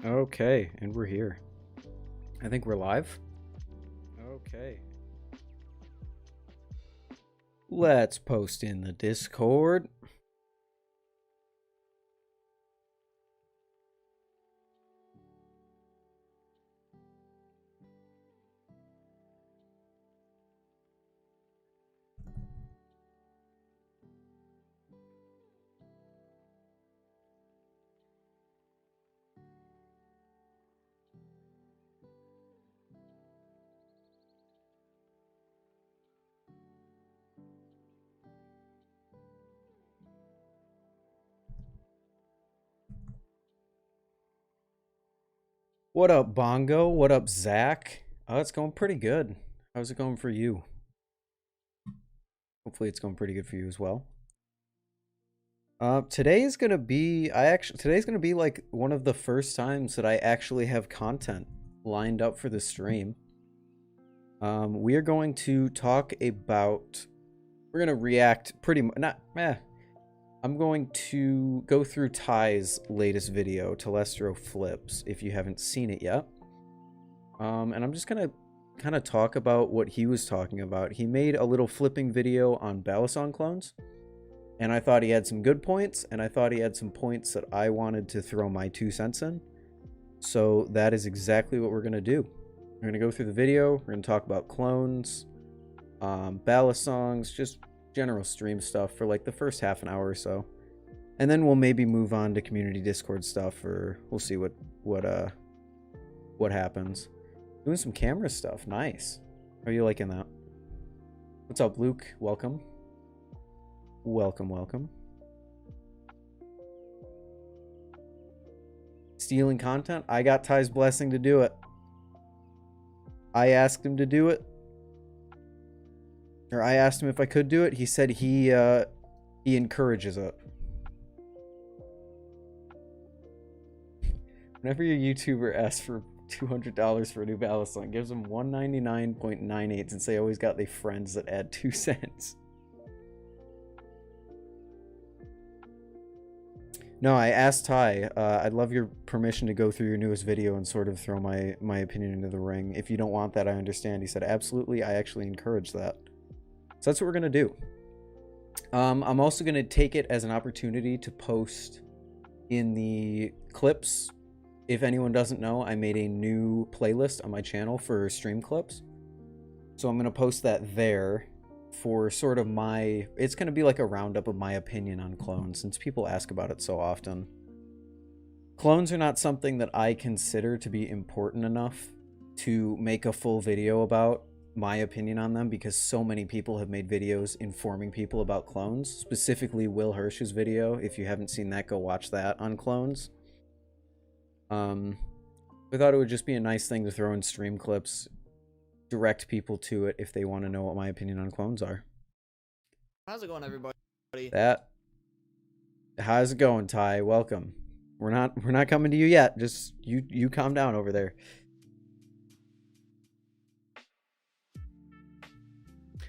Okay, and we're here. I think we're live. Okay. Let's post in the Discord. What up, Bongo? What up, Zach? Oh, it's going pretty good. How's it going for you? Hopefully it's going pretty good for you as well. Today's gonna be like one of the first times that I actually have content lined up for the stream. We are going to talk about, we're gonna react pretty much, I'm going to go through Ty's latest video, Telestro Flips, if you haven't seen it yet. And I'm just gonna kind of talk about what he was talking about. He made a little flipping video on Balisong clones, and I thought he had some good points, and I thought he had some points that I wanted to throw my 2 cents in. So that is exactly what we're gonna do. We're gonna go through the video, we're gonna talk about clones, Balisongs, just general stream stuff for like the first half an hour or so, and then we'll maybe move on to community Discord stuff, or we'll see what happens. Doing some camera stuff. Nice. How are you liking that? What's up, Luke? Welcome. Welcome. Stealing content? I got Ty's blessing to do it. I asked him to do it. Or I asked him if I could do it. He said he encourages it. Whenever your YouTuber asks for $200 for a new Balisong, gives them 199.98 since they always got the friends that add 2 cents. No, I asked Ty, I'd love your permission to go through your newest video and sort of throw my opinion into the ring. If you don't want that, I understand. He said, absolutely, I actually encourage that. So that's what we're going to do. I'm also going to take it as an opportunity to post in the clips. If anyone doesn't know, I made a new playlist on my channel for stream clips. So I'm going to post that there for sort of my... It's going to be like a roundup of my opinion on clones, since people ask about it so often. Clones are not something that I consider to be important enough to make a full video about my opinion on them, because so many people have made videos informing people about clones, specifically Will Hirsch's video. If you haven't seen that, go watch that on clones. I thought it would just be a nice thing to throw in stream clips, direct people to it if they want to know what my opinion on clones are. How's it going, everybody? How's it going, Ty? Welcome. We're not coming to you yet. Just you calm down over there.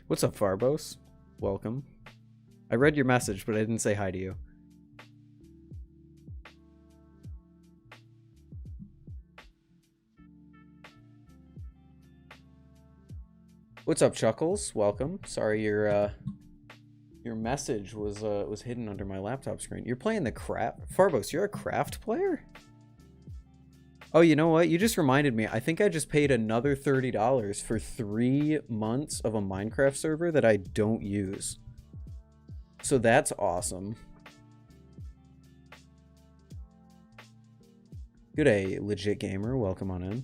What's up, Farbos? Welcome. I read your message, but I didn't say hi to you. What's up, Chuckles? Welcome. Sorry your message was hidden under my laptop screen. You're playing the craft... Farbos, you're a craft player? Oh, you know what? You just reminded me. I think I just paid another $30 for 3 months of a Minecraft server that I don't use. So that's awesome. Good day, legit gamer. Welcome on in.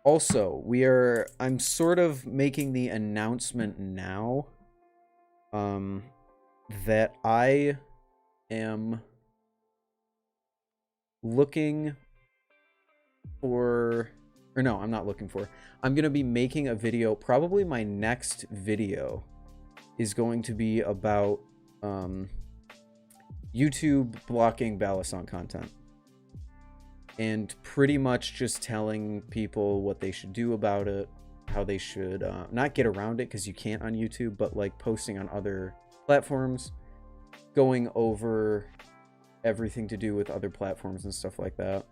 Also, I'm sort of making the announcement now that I am looking for, or no, I'm not looking for. I'm going to be making a video. Probably my next video is going to be about YouTube blocking Balisong content. And pretty much just telling people what they should do about it, how they should not get around it, because you can't on YouTube, but like posting on other platforms, going over everything to do with other platforms and stuff like that.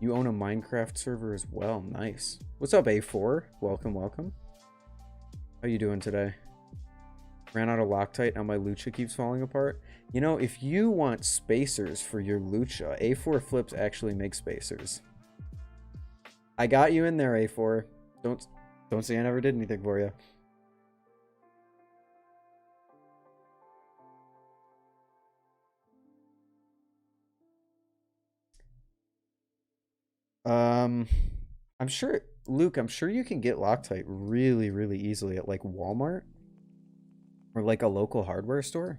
You own a Minecraft server as well. Nice. What's up, A4? Welcome, welcome. How you doing today? Ran out of Loctite, now my Lucha keeps falling apart. You know, if you want spacers for your Lucha, A4 Flips actually makes spacers. I got you in there, A4. Don't say I never did anything for you. I'm sure, Luke, I'm sure you can get Loctite really, really easily at like Walmart or like a local hardware store.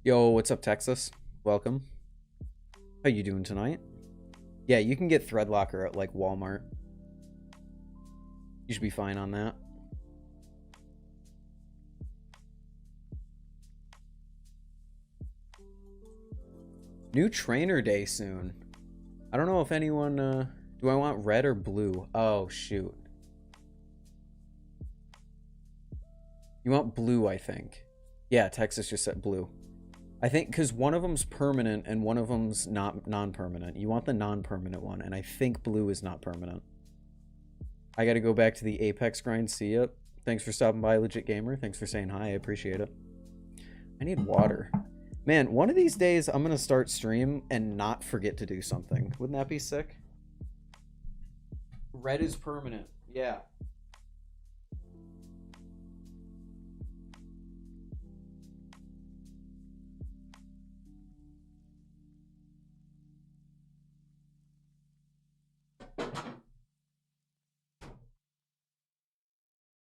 Yo, what's up, Texas? Welcome. How you doing tonight? Yeah, you can get Threadlocker at like Walmart. You should be fine on that. New trainer day soon. I don't know if anyone, do I want red or blue? Oh, shoot. You want blue, I think. Yeah, Texas just said blue. I think because one of them's permanent and one of them's not non-permanent. You want the non-permanent one, and I think blue is not permanent. I got to go back to the Apex grind. See ya. Thanks for stopping by, Legit Gamer. Thanks for saying hi. I appreciate it. I need water. Man, one of these days I'm going to start stream and not forget to do something. Wouldn't that be sick? Red is permanent. Yeah.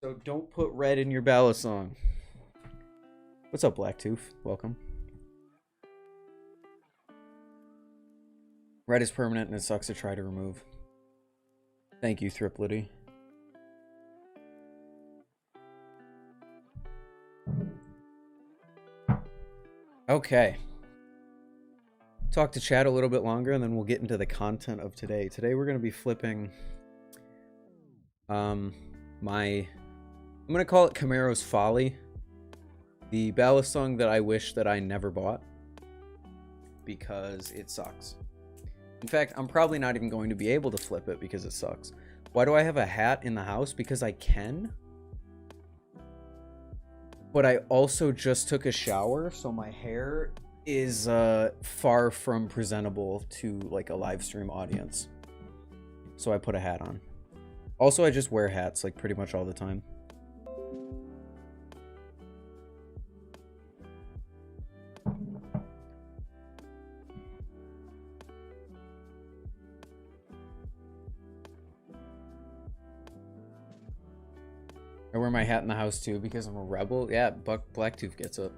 So don't put red in your Balisong. What's up, Blacktooth? Welcome. Red is permanent and it sucks to try to remove. Thank you, Thriplety. Okay. Talk to chat a little bit longer and then we'll get into the content of today. Today we're going to be flipping I'm going to call it Camaro's Folly. The Balisong that I wish that I never bought. Because it sucks. In fact, I'm probably not even going to be able to flip it because it sucks. Why do I have a hat in the house? Because I can. But I also just took a shower, so my hair is far from presentable to like a live stream audience. So I put a hat on. Also, I just wear hats like pretty much all the time. I wear my hat in the house too because I'm a rebel. Yeah, Blacktooth gets it.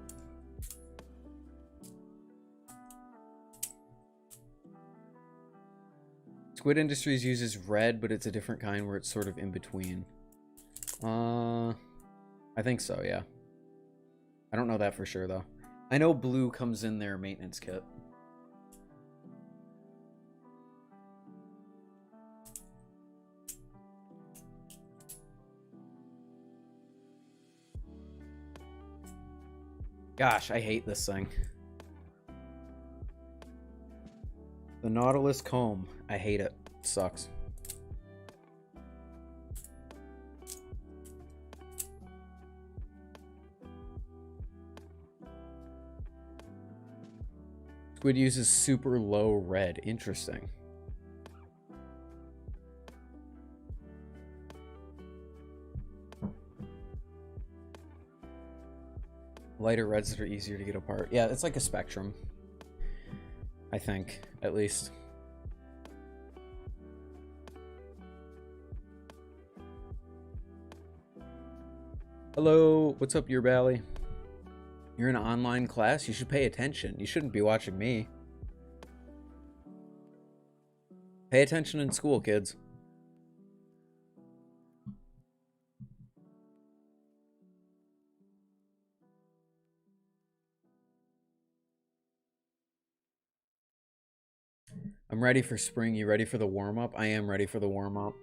Squid Industries uses red, but it's a different kind where it's sort of in between. I think so, yeah. I don't know that for sure though. I know blue comes in their maintenance kit. Gosh, I hate this thing. The Nautilus comb. I hate it. It sucks. Squid uses super low red. Interesting. Lighter reds that are easier to get apart. Yeah, it's like a spectrum. I think, at least. Hello, what's up, your Bally? You're in an online class? You should pay attention. You shouldn't be watching me. Pay attention in school, kids. I'm ready for spring. You ready for the warm-up? I am ready for the warm-up.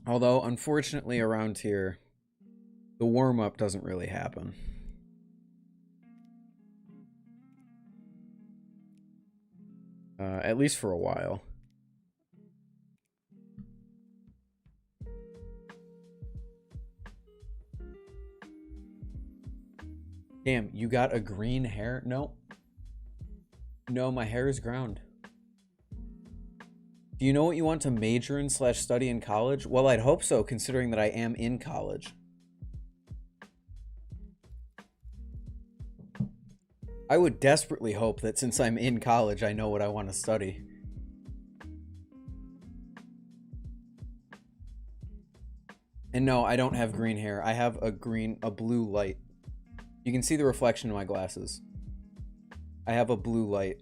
Although, unfortunately, around here, the warm-up doesn't really happen. At least for a while. Damn, you got a green hair? No. No, my hair is ground. Do you know what you want to major in / study in college? Well, I'd hope so, considering that I am in college. I would desperately hope that since I'm in college, I know what I want to study. And no, I don't have green hair. I have a blue light. You can see the reflection in my glasses. I have a blue light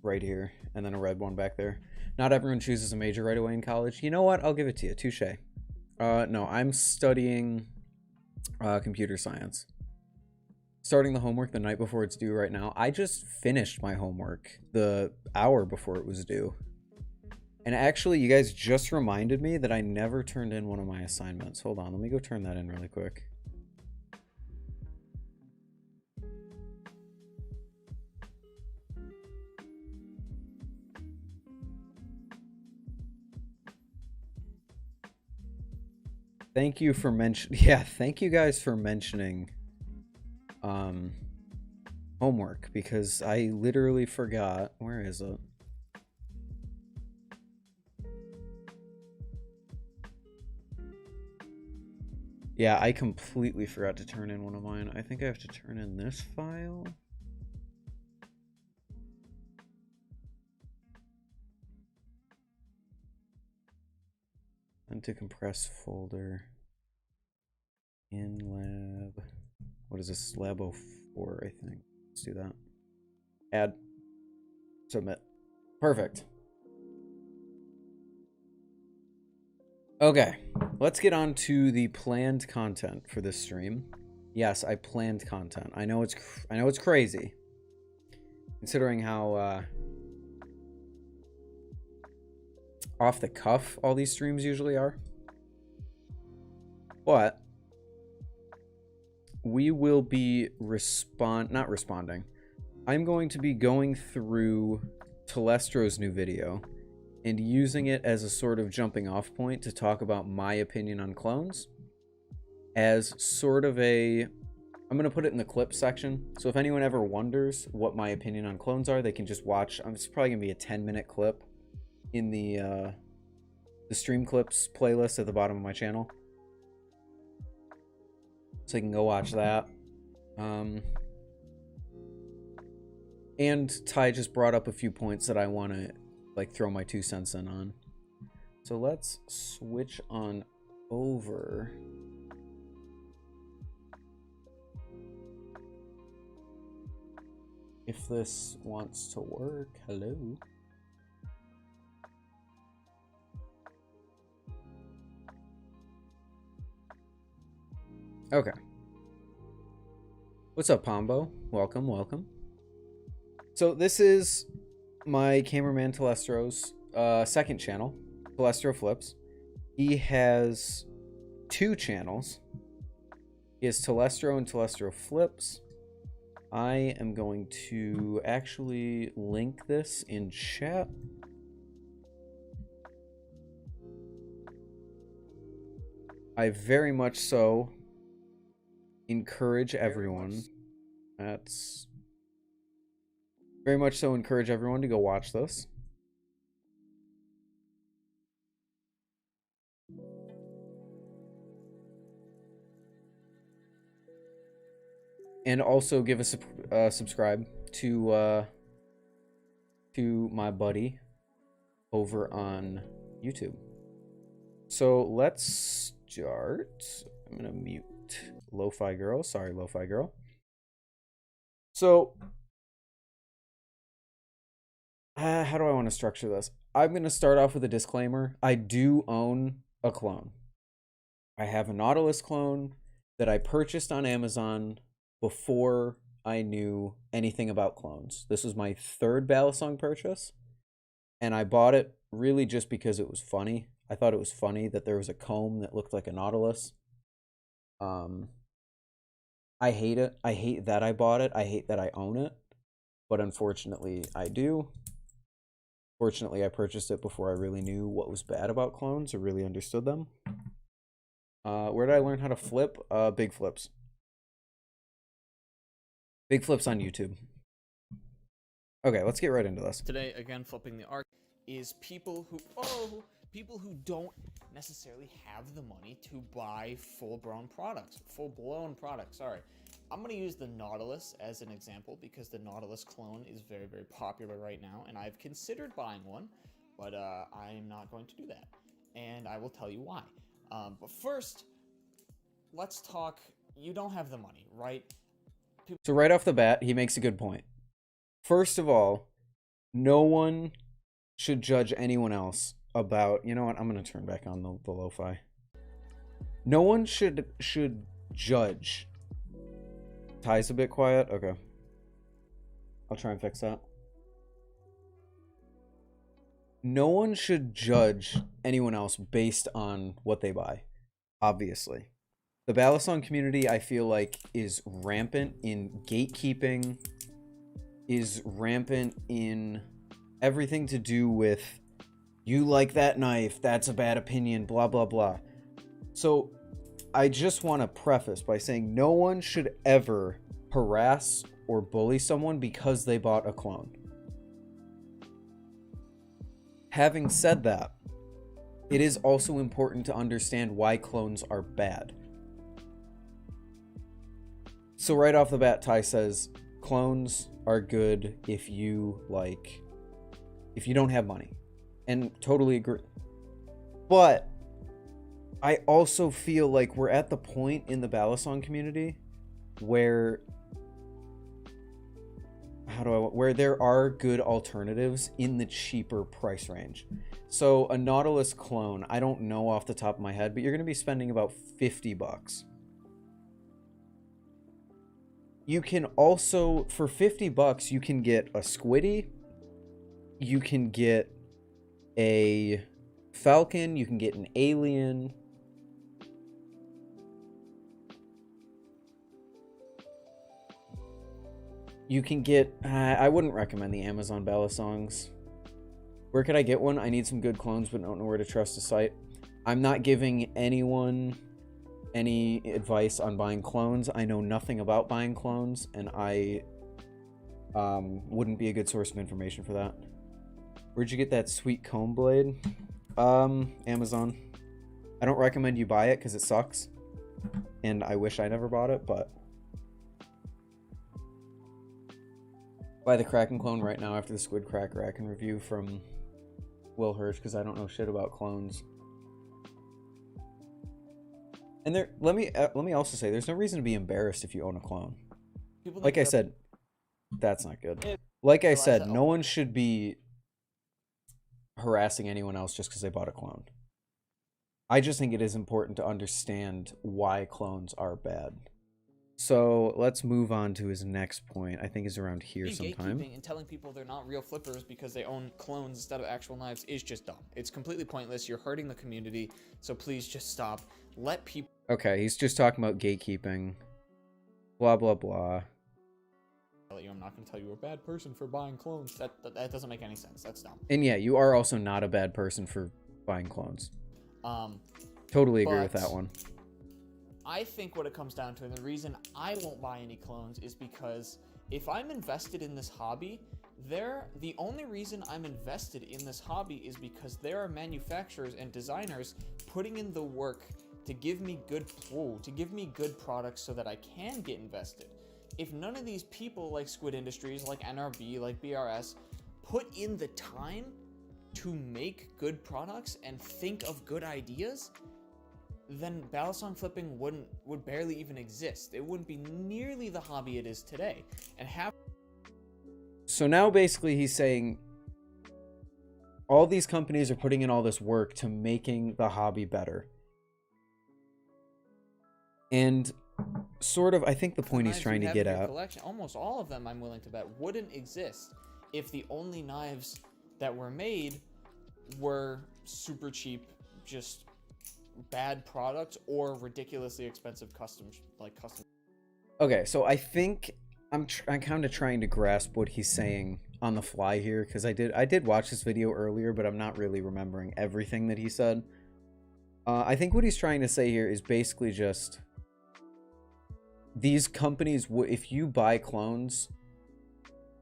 right here, and then a red one back there. Not everyone chooses a major right away in college. You know what? I'll give it to you. Touche. No, I'm studying computer science. Starting the homework the night before it's due right now. I just finished my homework the hour before it was due. And actually, you guys just reminded me that I never turned in one of my assignments. Hold on, let me go turn that in really quick. Thank you for thank you guys for mentioning homework, because I literally forgot. Where is it? Yeah, I completely forgot to turn in one of mine. I think I have to turn in this file. And to compress folder. In lab. What is this? Lab 04, I think. Let's do that. Add. Submit. Perfect. Okay, let's get on to the planned content for this stream. Yes, I planned content. I know it's crazy, considering how off the cuff all these streams usually are. But we will be not responding. I'm going to be going through Telestro's new video and using it as a sort of jumping off point to talk about my opinion on clones as sort of I'm going to put it in the clip section. So if anyone ever wonders what my opinion on clones are, they can just watch. It's probably going to be a 10-minute clip in the stream clips playlist at the bottom of my channel. So you can go watch that. And Ty just brought up a few points that I want to throw my 2 cents in on. So let's switch on over. If this wants to work. Hello. Okay. What's up, Pombo? Welcome, welcome. So this is my cameraman Telestro's second channel, Telestro Flips. He has 2 channels. He has Telestro and Telestro Flips. I am going to actually link this in chat. I very much so encourage everyone. Very much so encourage everyone to go watch this. And also give us a subscribe to my buddy over on YouTube. So let's start. I'm gonna mute Lo-Fi Girl. Sorry, Lo-Fi Girl. So how do I want to structure this? I'm going to start off with a disclaimer. I do own a clone. I have a Nautilus clone that I purchased on Amazon before I knew anything about clones. This was my third Balisong purchase, and I bought it really just because it was funny. I thought it was funny that there was a comb that looked like a Nautilus. I hate it. I hate that I bought it. I hate that I own it. But unfortunately, I do. Fortunately, I purchased it before I really knew what was bad about clones or really understood them. Where did I learn how to flip? Big flips. Big flips on YouTube. Okay, let's get right into this. Today, again, flipping the arc is people who don't necessarily have the money to buy full-blown products. Sorry. I'm going to use the Nautilus as an example because the Nautilus clone is very, very popular right now, and I've considered buying one, but I'm not going to do that, and I will tell you why. But first, let's talk. You don't have the money, right? So right off the bat, he makes a good point. First of all, no one should judge anyone else about, you know what, I'm going to turn back on the lo-fi. No one should judge. Ty's a bit quiet? Okay. I'll try and fix that. No one should judge anyone else based on what they buy, obviously. The Balisong community, I feel like, is rampant in gatekeeping, is rampant in everything to do with, you like that knife, that's a bad opinion, blah, blah, blah. So I just want to preface by saying no one should ever harass or bully someone because they bought a clone. Having said that, it is also important to understand why clones are bad. So right off the bat, Ty says clones are good if you don't have money. And totally agree. But I also feel like we're at the point in the Balisong community where where there are good alternatives in the cheaper price range. So a Nautilus clone, I don't know off the top of my head, but you're going to be spending about $50. You can also, for $50, you can get a Squiddy, you can get a Falcon, you can get an Alien. You can get, I wouldn't recommend the Amazon Balisongs. Where could I get one? I need some good clones, but don't know where to trust a site. I'm not giving anyone any advice on buying clones. I know nothing about buying clones, and I wouldn't be a good source of information for that. Where'd you get that sweet comb blade? Amazon. I don't recommend you buy it because it sucks, and I wish I never bought it, but buy the Kraken clone right now after the Squid Cracker. I can review from Will Hirsch because I don't know shit about clones. And there, let me also say, there's no reason to be embarrassed if you own a clone. Like I said, that's not good. Like I said, no one should be harassing anyone else just because they bought a clone. I just think it is important to understand why clones are bad. So let's move on to his next point. I think is around here sometime. Gatekeeping and telling people they're not real flippers because they own clones instead of actual knives is just dumb. It's completely pointless. You're hurting the community. So please just stop. Let people. Okay, he's just talking about gatekeeping. Blah blah blah. I'm not going to tell you you're a bad person for buying clones. That doesn't make any sense. That's dumb. And yeah, you are also not a bad person for buying clones. Totally agree with that one. I think what it comes down to, and the reason I won't buy any clones is because if I'm invested in this hobby, the only reason I'm invested in this hobby is because there are manufacturers and designers putting in the work to give me good products so that I can get invested. If none of these people like Squid Industries, like NRB, like BRS, put in the time to make good products and think of good ideas, then Balisong flipping would barely even exist. It wouldn't be nearly the hobby it is today. So now basically he's saying all these companies are putting in all this work to making the hobby better. And sort of, I think the The point he's knives trying you'd to have get in your at. collection, almost all of them, I'm willing to bet, wouldn't exist if the only knives that were made were super cheap, just bad products, or ridiculously expensive custom. Okay, so I think I'm kind of trying to grasp what he's saying on the fly here, because I did watch this video earlier, but I'm not really remembering everything that he said. I think what he's trying to say here is basically just these companies, if you buy clones,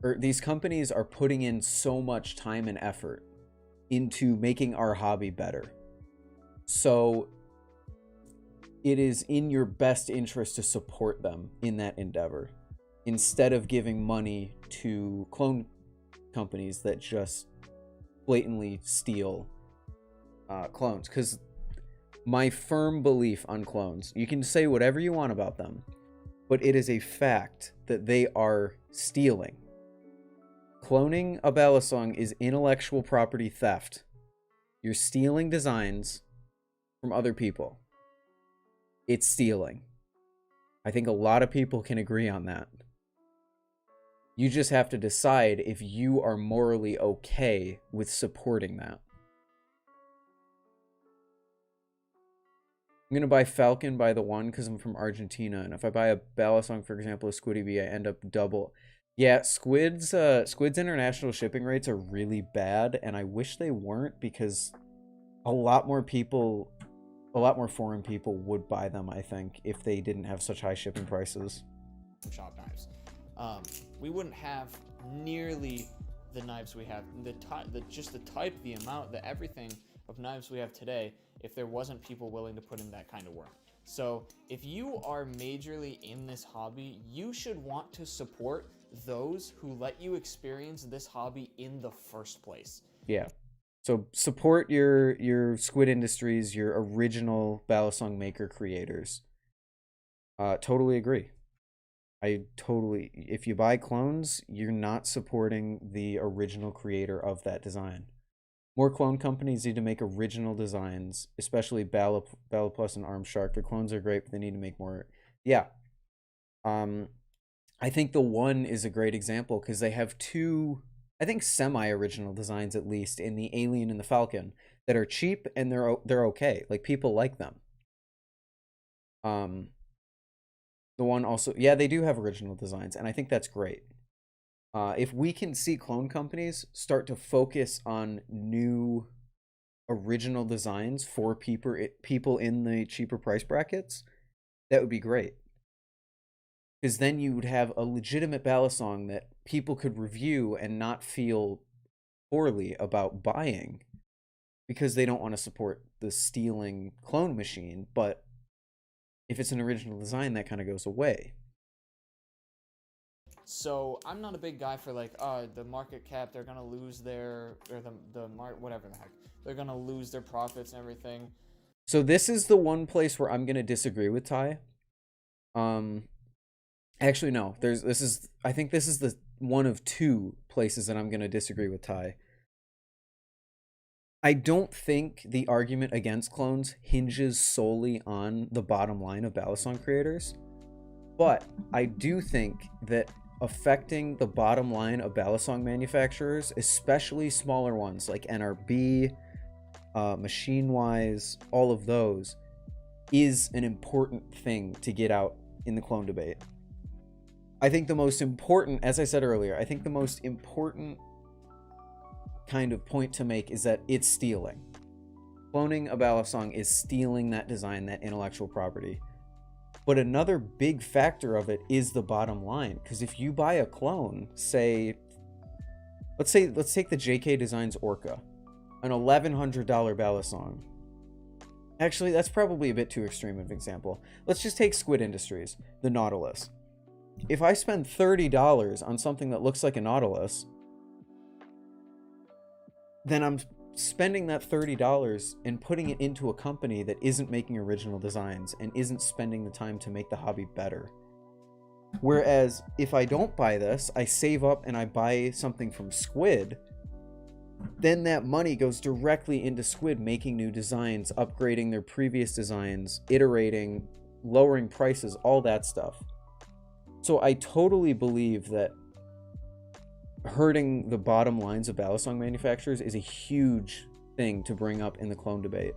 or these companies are putting in so much time and effort into making our hobby better. So it is in your best interest to support them in that endeavor, instead of giving money to clone companies that just blatantly steal clones. Because my firm belief on clones, you can say whatever you want about them, but it is a fact that they are stealing. Cloning a Balisong is intellectual property theft. You're stealing designs from other people. It's stealing. I think a lot of people can agree on that. You just have to decide if you are morally okay with supporting that. I'm going to buy Falcon by the one because I'm from Argentina. And if I buy a Balisong, for example, a Squiddy Bee, I end up double. Yeah, Squid's international shipping rates are really bad. And I wish they weren't, because a lot more foreign people would buy them, I think, if they didn't have such high shipping prices. Shop knives. We wouldn't have nearly the knives we have, the type, the amount, the everything of knives we have today, if there wasn't people willing to put in that kind of work. So if you are majorly in this hobby, you should want to support those who let you experience this hobby in the first place. Yeah. So support your Squid Industries, your original Balisong maker creators. Totally agree. If you buy clones, you're not supporting the original creator of that design. More clone companies need to make original designs, especially Balaplus and Armshark. Their clones are great, but they need to make more. Yeah. I think the one is a great example because they have two, I think, semi-original designs, at least, in the Alien and the Falcon, that are cheap and they're okay. Like, people like them. The one also, yeah, they do have original designs, and I think that's great. If we can see clone companies start to focus on new original designs for people in the cheaper price brackets, that would be great. Because then you would have a legitimate Balisong that people could review and not feel poorly about buying, because they don't want to support the stealing clone machine. But if it's an original design, that kind of goes away. So I'm not a big guy for like, the market cap, they're gonna lose their, or whatever the heck, they're gonna lose their profits and everything. So this is the one place where I'm gonna disagree with Ty. Actually, no. I think this is the one of two places that I'm gonna disagree with Ty. I don't think the argument against clones hinges solely on the bottom line of Balisong creators, but I do think that affecting the bottom line of Balisong manufacturers, especially smaller ones like NRB, Machine-Wise, all of those, is an important thing to get out in the clone debate. I think the most important, as I said earlier, I think the most important kind of point to make is that it's stealing. Cloning a Balisong is stealing that design, that intellectual property. But another big factor of it is the bottom line, because if you buy a clone, say, let's take the JK Designs Orca, an $1,100 Balisong. Actually, that's probably a bit too extreme of an example. Let's just take Squid Industries, the Nautilus. If I spend $30 on something that looks like a Nautilus, then I'm spending that $30 and putting it into a company that isn't making original designs and isn't spending the time to make the hobby better. Whereas if I don't buy this, I save up and I buy something from Squid, then that money goes directly into Squid making new designs, upgrading their previous designs, iterating, lowering prices, all that stuff. So I totally believe that hurting the bottom lines of Balisong manufacturers is a huge thing to bring up in the clone debate.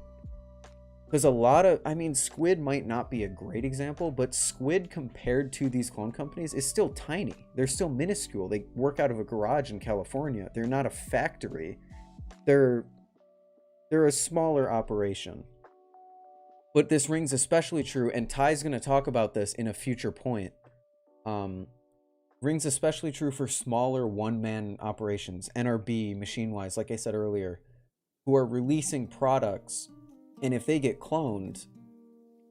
Because a lot of, I mean, Squid might not be a great example, but Squid compared to these clone companies is still tiny. They're still minuscule. They work out of a garage in California. They're not a factory. They're a smaller operation. But this rings especially true, and Ty's going to talk about this in a future point. Rings especially true for smaller one-man operations, NRB, Machine-Wise, like I said earlier, who are releasing products, and if they get cloned,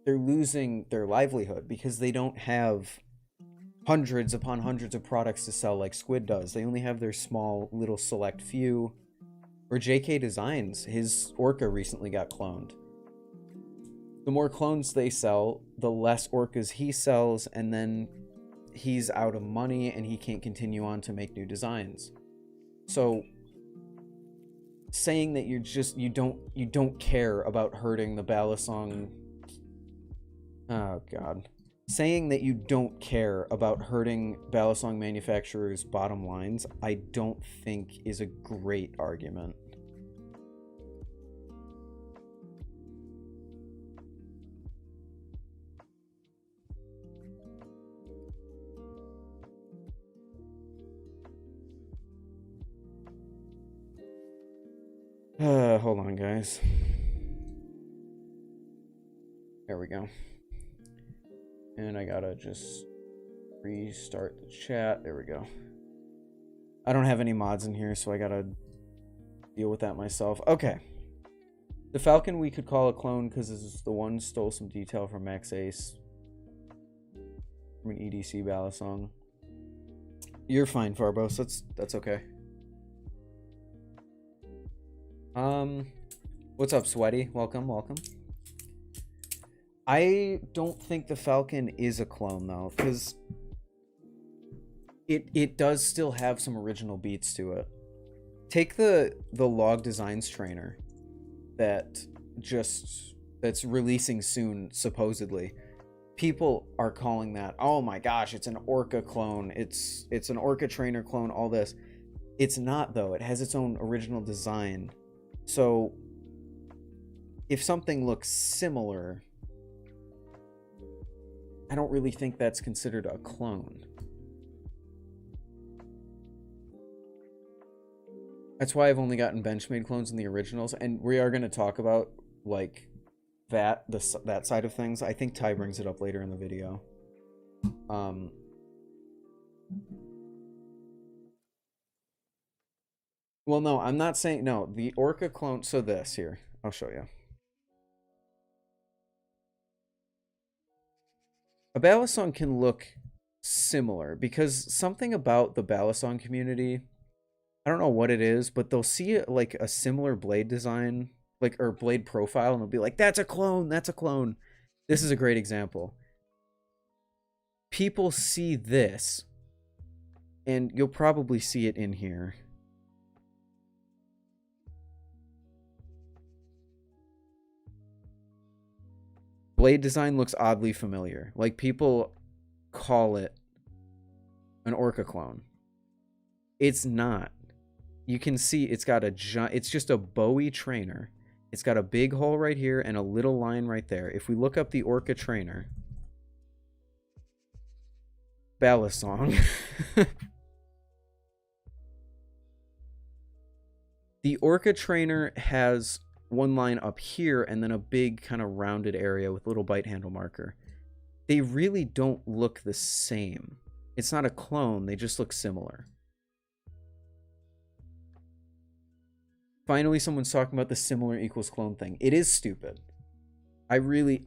they're losing their livelihood because they don't have hundreds upon hundreds of products to sell like Squid does. They only have their small, little select few. Or JK Designs, his Orca recently got cloned. The more clones they sell, the less Orcas he sells, and then he's out of money and he can't continue on to make new designs. So saying that you don't care about hurting the Balisong, oh god, saying that you don't care about hurting Balisong manufacturers' bottom lines, I don't think is a great argument. Hold on, guys. There we go. And I gotta just restart the chat. There we go. I don't have any mods in here, so I gotta deal with that myself. Okay. The Falcon we could call a clone because this is the one stole some detail from Max Ace. From an EDC Balisong. You're fine, Farbos. That's okay. What's up, Sweaty? Welcome. I don't think the Falcon is a clone, though, because it does still have some original beats to it. Take the Log Designs trainer that's releasing soon, supposedly. People are calling that, oh my gosh, it's an Orca clone, it's an Orca trainer clone, all this. It's not, though. It has its own original design. So if something looks similar, I don't really think that's considered a clone. That's why I've only gotten Benchmade clones in the originals, and we are going to talk about like that side of things. I think Ty brings it up later in the video. Well, no, I'm not saying... No, the Orca clone... So this, here. I'll show you. A Balisong can look similar because something about the Balisong community... I don't know what it is, but they'll see it like a similar blade design, like, or blade profile, and they'll be like, that's a clone, that's a clone. This is a great example. People see this, and you'll probably see it in here. Blade design looks oddly familiar. Like, people call it an Orca clone. It's not. You can see it's got it's just a Bowie trainer. It's got a big hole right here and a little line right there. If we look up the Orca trainer, Balisong, the Orca trainer has one line up here and then a big kind of rounded area with a little bite handle marker. They really don't look the same. It's not a clone, they just look similar. Finally, someone's talking about the similar equals clone thing. It is stupid. I really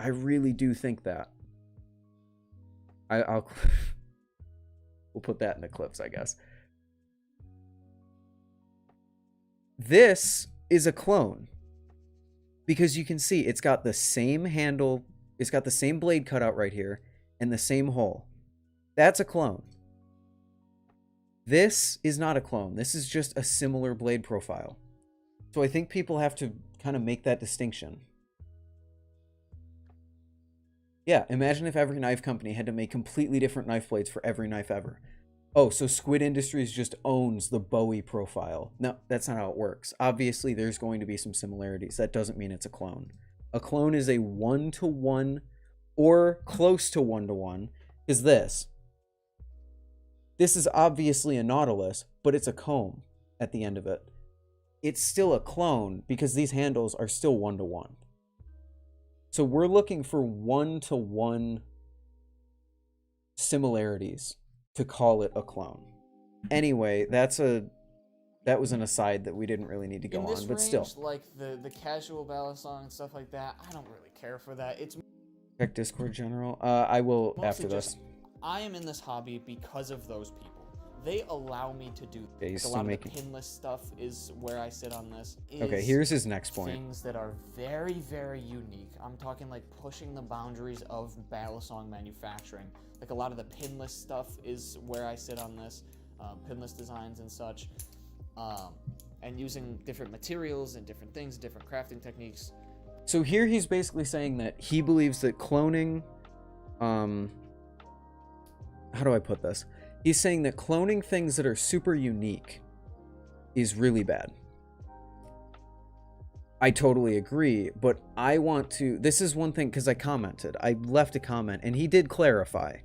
do think that. I'll we'll put that in the clips, I guess. This is a clone. Because you can see it's got the same handle, it's got the same blade cutout right here, and the same hole. That's a clone. This is not a clone. This is just a similar blade profile. So I think people have to kind of make that distinction. Yeah, imagine if every knife company had to make completely different knife blades for every knife ever. Oh, so Squid Industries just owns the Bowie profile. No, that's not how it works. Obviously, there's going to be some similarities. That doesn't mean it's a clone. A clone is a one-to-one or close to one-to-one. Is this. This is obviously a Nautilus, but it's a comb at the end of it. It's still a clone because these handles are still one-to-one. So we're looking for one-to-one similarities to call it a clone. Anyway, that was an aside that we didn't really need to go in this on, but range, still. like the casual Balisong and stuff like that, I don't really care for that. It's Check Discord general. I will mostly after this. just, I am in this hobby because of those people. They allow me to do Yeah, he's like, a still lot making... of the pinless stuff is where I sit on this. Okay, here's his next point. Things that are very, very unique. I'm talking like pushing the boundaries of Balisong manufacturing. Like a lot of the pinless stuff is where I sit on this, pinless designs and such, and using different materials and different things, different crafting techniques. So here he's basically saying that he believes that cloning, how do I put this? He's saying that cloning things that are super unique is really bad. I totally agree, but I want to... This is one thing, because I commented. I left a comment, and he did clarify.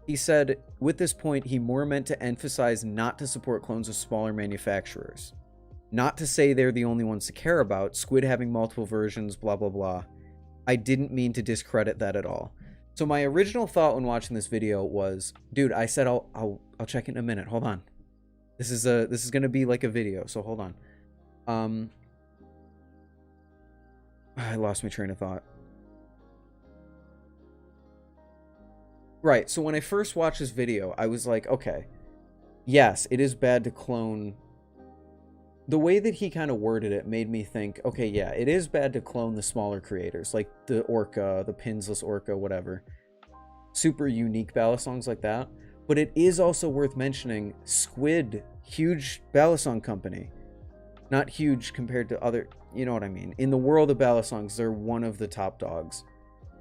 He said, with this point, he more meant to emphasize not to support clones of smaller manufacturers. Not to say they're the only ones to care about, Squid having multiple versions, blah, blah, blah. I didn't mean to discredit that at all. So my original thought when watching this video was, dude, I said I'll check it in a minute. Hold on. This is gonna be like a video, so hold on. I lost my train of thought. Right, so when I first watched this video, I was like, okay, yes, it is bad to clone. The way that he kind of worded it made me think, okay, yeah, it is bad to clone the smaller creators, like the Orca, the Pinsless Orca, whatever. Super unique Balisongs like that. But it is also worth mentioning Squid, huge Balisong company. Not huge compared to other, you know what I mean. In the world of Balisongs, they're one of the top dogs.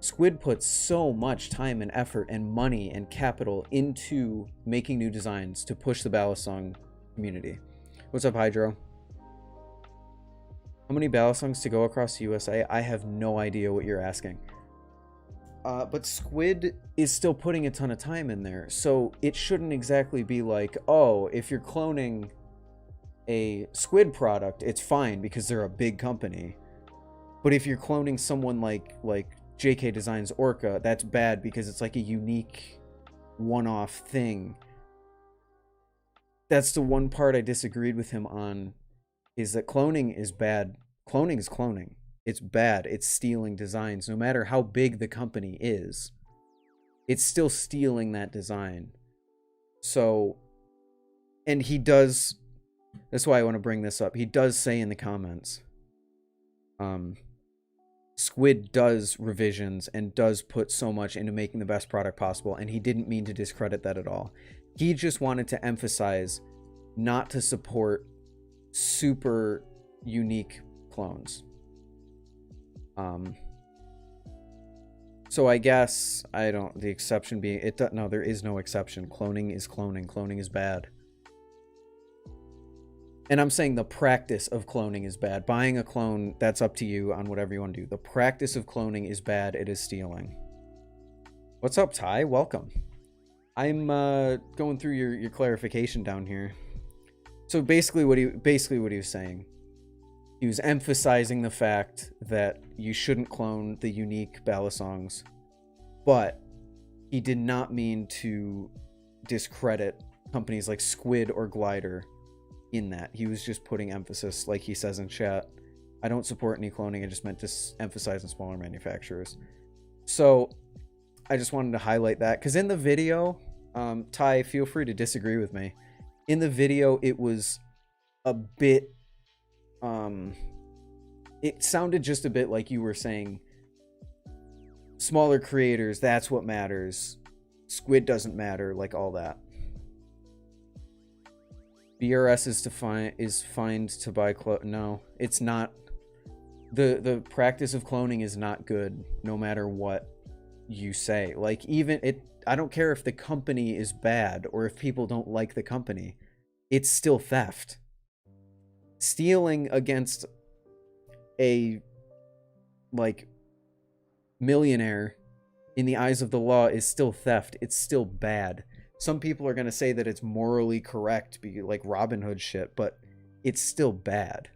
Squid puts so much time and effort and money and capital into making new designs to push the Balisong community. What's up, Hydro? How many Balisongs to go across the USA? I have no idea what you're asking. But Squid is still putting a ton of time in there, so it shouldn't exactly be like, oh, if you're cloning a Squid product, it's fine because they're a big company. But if you're cloning someone like JK Designs Orca, that's bad because it's like a unique one-off thing. That's the one part I disagreed with him on, is that cloning is bad. Cloning is cloning. It's bad. It's stealing designs. No matter how big the company is, it's still stealing that design. So, and he does, that's why I want to bring this up. He does say in the comments, Squid does revisions and does put so much into making the best product possible, and he didn't mean to discredit that at all. He just wanted to emphasize not to support super unique clones. So I guess, the exception being, no, there is no exception. Cloning is cloning. Cloning is bad. And I'm saying the practice of cloning is bad. Buying a clone, that's up to you on whatever you want to do. The practice of cloning is bad. It is stealing. What's up, Ty? Welcome. I'm going through your clarification down here. So basically what he was saying, he was emphasizing the fact that you shouldn't clone the unique Balisongs, but he did not mean to discredit companies like Squid or Glider in that. He was just putting emphasis, like he says in chat, I don't support any cloning, I just meant to emphasize on smaller manufacturers. So I just wanted to highlight that, because in the video, Ty, feel free to disagree with me. In the video, it was a bit, it sounded just a bit like you were saying, smaller creators, that's what matters. Squid doesn't matter, like all that. BRS is fined to buy no, it's not. The practice of cloning is not good, no matter what. you say. Like, even it, I don't care if the company is bad or if people don't like the company, it's still theft. Stealing against a, like, millionaire in the eyes of the law is still theft. It's still bad. Some people are going to say that it's morally correct, be like Robin Hood shit, but it's still bad.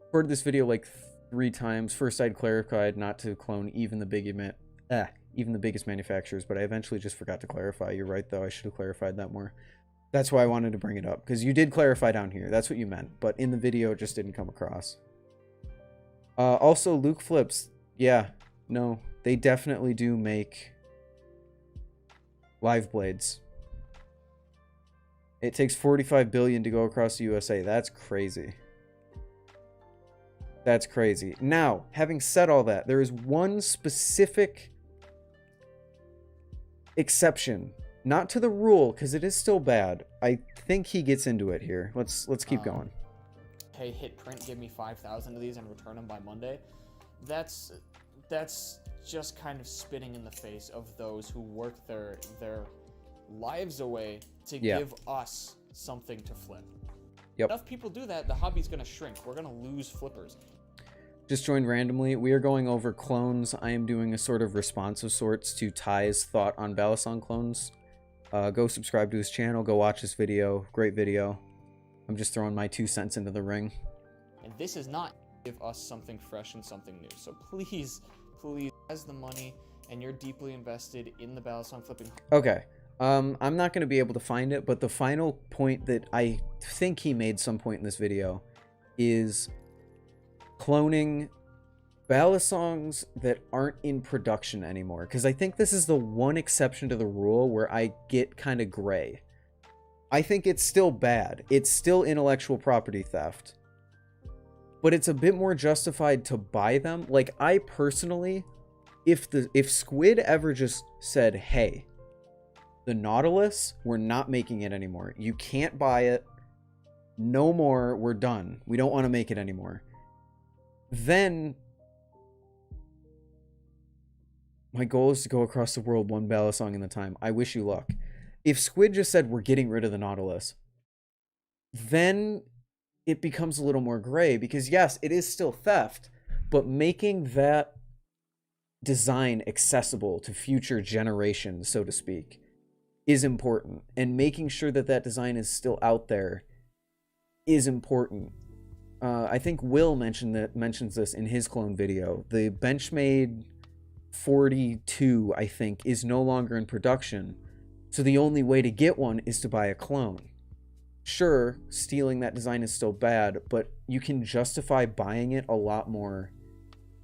Recorded this video like 3 times. First, I'd clarified not to clone even the biggest manufacturers, but I eventually just forgot to clarify. You're right, though. I should have clarified that more. That's why I wanted to bring it up, because you did clarify down here. That's what you meant, but in the video, it just didn't come across. Also, Luke Flips. Yeah, no, they definitely do make live blades. It takes 45 billion to go across the USA. That's crazy. That's crazy. Now, having said all that, there is one specific exception, not to the rule, because it is still bad. I think he gets into it here. Let's keep going. Hey, hit print, give me 5,000 of these and return them by Monday. That's just kind of spitting in the face of those who work their lives away to give us something to flip. Yep. Enough people do that, the hobby's gonna shrink. We're gonna lose flippers. Just joined randomly. We are going over clones. I am doing a sort of response of sorts to Ty's thought on Balisong clones. Go subscribe to his channel. Go watch this video. Great video. I'm just throwing my 2 cents into the ring. And this is not give us something fresh and something new. So please, has the money and you're deeply invested in the Balisong flipping. Okay. I'm not going to be able to find it, but the final point that I think he made some point in this video is cloning Balisongs that aren't in production anymore. Because I think this is the one exception to the rule where I get kind of gray. I think it's still bad. It's still intellectual property theft. But it's a bit more justified to buy them. Like, I personally, if Squid ever just said, hey, the Nautilus, we're not making it anymore. You can't buy it. No more. We're done. We don't want to make it anymore. Then my goal is to go across the world one Balisong in the time. I wish you luck. If Squid just said we're getting rid of the Nautilus, then it becomes a little more gray, because yes, it is still theft, but making that design accessible to future generations, so to speak, is important, and making sure that that design is still out there is important. I think Will mentions this in his clone video. The Benchmade 42, I think, is no longer in production, so the only way to get one is to buy a clone. Sure, stealing that design is still bad, but you can justify buying it a lot more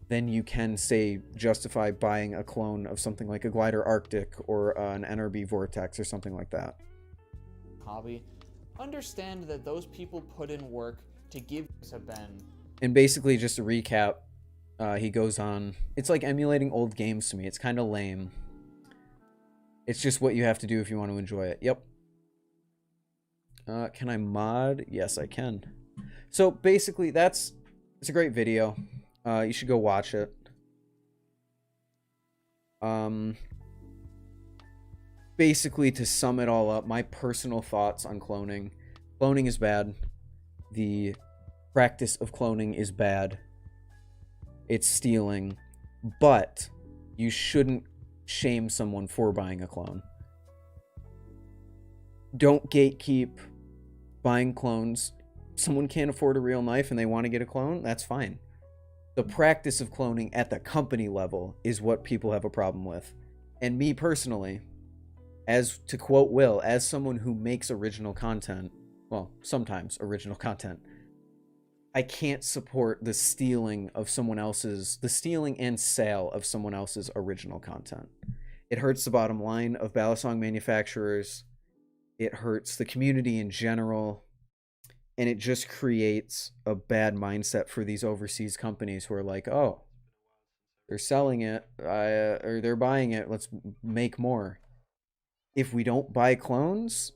than you can, say, justify buying a clone of something like a Glider Arctic or an NRB Vortex or something like that. Hobby. Understand that those people put in work to give us a Ben. And basically, just to recap, he goes on, it's like emulating old games to me. It's kind of lame. It's just what you have to do if you want to enjoy it. Yep. Can I mod? Yes, I can. So basically, it's a great video. You should go watch it. Basically, to sum it all up, my personal thoughts on cloning. Cloning is bad. The practice of cloning is bad. It's stealing. But you shouldn't shame someone for buying a clone. Don't gatekeep buying clones. Someone can't afford a real knife and they want to get a clone, that's fine. The practice of cloning at the company level is what people have a problem with. And me personally, as to quote Will, as someone who makes original content, well, sometimes original content, I can't support the stealing of someone else's, the stealing and sale of someone else's original content. It hurts the bottom line of Balisong manufacturers. It hurts the community in general. And it just creates a bad mindset for these overseas companies who are like, oh, they're selling it, or they're buying it, let's make more. If we don't buy clones,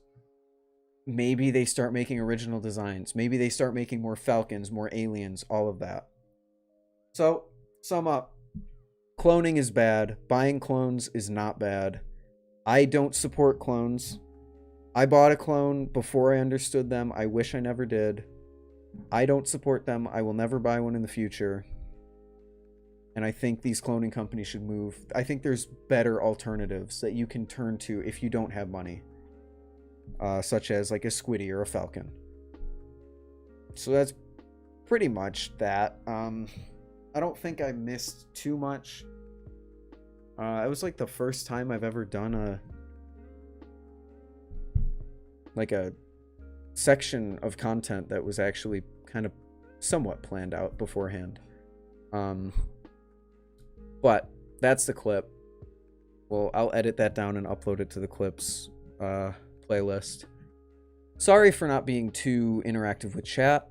maybe they start making original designs. Maybe they start making more Falcons, more aliens, all of that. So, sum up. cloning is bad. Buying clones is not bad. I don't support clones. I bought a clone before I understood them. I wish I never did. I don't support them. I will never buy one in the future. And I think these cloning companies should move. I think there's better alternatives that you can turn to if you don't have money. Such as like a Squiddy or a Falcon. So that's pretty much that. I don't think I missed too much. It was like the first time I've ever done a section of content that was actually kind of somewhat planned out beforehand. But that's the clip. Well, I'll edit that down and upload it to the clips playlist. Sorry for not being too interactive with chat.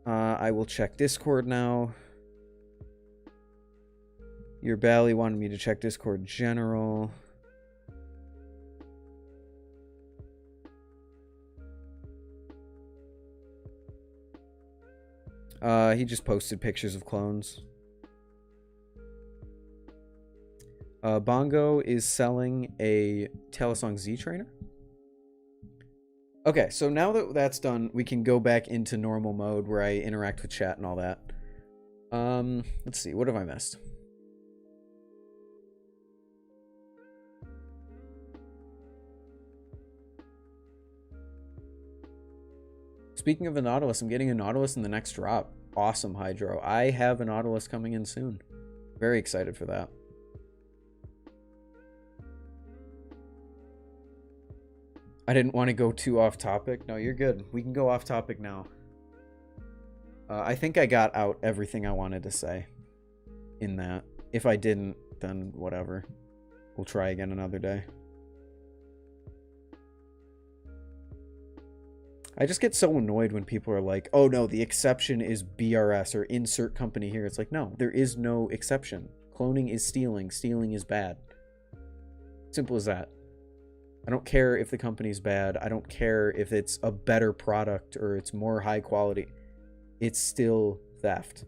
I will check Discord now. Your Bally wanted me to check Discord general. He just posted pictures of clones. Bongo is selling a Balisong Z trainer. Okay, so now that that's done, we can go back into normal mode where I interact with chat and all that. Let's see, what have I missed? Speaking of a Nautilus, I'm getting a Nautilus in the next drop. Awesome, Hydro. I have a Nautilus coming in soon. Very excited for that. I didn't want to go too off topic. No, you're good. We can go off topic now. I think I got out everything I wanted to say in that. If I didn't, then whatever. We'll try again another day. I just get so annoyed when people are like, oh no, the exception is BRS or insert company here. It's like, no, there is no exception. Cloning is stealing. Stealing is bad. Simple as that. I don't care if the company's bad. I don't care if it's a better product or it's more high quality. It's still theft.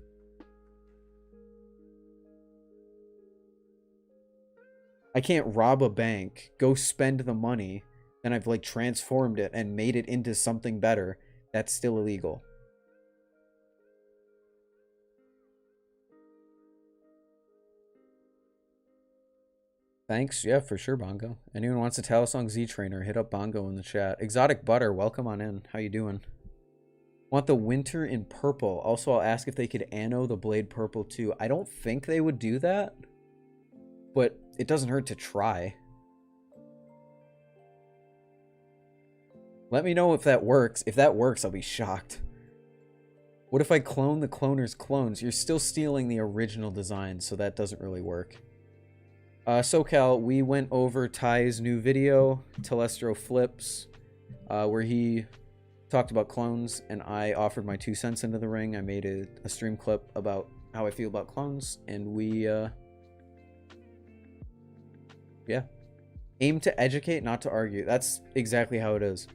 I can't rob a bank, go spend the money, and I've like transformed it and made it into something better. That's still illegal. Thanks. Yeah, for sure, Bongo. Anyone wants a Balisong Z trainer, hit up Bongo in the chat. Exotic Butter, welcome on in. How you doing? Want the winter in purple. Also, I'll ask if they could anno the blade purple too. I don't think they would do that, but it doesn't hurt to try. Let me know if that works. If that works, I'll be shocked. What if I clone the cloner's clones? You're still stealing the original design, so that doesn't really work. SoCal, we went over Ty's new video, Telestro Flips, where he talked about clones, and I offered my 2 cents into the ring. I made a stream clip about how I feel about clones, and we, yeah. Aim to educate, not to argue. That's exactly how it is.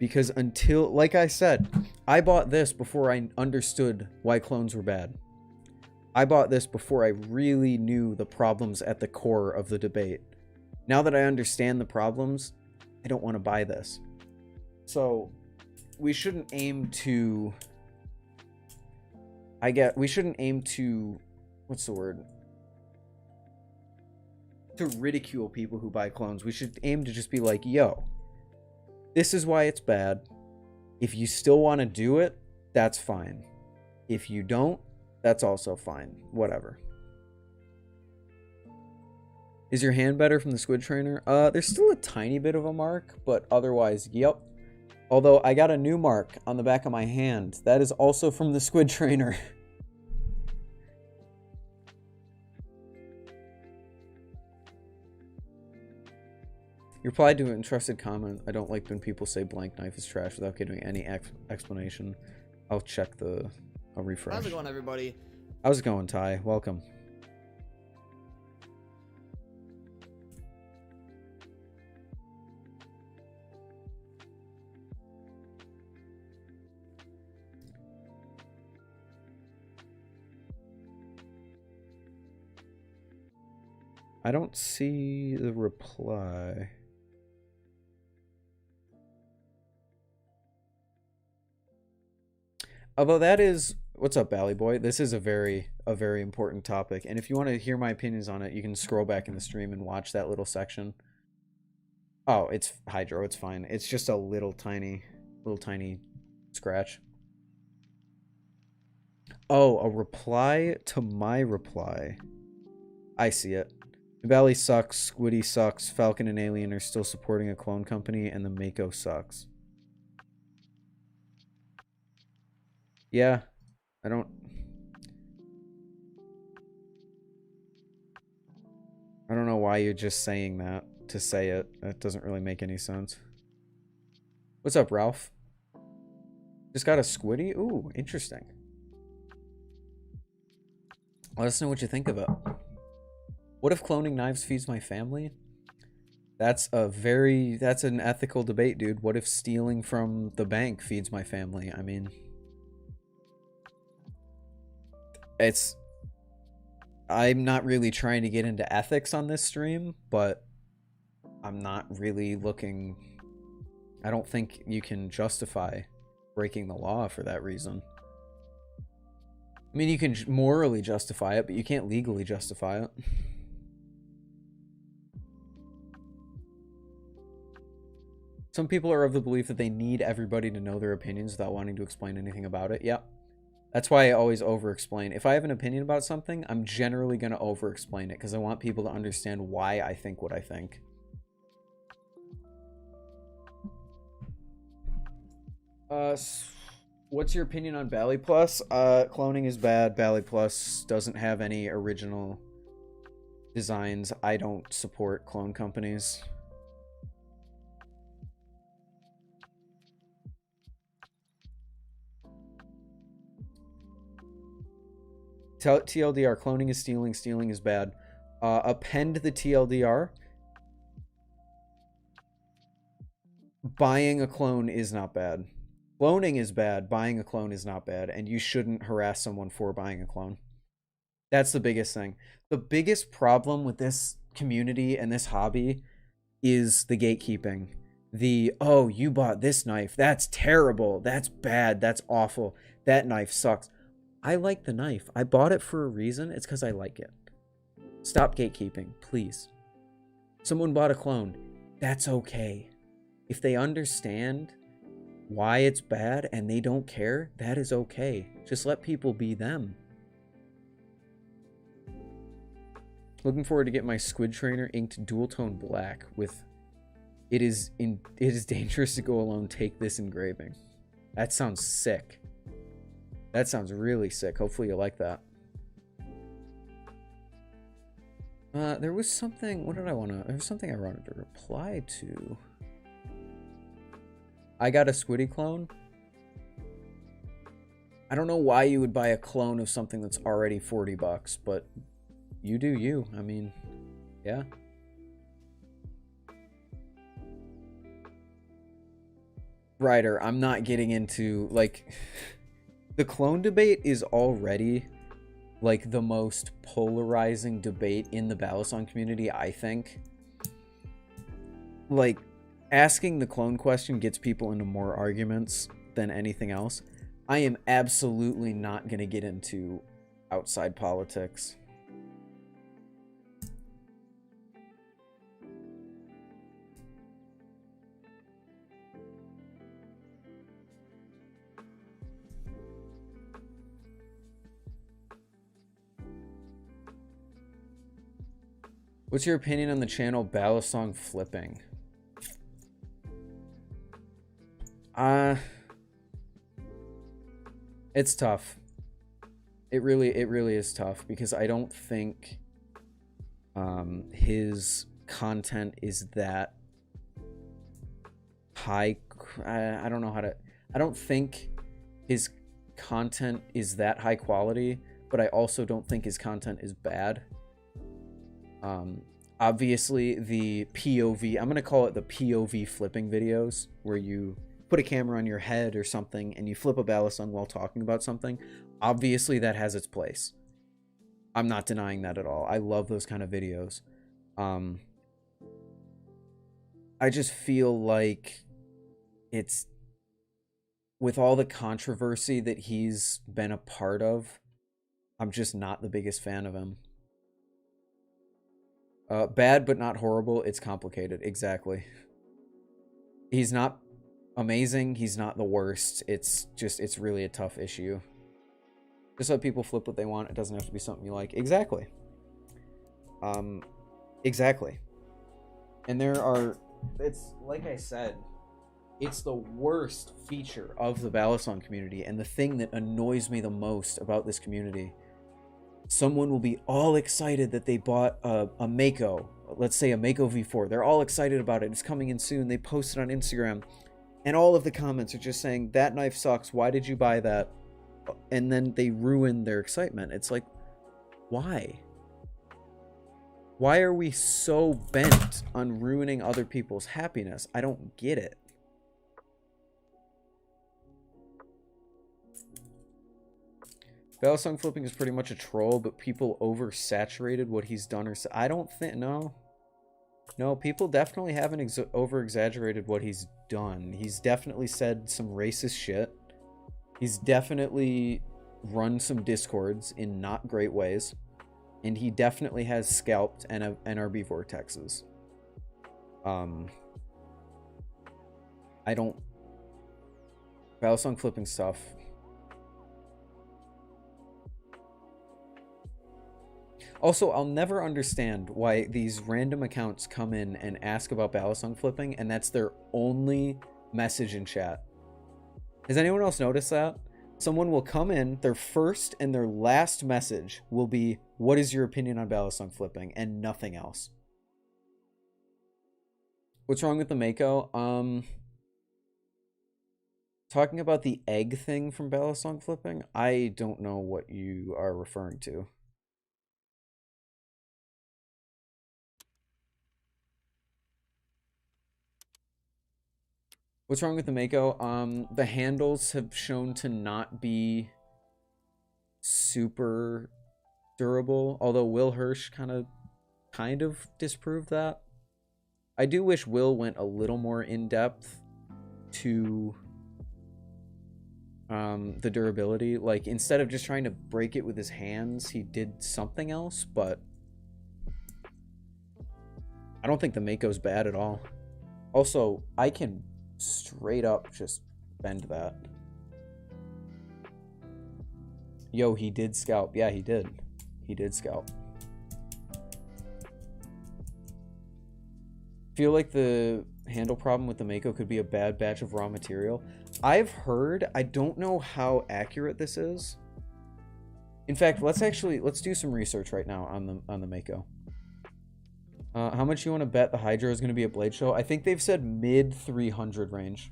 Because until, like I said, I bought this before I understood why clones were bad. I bought this before I really knew the problems at the core of the debate. Now that I understand the problems, I don't want to buy this. So, we shouldn't aim to... we shouldn't aim to... What's the word? To ridicule people who buy clones. We should aim to just be like, yo, this is why it's bad. If you still want to do it, that's fine. If you don't, that's also fine. Whatever. Is your hand better from the squid trainer? There's still a tiny bit of a mark, but otherwise, yep. Although I got a new mark on the back of my hand. That is also from the squid trainer. You replied to an interested comment. I don't like when people say blank knife is trash without giving any explanation. I'll check I'll refresh. How's it going, everybody? How's it going, Ty? Welcome. don't see the reply. Although that is, what's up, Bally Boy? This is a very important topic, and if you want to hear my opinions on it, you can scroll back in the stream and watch that little section. Oh, it's Hydro. It's fine. It's just a little tiny scratch. Oh, a reply to my reply. I see it. Bally sucks. Squiddy sucks. Falcon and Alien are still supporting a clone company, and the Mako sucks. Yeah, I don't know why you're just saying that to say it. That doesn't really make any sense. What's up, Ralph? Just got a Squiddy? Ooh, interesting. Let us know what you think of it. What if cloning knives feeds my family? That's an ethical debate, dude. What if stealing from the bank feeds my family? I mean, I'm not really trying to get into ethics on this stream, but I'm not really looking. I don't think you can justify breaking the law for that reason. I mean, you can morally justify it, but you can't legally justify it. Some people are of the belief that they need everybody to know their opinions without wanting to explain anything about it. Yep. That's why I always over-explain. If I have an opinion about something, I'm generally going to over-explain it because I want people to understand why I think what I think. What's your opinion on Bally Plus? Cloning is bad. Bally Plus doesn't have any original designs. I don't support clone companies. TLDR, cloning is stealing, stealing is bad. Append the TLDR. Buying a clone is not bad. Cloning is bad. Buying a clone is not bad. And you shouldn't harass someone for buying a clone. That's the biggest thing. The biggest problem with this community and this hobby is the gatekeeping. Oh, you bought this knife. That's terrible. That's bad. That's awful. That knife sucks. I like the knife. I bought it for a reason. It's because I like it. Stop gatekeeping, please. Someone bought a clone. That's okay. If they understand why it's bad and they don't care, that is okay. Just let people be them. Looking forward to get my Squid Trainer inked dual tone black with it is dangerous to go alone. Take this engraving. That sounds sick. That sounds really sick. Hopefully you like that. There was something. What did I want to? There was something I wanted to reply to. I got a Squiddy clone. I don't know why you would buy a clone of something that's already $40, but you do you. I mean, yeah. Ryder, I'm not getting into, like, the clone debate is already, like, the most polarizing debate in the Balisong community, I think. Like, asking the clone question gets people into more arguments than anything else. I am absolutely not going to get into outside politics. What's your opinion on the channel Balisong flipping? It's tough. It really is tough because I don't think his content is that high. I don't know how to. I don't think his content is that high quality, but I also don't think his content is bad. Obviously the POV, I'm going to call it the POV flipping videos, where you put a camera on your head or something and you flip a Balisong while talking about something. Obviously that has its place. I'm not denying that at all. I love those kind of videos. Um, I just feel like it's, with all the controversy that he's been a part of, I'm just not the biggest fan of him. Bad but not horrible. It's complicated. Exactly. He's not amazing. He's not the worst. It's just, it's really a tough issue. Just let people flip what they want. It doesn't have to be something you like. Exactly. Exactly. And there are, it's like I said, it's the worst feature of the Balisong community, and the thing that annoys me the most about this community. Someone will be all excited that they bought a Mako, let's say a Mako V4. They're all excited about it. It's coming in soon. They post it on Instagram, and all of the comments are just saying, that knife sucks. Why did you buy that? And then they ruin their excitement. It's like, why? Why are we so bent on ruining other people's happiness? I don't get it. Balisong flipping is pretty much a troll, but people oversaturated what he's done or I don't think, no. No, people definitely haven't over-exaggerated what he's done. He's definitely said some racist shit. He's definitely run some discords in not great ways. And he definitely has scalped NRB vortexes. I don't... Balisong flipping stuff. Also, I'll never understand why these random accounts come in and ask about Balisong flipping, and that's their only message in chat. Has anyone else noticed that? Someone will come in, their first and their last message will be, what is your opinion on Balisong flipping, and nothing else. What's wrong with the Mako? Talking about the egg thing from Balisong flipping, I don't know what you are referring to. What's wrong with the Mako? The handles have shown to not be super durable, although Will Hirsch kind of disproved that. I do wish Will went a little more in depth to the durability. Like, instead of just trying to break it with his hands, he did something else, but I don't think the Mako's bad at all. Also, I can straight up just bend that. Yo, he did scalp. Yeah, he did. He did scalp. Feel like the handle problem with the Mako could be a bad batch of raw material. I've heard, I don't know how accurate this is. In fact, let's do some research right now on the Mako. How much you want to bet the Hydra is going to be a Blade Show? I think they've said mid 300 range.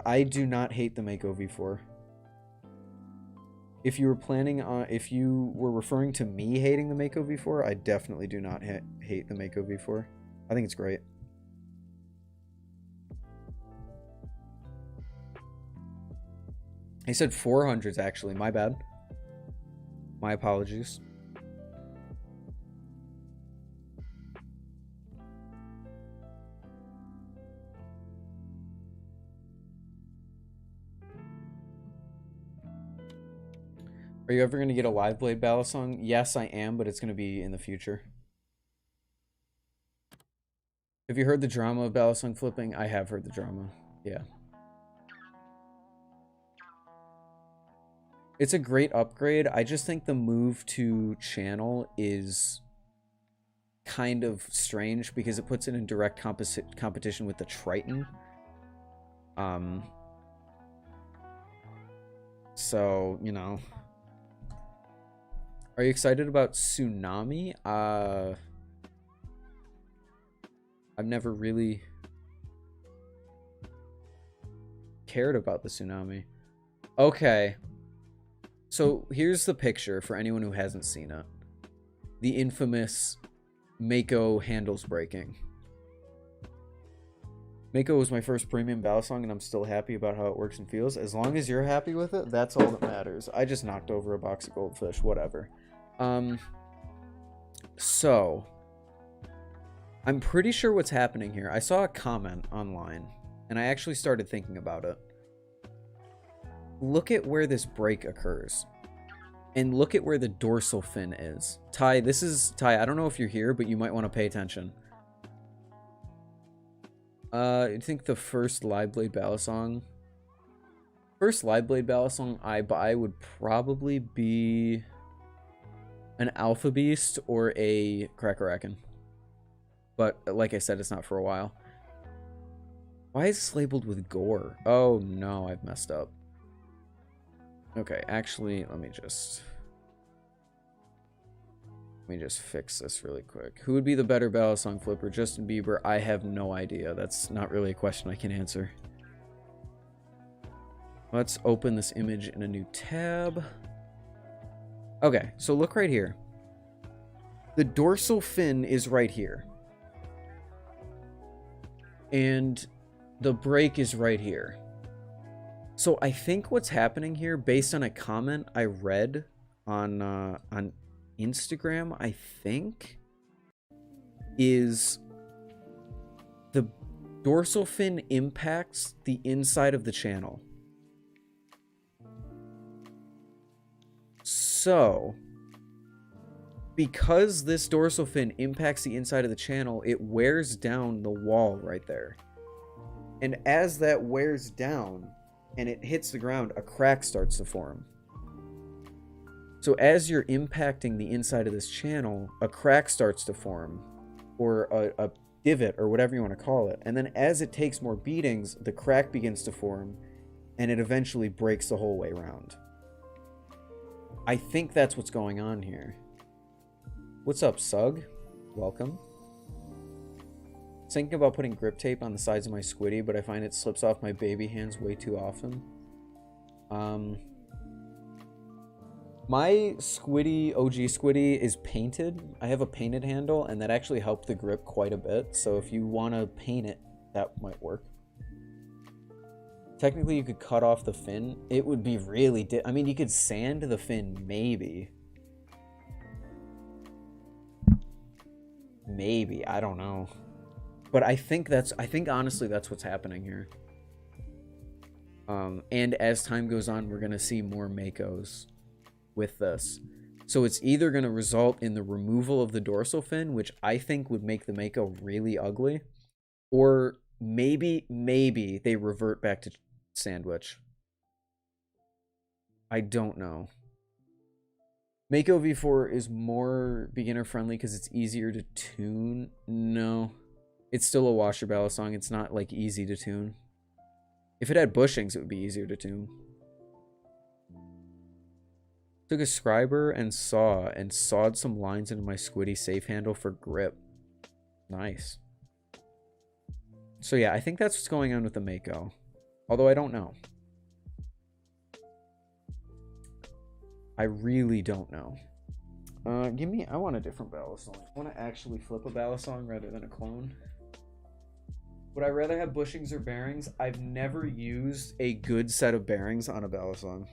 I do not hate the Mako V4. If you were planning on, if you were referring to me hating the Mako V4, I definitely do not hate the Mako V4. I think it's great. He said 400s, actually. My bad. My apologies. Are you ever going to get a live blade Balisong? Yes, I am, but it's going to be in the future. Have you heard the drama of Balisong flipping? I have heard the drama. Yeah. It's a great upgrade. I just think the move to channel is kind of strange because it puts it in direct competition with the Triton. So, you know. Are you excited about Tsunami? I've never really cared about the Tsunami. Okay. So here's the picture for anyone who hasn't seen it. The infamous Mako handles breaking. Mako was my first premium Balisong, and I'm still happy about how it works and feels. As long as you're happy with it, that's all that matters. I just knocked over a box of goldfish, whatever. So, I'm pretty sure what's happening here. I saw a comment online, and I actually started thinking about it. Look at where this break occurs. And look at where the dorsal fin is. Ty, I don't know if you're here, but you might want to pay attention. I think the first live blade Balisong I buy would probably be an Alpha Beast or a Crackerakin. But like I said, it's not for a while. Why is this labeled with gore? Oh no, I've messed up. Okay, actually, let me just fix this really quick. Who would be the better Balisong flipper, Justin Bieber? I have no idea. That's not really a question I can answer. Let's open this image in a new tab. Okay, so look right here. The dorsal fin is right here. And the break is right here. So I think what's happening here, based on a comment I read on Instagram, I think, is the dorsal fin impacts the inside of the channel. So, because this dorsal fin impacts the inside of the channel, it wears down the wall right there. And as that wears down and it hits the ground, a crack starts to form. So as you're impacting the inside of this channel, a crack starts to form, or a divot, or whatever you want to call it. And then as it takes more beatings, the crack begins to form, and it eventually breaks the whole way around. I think that's what's going on here. What's up, Sug? Welcome. Thinking about putting grip tape on the sides of my squiddy, but I find it slips off my baby hands way too often. My squiddy, OG squiddy, is painted. I have a painted handle, and that actually helped the grip quite a bit. So if you want to paint it, that might work. Technically, you could cut off the fin. It would be really... I mean, you could sand the fin, maybe. Maybe. I don't know. But I think honestly that's what's happening here. And as time goes on, we're going to see more Makos with this. So it's either going to result in the removal of the dorsal fin, which I think would make the Mako really ugly, or maybe they revert back to sandwich. I don't know. Mako V4 is more beginner friendly because it's easier to tune. No, it's still a washer Balisong. It's not like easy to tune. If it had bushings, it would be easier to tune. Took a scriber and sawed some lines into my squiddy safe handle for grip. Nice. So yeah, I think that's what's going on with the Mako. Although I don't know. I really don't know. I want a different Balisong. I want to actually flip a Balisong rather than a clone. Would I rather have bushings or bearings? I've never used a good set of bearings on a Balisong.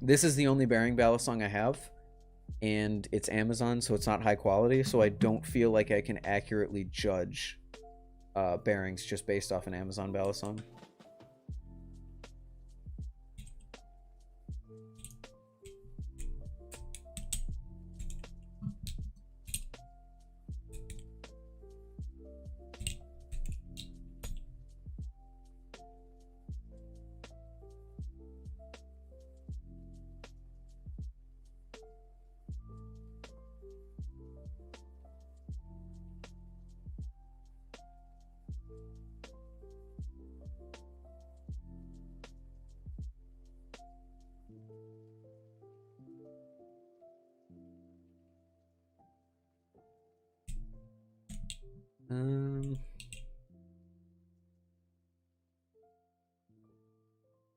This is the only bearing Balisong I have, and it's Amazon, so it's not high quality, so I don't feel like I can accurately judge bearings just based off an Amazon Balisong.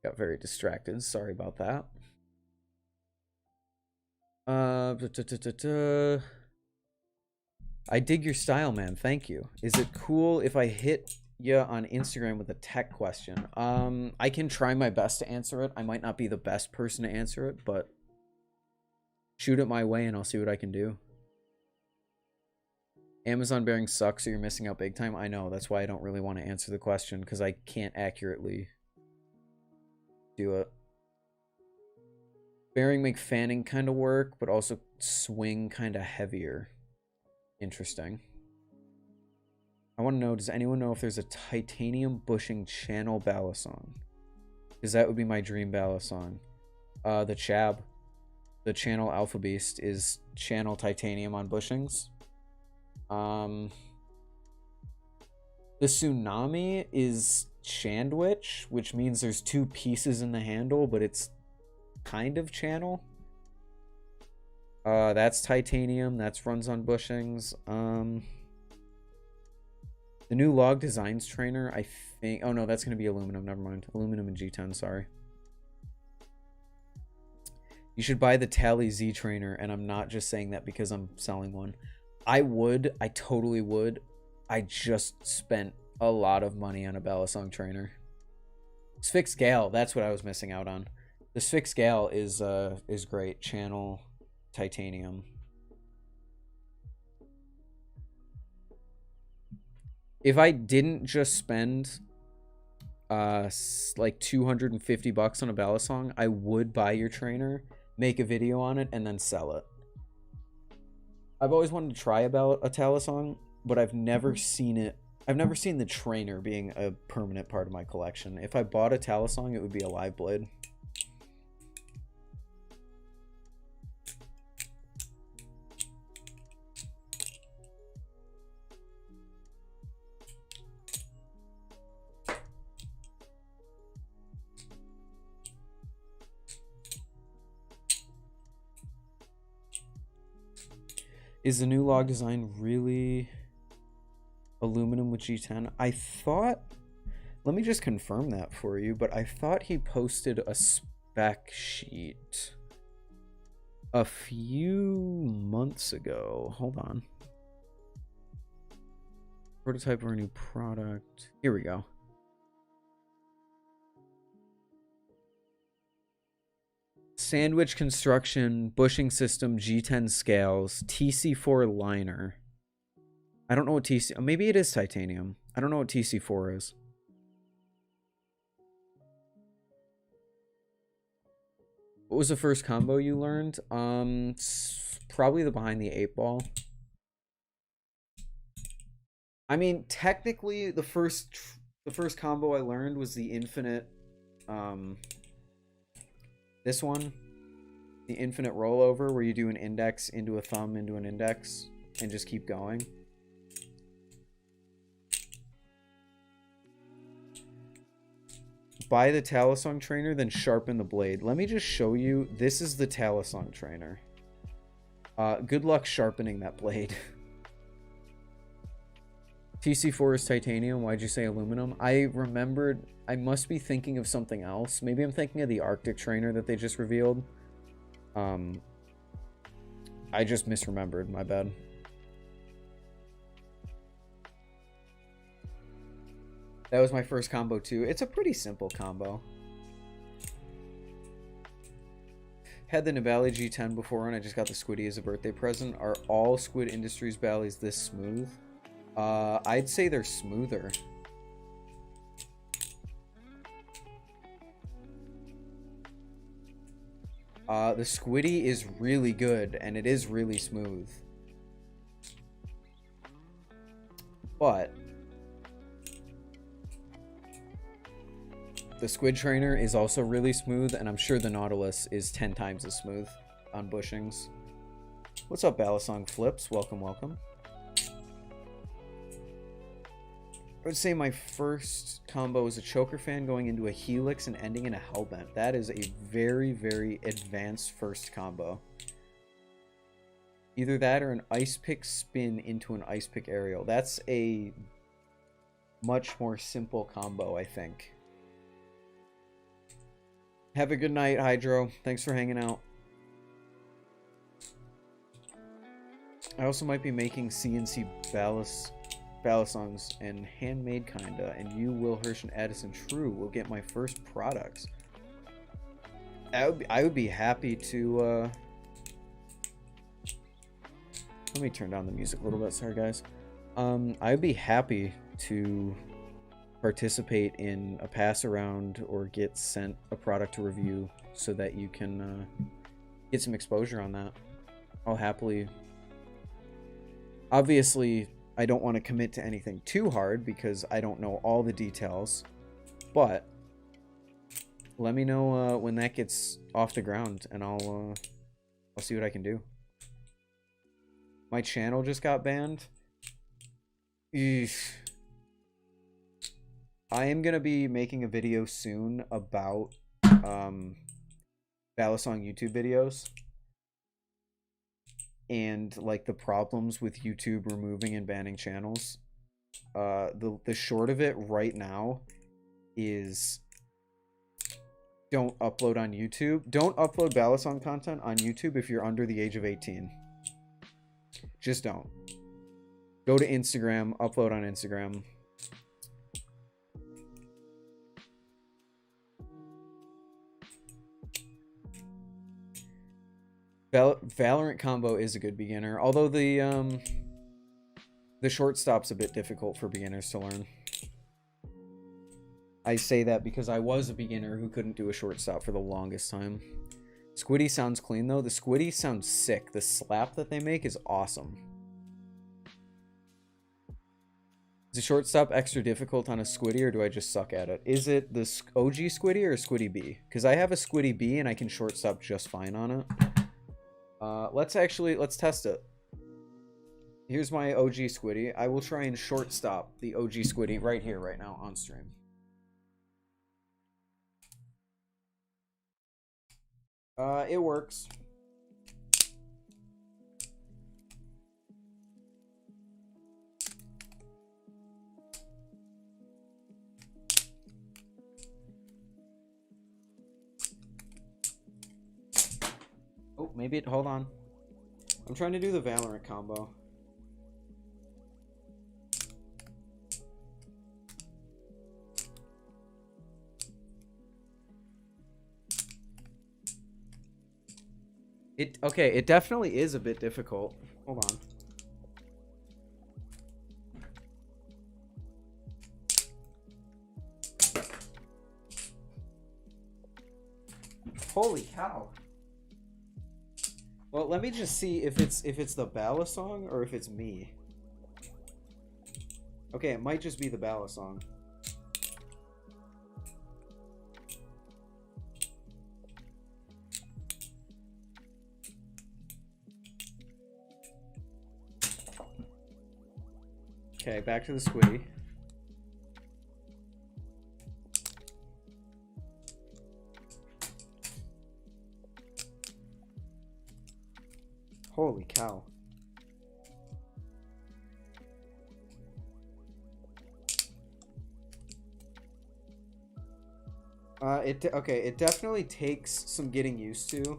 Got very distracted. Sorry about that. I dig your style, man. Thank you. Is it cool if I hit you on Instagram with a tech question. I can try my best to answer it. I might not be the best person to answer it, but shoot it my way and I'll see what I can do. Amazon bearing sucks, so you're missing out big time. I know, that's why I don't really want to answer the question, because I can't accurately do it. Bearing make fanning kind of work, but also swing kind of heavier. Interesting. I want to know, does anyone know if there's a titanium bushing channel Balisong? Because that would be my dream Balisong. The Chab. The channel Alpha Beast is channel titanium on bushings. The Tsunami is Chandwich, which means there's two pieces in the handle, but it's kind of channel. That's titanium. That's runs on bushings. The new log designs trainer, I think... Oh, no, that's going to be aluminum. Never mind. Aluminum and G10, sorry. You should buy the Tally Z trainer, and I'm not just saying that because I'm selling one. I would. I totally would. I just spent a lot of money on a Balisong trainer. Sphinx Gale, that's what I was missing out on. The Sphinx Gale is great. Channel titanium. If I didn't just spend like $250 on a Balisong, I would buy your trainer, make a video on it, and then sell it. I've always wanted to try a Talisong, but I've never seen it. I've never seen the trainer being a permanent part of my collection. If I bought a Talisong, it would be a live blade. Is the new log design really aluminum with G10? I thought... Let me just confirm that for you, but I thought he posted a spec sheet a few months ago. Hold on. Prototype of our new product. Here we go. Sandwich construction, bushing system, G10 scales, TC4 liner. I don't know what TC... Maybe it is titanium. I don't know what TC4 is. What was the first combo you learned? Probably the behind the 8-ball. I mean, technically, the first combo I learned was the infinite... This one, the infinite rollover, where you do an index into a thumb into an index and just keep going. Buy the Talisong trainer, then sharpen the blade. Let me just show you. This is the Talisong trainer. Good luck sharpening that blade. TC4 is titanium. Why'd you say aluminum? I remembered... I must be thinking of something else. Maybe I'm thinking of the Arctic trainer that they just revealed. I just misremembered. My bad. That was my first combo too. It's a pretty simple combo. Had the Nibali G10 before and I just got the Squiddy as a birthday present. Are all Squid Industries Bally's this smooth? I'd say they're smoother. The Squiddy is really good, and it is really smooth. But the Squid Trainer is also really smooth, and I'm sure the Nautilus is 10 times as smooth on bushings. What's up, Balisong Flips? Welcome, welcome. I would say my first combo is a choker fan going into a helix and ending in a hellbent. That is a very, very advanced first combo. Either that or an ice pick spin into an ice pick aerial. That's a much more simple combo, I think. Have a good night, Hydro. Thanks for hanging out. I also might be making CNC Balisongs and handmade kinda, and you, Will Hirsch, and Addison True will get my first products. I would be happy to. Let me turn down the music a little bit. Sorry, guys. I'd be happy to participate in a pass around or get sent a product to review so that you can get some exposure on that. I'll happily. Obviously, I don't want to commit to anything too hard because I don't know all the details, but let me know when that gets off the ground, and I'll see what I can do. My channel just got banned. Eesh. I am gonna be making a video soon about Balisong YouTube videos and like the problems with YouTube removing and banning channels. The short of it right now is don't upload on YouTube. Don't upload Balisong content on YouTube if you're under the age of 18. Just don't. Go to Instagram, upload on Instagram. Valorant combo is a good beginner, although the shortstop's a bit difficult for beginners to learn. I say that because I was a beginner who couldn't do a shortstop for the longest time. Squiddy sounds clean though. The Squiddy sounds sick. The slap that they make is awesome. Is a shortstop extra difficult on a Squiddy, or do I just suck at it? Is it the OG Squiddy or a Squiddy B? Because I have a Squiddy B and I can shortstop just fine on it. Let's test it. Here's my OG Squiddy. I will try and shortstop the OG Squiddy right here, right now, on stream. It works. Oh, maybe it, hold on. I'm trying to do the Valorant combo. Okay, it definitely is a bit difficult. Hold on. Holy cow. Well, let me just see if it's the Balisong or if it's me. Okay, it might just be the Balisong. Okay, back to the Squiddy. Holy cow. Okay, it definitely takes some getting used to.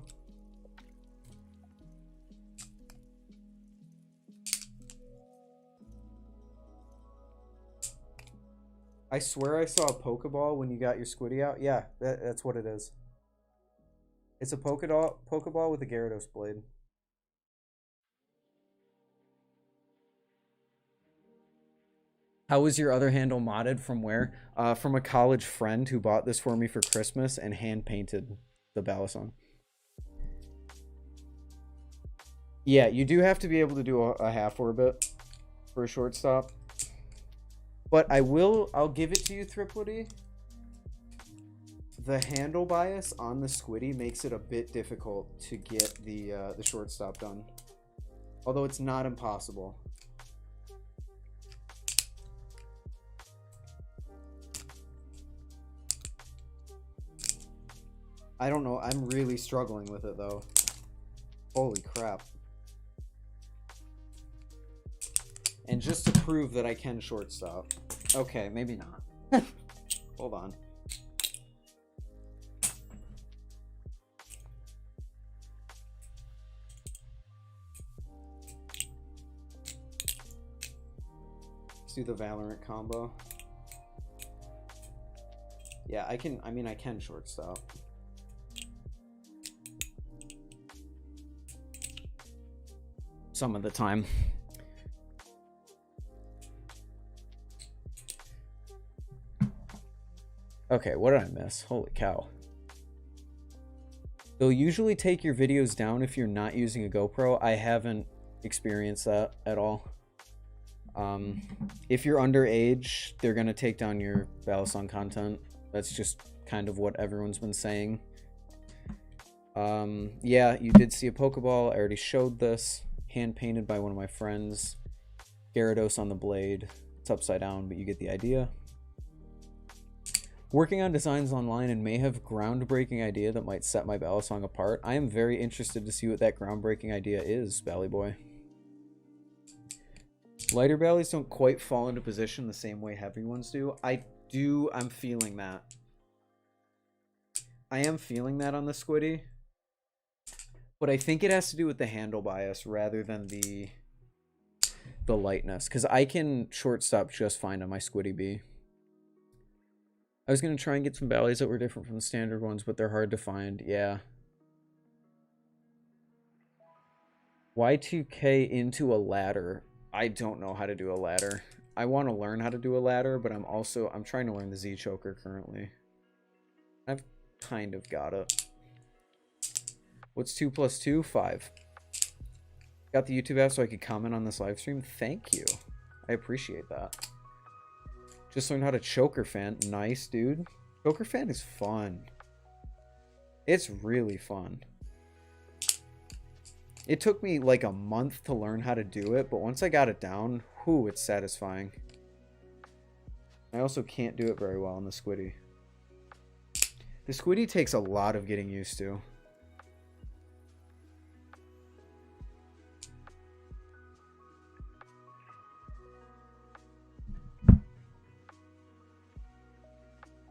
I swear I saw a Pokeball when you got your Squiddy out. Yeah, that's what it is. It's a Pokeball with a Gyarados blade. How was your other handle modded? From where? From a college friend who bought this for me for Christmas and hand painted the Balisong. Yeah, you do have to be able to do a half orbit for a shortstop. But I'll give it to you, Triplety. The handle bias on the Squiddy makes it a bit difficult to get the shortstop done. Although it's not impossible. I don't know. I'm really struggling with it, though. Holy crap. And just to prove that I can shortstop. Okay, maybe not. Hold on. do the Valorant combo. Yeah, I can shortstop. Some of the time. Okay, what did I miss? Holy cow. They'll usually take your videos down if you're not using a GoPro. I haven't experienced that at all. If you're underage, they're going to take down your Balisong content. That's just kind of what everyone's been saying. Yeah, you did see a Pokeball. I already showed this. Hand-painted by one of my friends. Gyarados on the blade. It's upside down, but you get the idea. Working on designs online and may have groundbreaking idea that might set my Balisong apart. I am very interested to see what that groundbreaking idea is, Bally Boy. Lighter Ballies don't quite fall into position the same way heavy ones do. I'm feeling that. I am feeling that on the Squiddy. But I think it has to do with the handle bias rather than the lightness. Because I can shortstop just fine on my Squiddy Bee. I was going to try and get some Ballies that were different from the standard ones, but they're hard to find. Yeah. Y2K into a ladder. I don't know how to do a ladder. I want to learn how to do a ladder, but I'm trying to learn the Z choker currently. I've kind of got it. What's 2 plus 2? 5. Got the YouTube app so I could comment on this live stream. Thank you. I appreciate that. Just learned how to choker fan. Nice, dude. Choker fan is fun. It's really fun. It took me like a month to learn how to do it, but once I got it down, whew, it's satisfying. I also can't do it very well on the Squiddy. The Squiddy takes a lot of getting used to.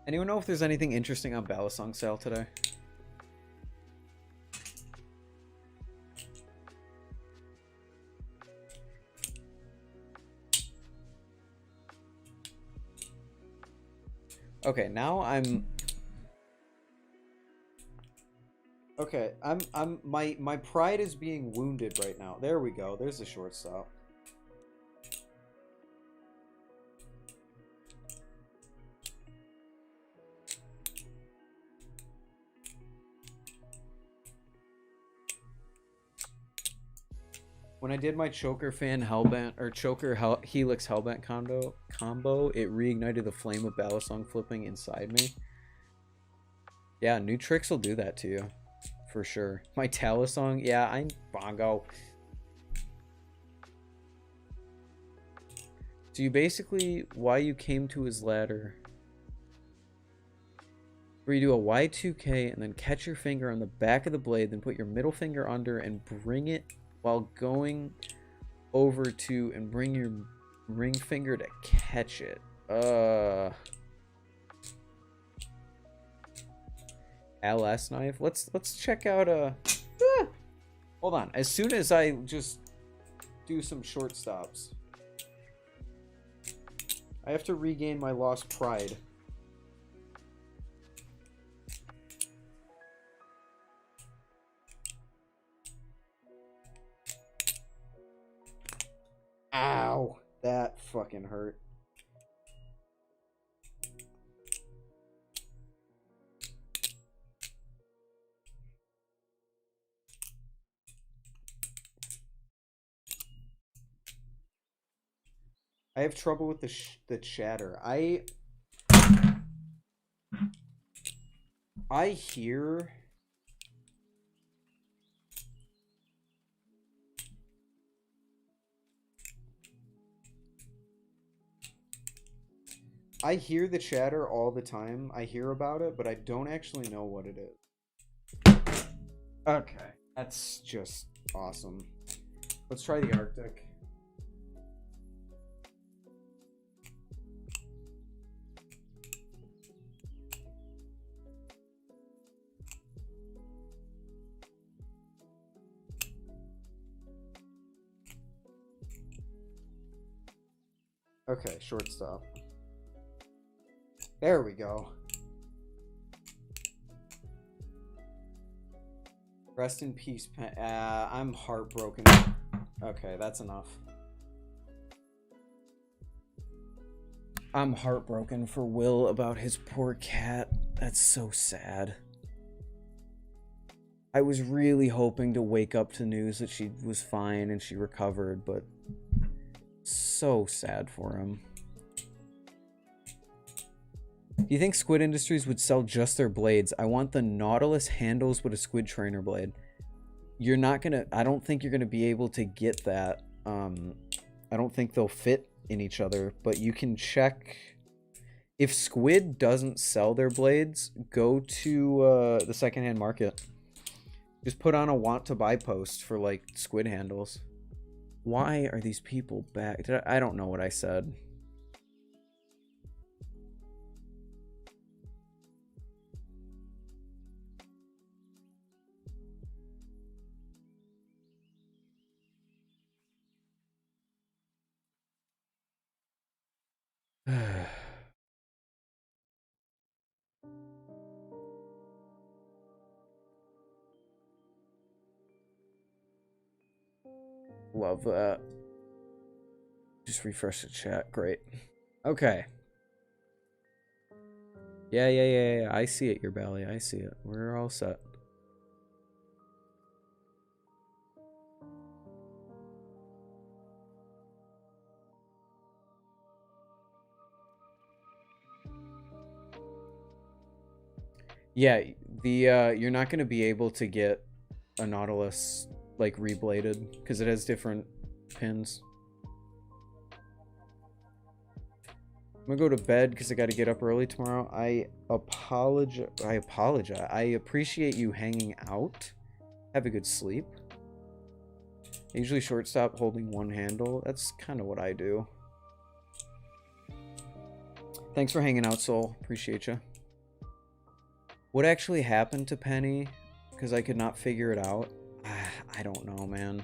Anyone know if there's anything interesting on Balisong sale today? Okay, now my pride is being wounded right now. There we go. There's the shortstop. When I did my choker fan hellbent or helix hellbent combo, it reignited the flame of Balisong flipping inside me. Yeah, new tricks will do that to you, for sure. My Talisong, yeah, I'm bongo. So you basically, why you came to his ladder, where you do a Y2K and then catch your finger on the back of the blade, then put your middle finger under and bring it while going over to and bring your ring finger to catch it. LS knife. Let's check out hold on. As soon as I just do some short stops, I have to regain my lost pride. Ow, that fucking hurt. I have trouble with the chatter. I hear the chatter all the time. I hear about it, but I don't actually know what it is. Okay, that's just awesome. Let's try the Arctic. Okay, shortstop. There we go. Rest in peace, I'm heartbroken. Okay, that's enough. I'm heartbroken for Will about his poor cat. That's so sad. I was really hoping to wake up to news that she was fine and she recovered, but so sad for him. Do you think Squid Industries would sell just their blades? I want the Nautilus handles with a Squid Trainer blade. You're not gonna... I don't think you're gonna be able to get that. I don't think they'll fit in each other, but you can check... If Squid doesn't sell their blades, go to the secondhand market. Just put on a want to buy post for like Squid handles. Why are these people back? I don't know what I said. Love that. Just refresh the chat. Great. Okay. Yeah. I see it, your belly. I see it. We're all set. Yeah, the you're not going to be able to get a Nautilus like rebladed because it has different pins. I'm gonna go to bed because I got to get up early tomorrow. I apologize. I appreciate you hanging out. Have a good sleep. I usually shortstop holding one handle. That's kind of what I do. Thanks for hanging out, Soul. Appreciate you. What actually happened to Penny? Because I could not figure it out. I don't know, man.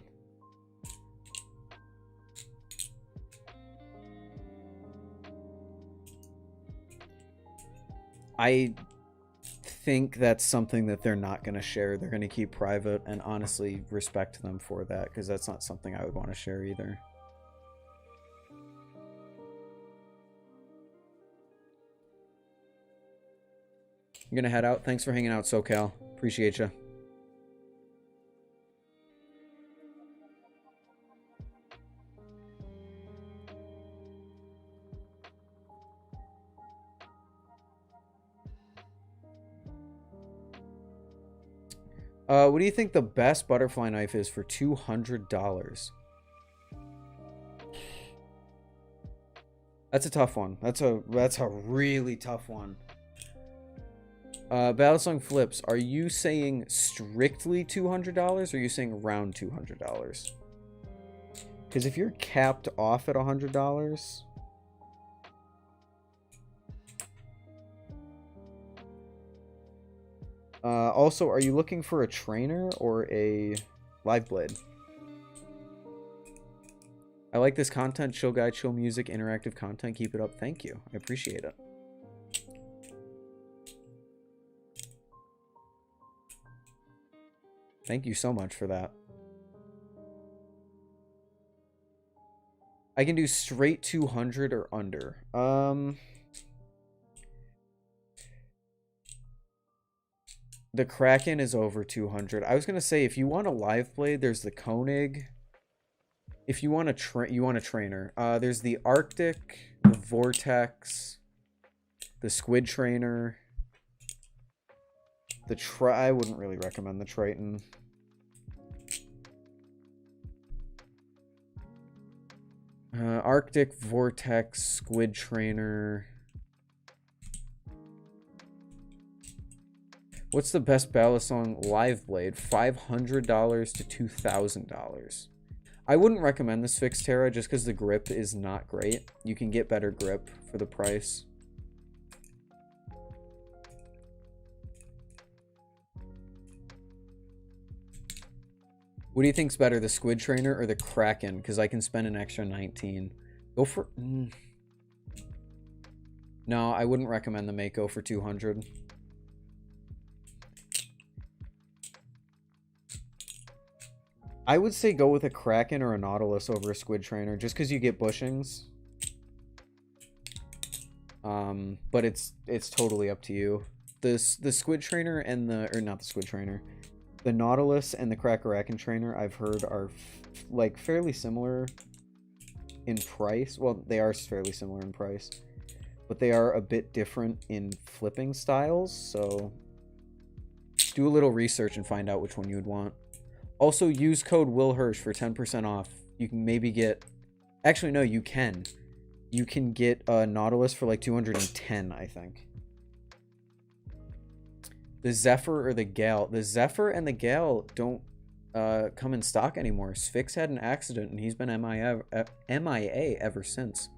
I think that's something that they're not going to share. They're going to keep private, and honestly respect them for that, because that's not something I would want to share either. I'm going to head out. Thanks for hanging out, SoCal. Appreciate you. What do you think the best butterfly knife is for $200? That's a tough one. That's a really tough one. Balisong Flips, are you saying strictly $200 or are you saying around $200? Because if you're capped off at $100... also, are you looking for a trainer or a live blade? I like this content. Chill guy, chill music, interactive content. Keep it up. Thank you. I appreciate it. Thank you so much for that. I can do straight 200 or under. The Kraken is over 200. I was gonna say, if you want a live blade, there's the Koenig. If you want a trainer, there's the Arctic, the Vortex, the Squid Trainer, the I wouldn't really recommend the Triton. Arctic, Vortex, Squid Trainer. What's the best Balisong live blade? $500 to $2,000. I wouldn't recommend this Fixed Terra just because the grip is not great. You can get better grip for the price. What do you think's better, the Squid Trainer or the Kraken? Because I can spend an extra 19. Go for... No, I wouldn't recommend the Mako for 200. I would say go with a Kraken or a Nautilus over a Squid Trainer, just because you get bushings. But it's totally up to you. The Squid Trainer and the, or not the Squid Trainer, the Nautilus and the Kraken Trainer, I've heard are like fairly similar in price. Well, they are fairly similar in price, but they are a bit different in flipping styles. So do a little research and find out which one you would want. Also, use code WillHirsch for 10% off. You can maybe get... Actually, no, you can. You can get a Nautilus for like 210, I think. The Zephyr or the Gale. The Zephyr and the Gale don't come in stock anymore. Sphinx had an accident and he's been MIA ever since.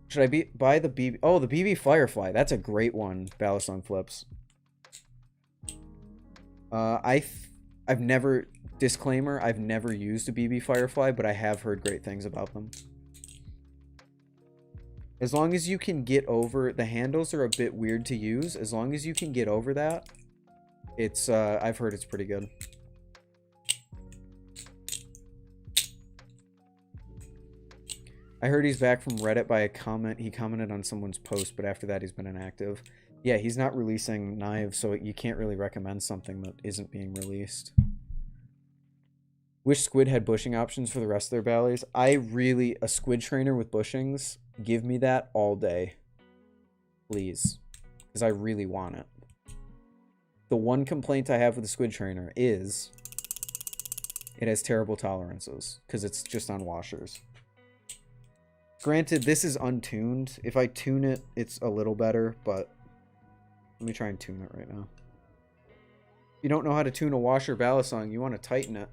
Should I buy the BB? Oh, the BB Firefly. That's a great one. Balisong flips. I've never, disclaimer, I've never used a BB Firefly, but I have heard great things about them. As long as you can get over, the handles are a bit weird to use. As long as you can get over that, it's, I've heard it's pretty good. I heard he's back from Reddit by a comment. He commented on someone's post, but after that he's been inactive. Yeah, he's not releasing knives, so you can't really recommend something that isn't being released. Wish Squid had bushing options for the rest of their ballys. A Squid Trainer with bushings, give me that all day. Please. Because I really want it. The one complaint I have with the Squid Trainer is it has terrible tolerances, because it's just on washers. Granted, this is untuned. If I tune it, it's a little better, but let me try and tune it right now. If you don't know how to tune a washer Balisong, you want to tighten it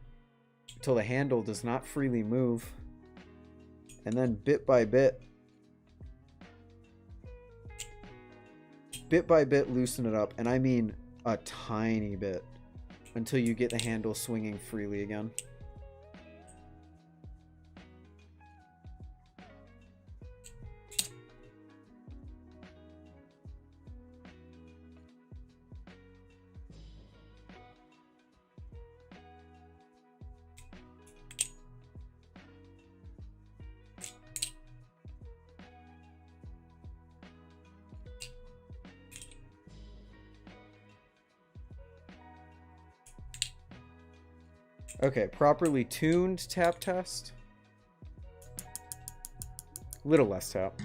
until the handle does not freely move. And then bit by bit loosen it up. And I mean a tiny bit until you get the handle swinging freely again. Okay, properly tuned tap test. Little less tap.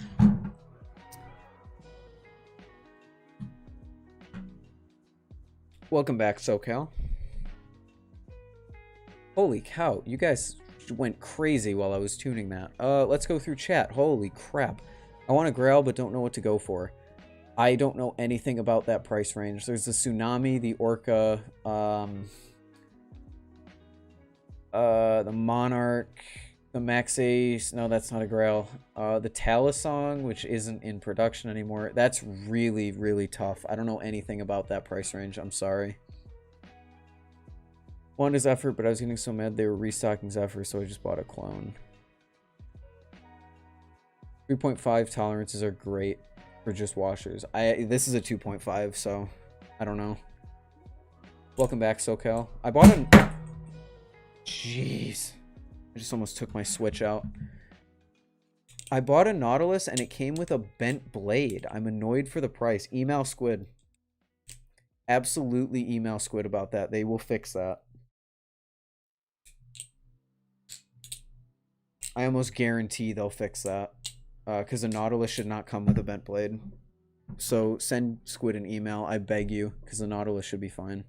Welcome back, SoCal. Holy cow, you guys went crazy while I was tuning that. Let's go through chat. Holy crap. I want to grail, but don't know what to go for. I don't know anything about that price range. There's the Tsunami, the Orca, the Monarch, the Max Ace. No, that's not a grail. The Talisong, which isn't in production anymore. That's really, really tough. I don't know anything about that price range. I'm sorry. One is Effort, but I was getting so mad they were restocking Zephyr, so I just bought a clone. 3.5 tolerances are great for just washers. This is a 2.5, so I don't know. Welcome back, SoCal. I bought an... Jeez. I just almost took my Switch out. I bought a Nautilus and it came with a bent blade. I'm annoyed for the price. Email Squid. Absolutely email Squid about that. They will fix that. I almost guarantee they'll fix that. Because a Nautilus should not come with a bent blade. So send Squid an email, I beg you, because the Nautilus should be fine.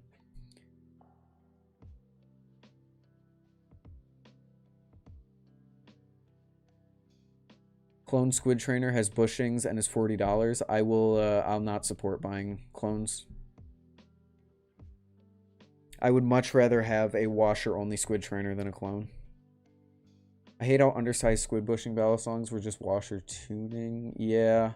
Clone Squid Trainer has bushings and is $40. I'll not support buying clones. I would much rather have a washer-only Squid Trainer than a clone. I hate how undersized squid bushing Balisongs were just washer tuning. Yeah.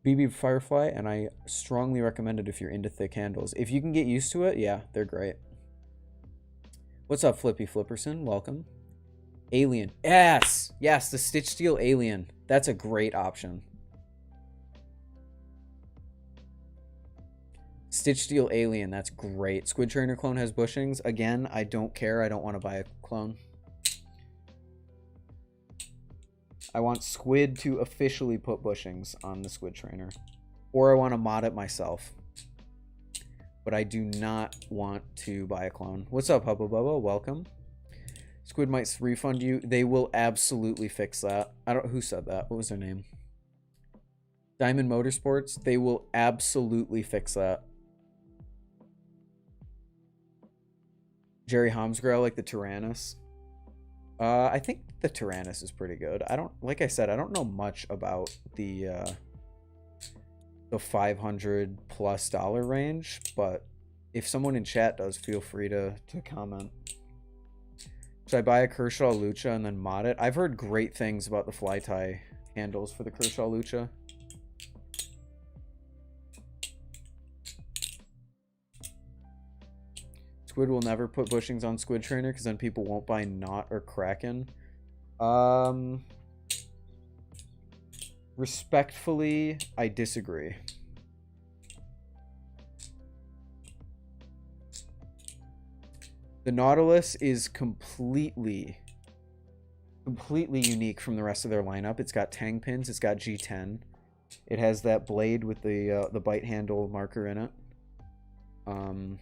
BB Firefly, and I strongly recommend it if you're into thick handles. If you can get used to it, yeah, they're great. What's up, Flippy Flipperson? Welcome. Alien. Yes! Yes, the Stitch Steel Alien. That's a great option. Stitch Steel Alien, that's great. Squid Trainer clone has bushings. Again, I don't care. I don't want to buy a clone. I want Squid to officially put bushings on the Squid Trainer. Or I want to mod it myself. But I do not want to buy a clone. What's up, Hubba Bubba? Welcome. Squid might refund you. They will absolutely fix that. I don't... Who said that? What was their name? Diamond Motorsports? They will absolutely fix that. Jerry Homsgrell, like the Tyrannus. I think the Tyrannus is pretty good. I don't... Like I said, I don't know much about the $500+ range, but if someone in chat does, feel free to comment. Should I buy a Kershaw Lucha and then mod it? I've heard great things about the fly tie handles for the Kershaw Lucha. Squid will never put bushings on Squid Trainer because then people won't buy Knot or Kraken. Respectfully, I disagree. The Nautilus is completely unique from the rest of their lineup. It's got Tang pins. It's got G10. It has that blade with the bite handle marker in it. And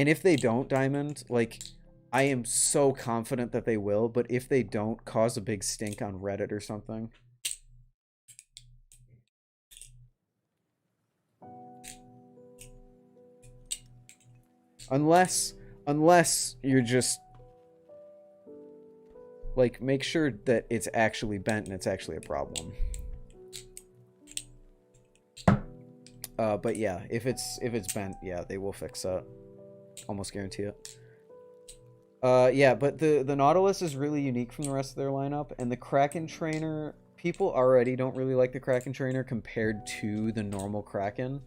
if they don't, Diamond, like, I am so confident that they will, but if they don't, cause a big stink on Reddit or something. Unless you're just, like, make sure that it's actually bent and it's actually a problem. But yeah, if it's bent, yeah, they will fix that. Almost guarantee it. Yeah, but the Nautilus is really unique from the rest of their lineup, and the Kraken Trainer, people already don't really like the Kraken Trainer compared to the normal Kraken.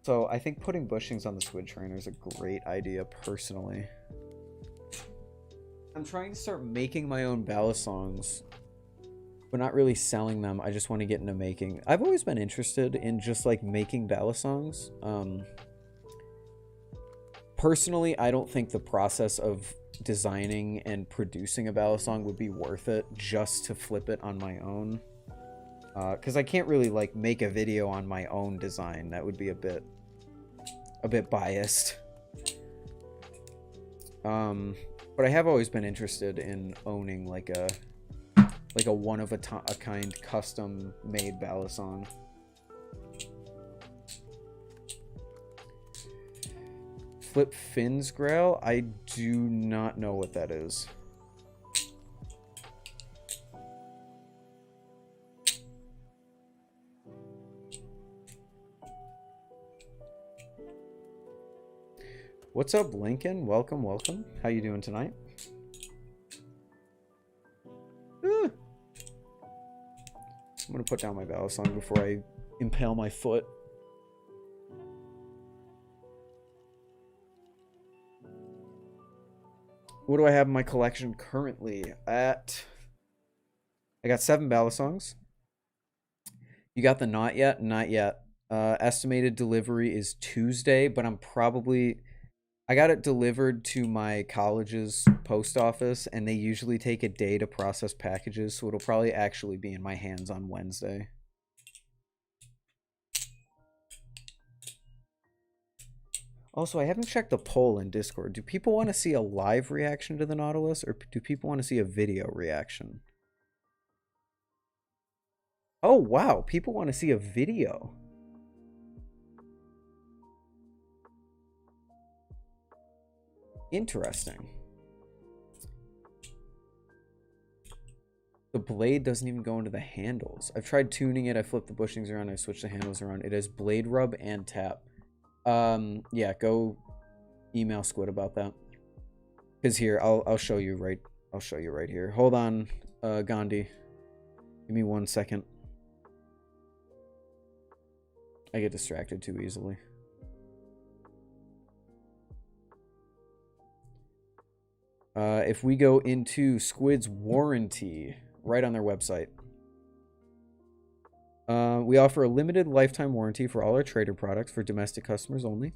So I think putting bushings on the Squid Trainer is a great idea, personally. I'm trying to start making my own Balisongs, but not really selling them. I just want to get into making. I've always been interested in just, like, making Balisongs. Personally, I don't think the process of designing and producing a Balisong would be worth it just to flip it on my own. Because I can't really, like, make a video on my own design. That would be a bit biased. But I have always been interested in owning, like a one-of-a-kind custom-made Balisong. Flip Fins Grail? I do not know what that is. What's up, Lincoln? Welcome, welcome. How you doing tonight? I'm gonna put down my Balisong before I impale my foot. What do I have in my collection currently? I got 7 Balisongs. You got the Not Yet? Not yet. Estimated delivery is Tuesday, but I got it delivered to my college's post office, and they usually take a day to process packages, so it'll probably actually be in my hands on Wednesday. Also, I haven't checked the poll in Discord. Do people want to see a live reaction to the Nautilus, or do people want to see a video reaction? Oh, wow. People want to see a video. Interesting. The blade doesn't even go into the handles. I've tried tuning it. I flipped the bushings around. I switched the handles around. It has blade rub and tap. Yeah, go email Squid about that. Because here, I'll show you right. I'll show you right here. Hold on, Gandhi. Give me 1 second. I get distracted too easily. If we go into Squid's warranty, right on their website, we offer a limited lifetime warranty for all our trader products for domestic customers only.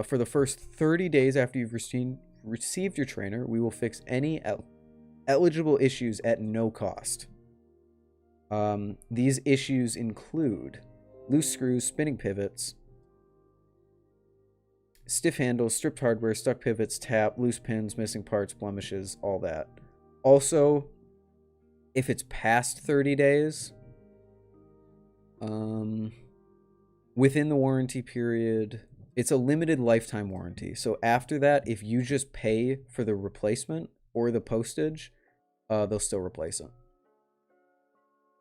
For the first 30 days after you've received your trainer, we will fix any eligible issues at no cost. These issues include loose screws, spinning pivots, stiff handles, stripped hardware, stuck pivots, tap, loose pins, missing parts, blemishes, all that. Also, if it's past 30 days, within the warranty period, it's a limited lifetime warranty. So after that, if you just pay for the replacement or the postage, they'll still replace it.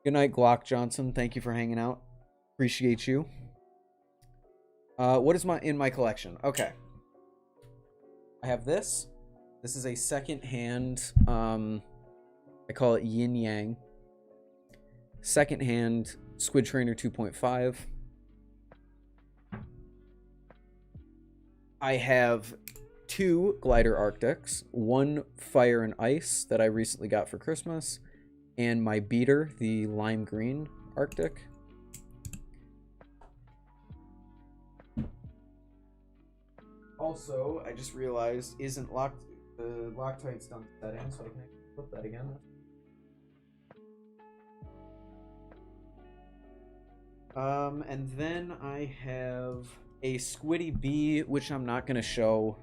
Good night, Glock Johnson. Thank you for hanging out. Appreciate you. What is in my collection? Okay. I have this. This is a second-hand, I call it Yin Yang. Second-hand Squid Trainer 2.5. I have 2 glider Arctics, 1 Fire and Ice that I recently got for Christmas, and my beater, the lime green Arctic. Also, I just realized the Loctite's done setting, so I can flip that again. And then I have a Squiddy Bee, which I'm not going to show.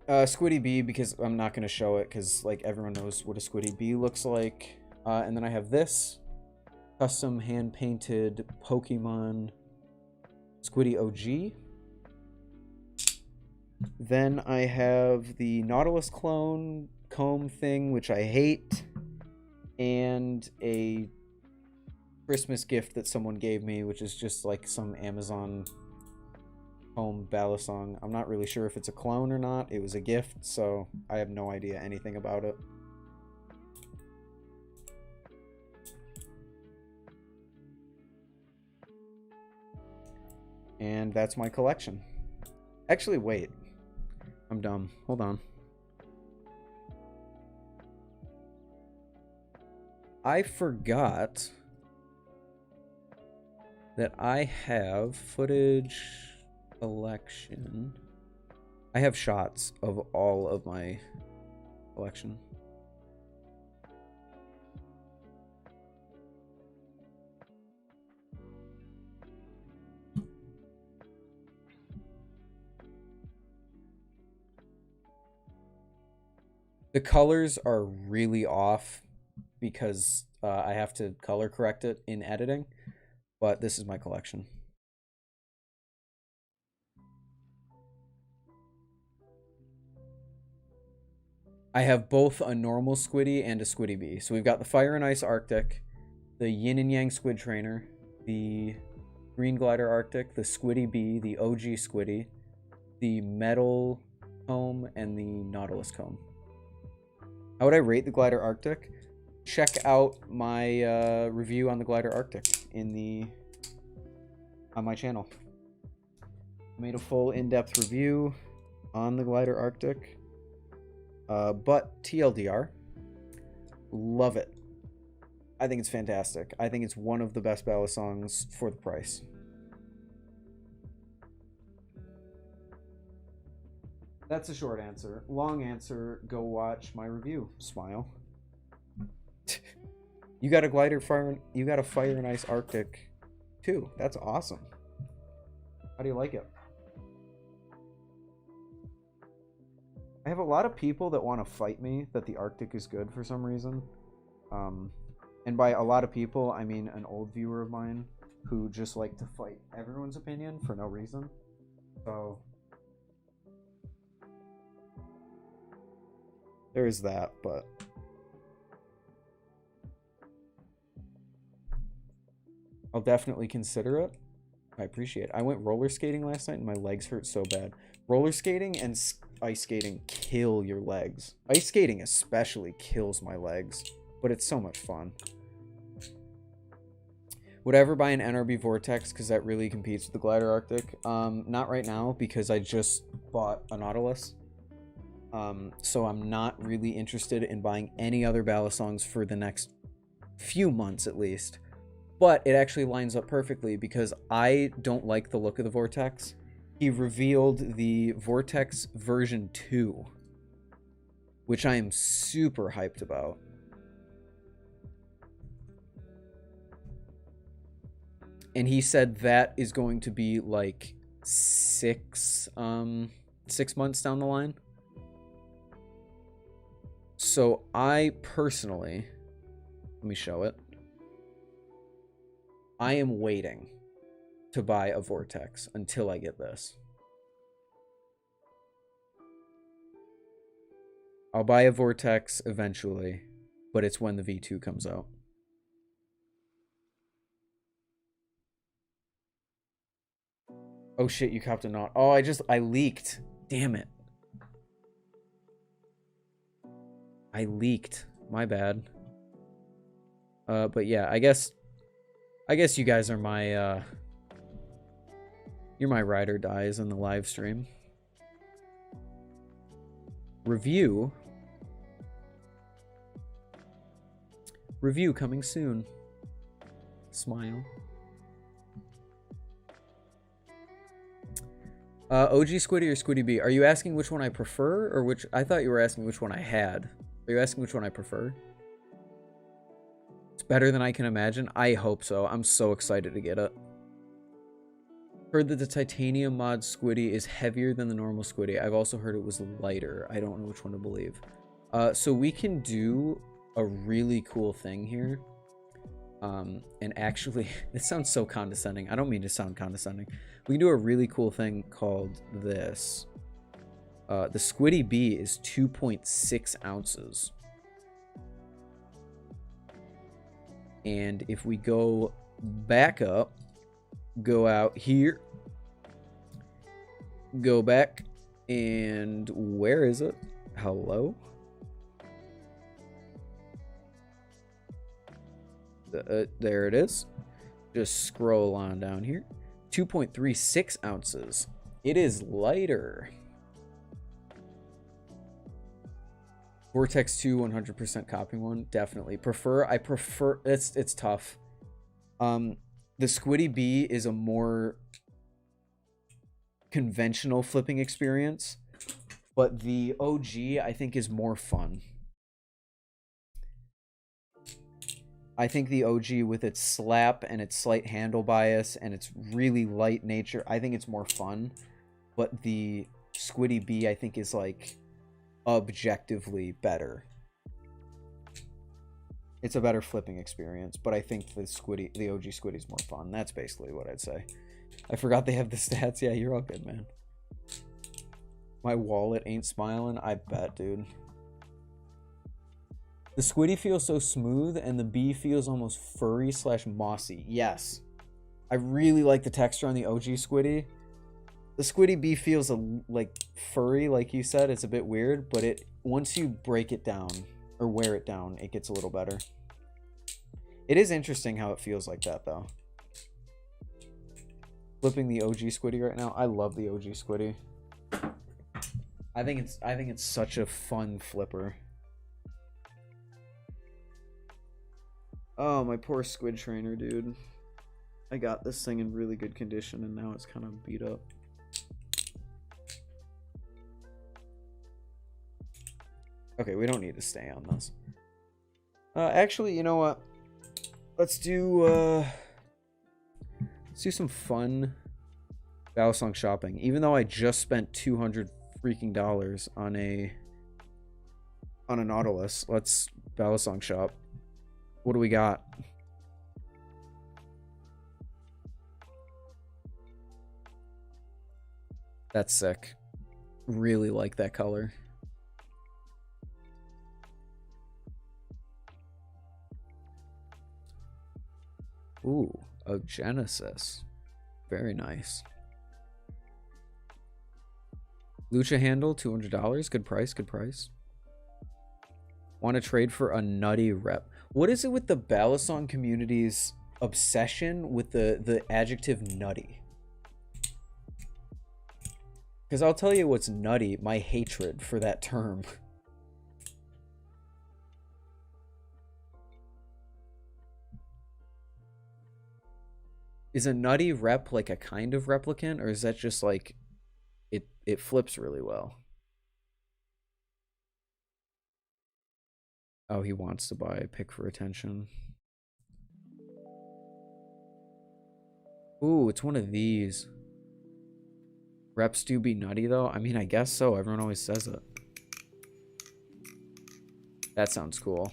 Squiddy Bee, because I'm not going to show it, because like everyone knows what a Squiddy Bee looks like. And then I have this custom hand-painted Pokemon Squiddy OG. Then I have the Nautilus clone comb thing, which I hate, and a Christmas gift that someone gave me, which is just like some Amazon comb Balisong. I'm not really sure if it's a clone or not. It was a gift, so I have no idea anything about it. And that's my collection. Actually, wait. I'm dumb. Hold on. I forgot that I have footage collection. I have shots of all of my collection. The colors are really off because I have to color correct it in editing, but this is my collection. I have both a normal Squiddy and a Squiddy Bee. So we've got the Fire and Ice Arctic, the Yin and Yang Squid Trainer, the Green Glider Arctic, the Squiddy Bee, the OG Squiddy, the Metal Comb, and the Nautilus Comb. How would I rate the Glider Arctic? Check out my review on the Glider Arctic on my channel. I made a full in-depth review on the Glider Arctic. But TLDR, love it. I think it's fantastic. I think it's one of the best Balisongs for the price. That's a short answer. Long answer, go watch my review. Smile. You got a Fire and Ice Arctic too. That's awesome. How do you like it? I have a lot of people that want to fight me that the Arctic is good for some reason. And by a lot of people, I mean an old viewer of mine who just like to fight everyone's opinion for no reason. So there is that, but I'll definitely consider it. I appreciate it. I went roller skating last night and my legs hurt so bad. Roller skating and ice skating kill your legs. Ice skating especially kills my legs, but it's so much fun. Would I ever buy an NRB Vortex because that really competes with the Glider Arctic? Not right now because I just bought a Nautilus. So I'm not really interested in buying any other Balisongs for the next few months at least. But it actually lines up perfectly because I don't like the look of the Vortex. He revealed the Vortex version 2, which I am super hyped about. And he said that is going to be like 6 months down the line. So I personally, let me show it. I am waiting to buy a Vortex until I get this. I'll buy a Vortex eventually, but it's when the V2 comes out. Oh shit, you copped a knot. Oh, I leaked. Damn it. I leaked. My bad. But yeah, I guess you guys are my, you're my ride or dies in the live stream. Review coming soon. Smile. OG Squiddy or Squiddy B? Are you asking which one I prefer or which? I thought you were asking which one I had. Are you asking which one I prefer? It's better than I can imagine. I hope so. I'm so excited to get it. Heard that the titanium mod Squiddy is heavier than the normal Squiddy. I've also heard it was lighter. I don't know which one to believe. So we can do a really cool thing here. And actually, it sounds so condescending. I don't mean to sound condescending. We can do a really cool thing called this. The Squiddy B is 2.6 ounces. And if we go back up, go out here, go back, and where is it? Hello? There it is. Just scroll on down here. 2.36 ounces. It is lighter. Vortex 2, 100% copying one. Definitely. I prefer, it's tough. The Squiddy B is a more conventional flipping experience, but the OG I think is more fun. I think the OG with its slap and its slight handle bias and its really light nature, I think it's more fun. But the Squiddy B I think is like objectively better. It's a better flipping experience, but I think the OG Squiddy is more fun. That's basically what I'd say. I forgot they have the stats. Yeah, you're all good, man. My wallet ain't smiling. I bet, dude. The Squiddy feels so smooth, and the B feels almost furry / mossy. Yes. I really like the texture on the OG Squiddy. The Squiddy B feels like furry, like you said. It's a bit weird, but once you break it down, or wear it down, it gets a little better. It is interesting how it feels like that, though. Flipping the OG Squiddy right now. I love the OG Squiddy. I think it's such a fun flipper. Oh, my poor squid trainer, dude. I got this thing in really good condition, and now it's kind of beat up. Okay, we don't need to stay on this. Actually, you know what? Let's do some fun Balisong shopping. Even though I just spent $200 freaking dollars on a Nautilus, let's Balisong shop. What do we got? That's sick. Really like that color. Ooh, a Genesis. Very nice. Lucha handle, $200. Good price, good price. Want to trade for a nutty rep. What is it with the Balisong communities obsession with the adjective nutty. Because I'll tell you what's nutty, my hatred for that term. Is a nutty rep like a kind of replicant, or is that just like it flips really well? Oh, he wants to buy a pick for attention. Ooh, it's one of these. Reps do be nutty though? I mean, I guess so. Everyone always says it. That sounds cool.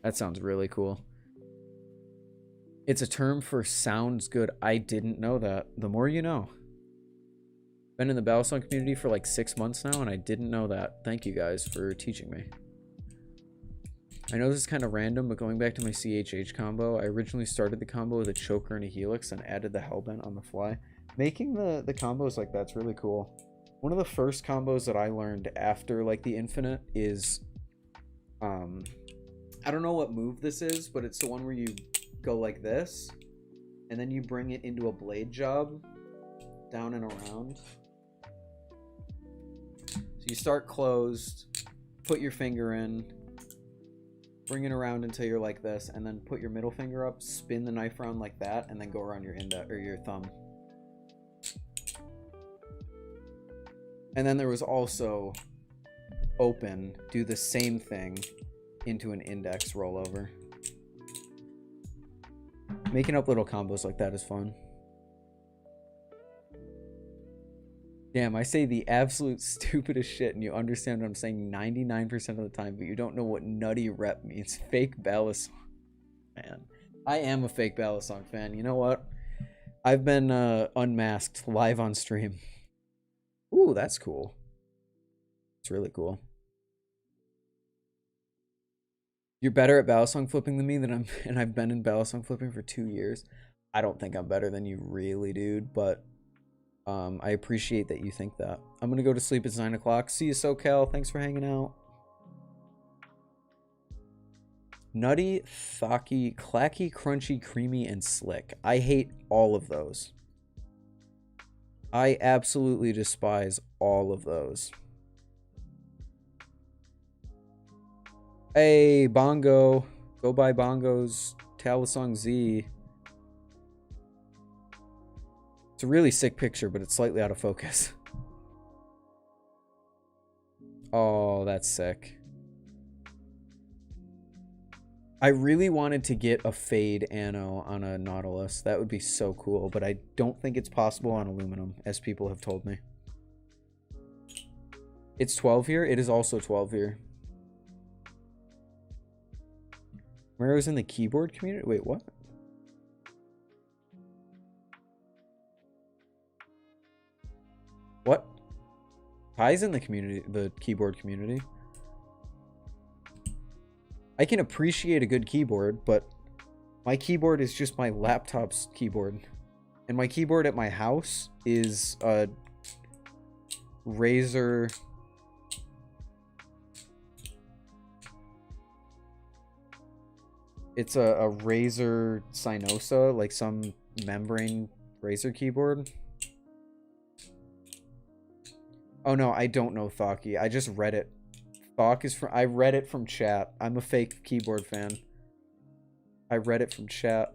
That sounds really cool. It's a term for sounds good. I didn't know that. The more you know. Been in the Balisong community for like 6 months now, and I didn't know that. Thank you guys for teaching me. I know this is kind of random, but going back to my CHH combo, I originally started the combo with a choker and a helix and added the hellbent on the fly. Making the combos like that's really cool. One of the first combos that I learned after like the infinite is I don't know what move this is, but it's the one where you go like this and then you bring it into a blade job down and around. So you start closed, put your finger in, bring it around until you're like this, and then put your middle finger up, spin the knife around like that, and then go around your index or your thumb. And then there was also open, do the same thing into an index rollover. Making up little combos like that is fun. Damn, I say the absolute stupidest shit and you understand what I'm saying 99% of the time, but you don't know what nutty rep means. Fake Balisong. Man, I am a fake Balisong fan. You know what? I've been unmasked live on stream. Ooh, that's cool. It's really cool. You're better at Balisong flipping than me, and I've been in Balisong flipping for 2 years. I don't think I'm better than you really, dude, but I appreciate that you think that. I'm gonna go to sleep. It's 9 o'clock. See you, SoCal. Thanks for hanging out. Nutty, thocky, clacky, crunchy, creamy, and slick. I hate all of those. I absolutely despise all of those. Hey, Bongo. Go buy Bongo's Balisong Z. It's a really sick picture, but it's slightly out of focus. Oh, that's sick. I really wanted to get a fade ano on a Nautilus. That would be so cool, but I don't think it's possible on aluminum, as people have told me. It's 12 here. It is also 12 here. Mario's in the keyboard community? Wait, what? What? Kai's in the community, the keyboard community. I can appreciate a good keyboard, but my keyboard is just my laptop's keyboard. And my keyboard at my house is a Razer. It's a Razer Synosa, like some membrane Razer keyboard. Oh no, I don't know Thocky. I just read it. Thok is from. I read it from chat. I'm a fake keyboard fan. I read it from chat.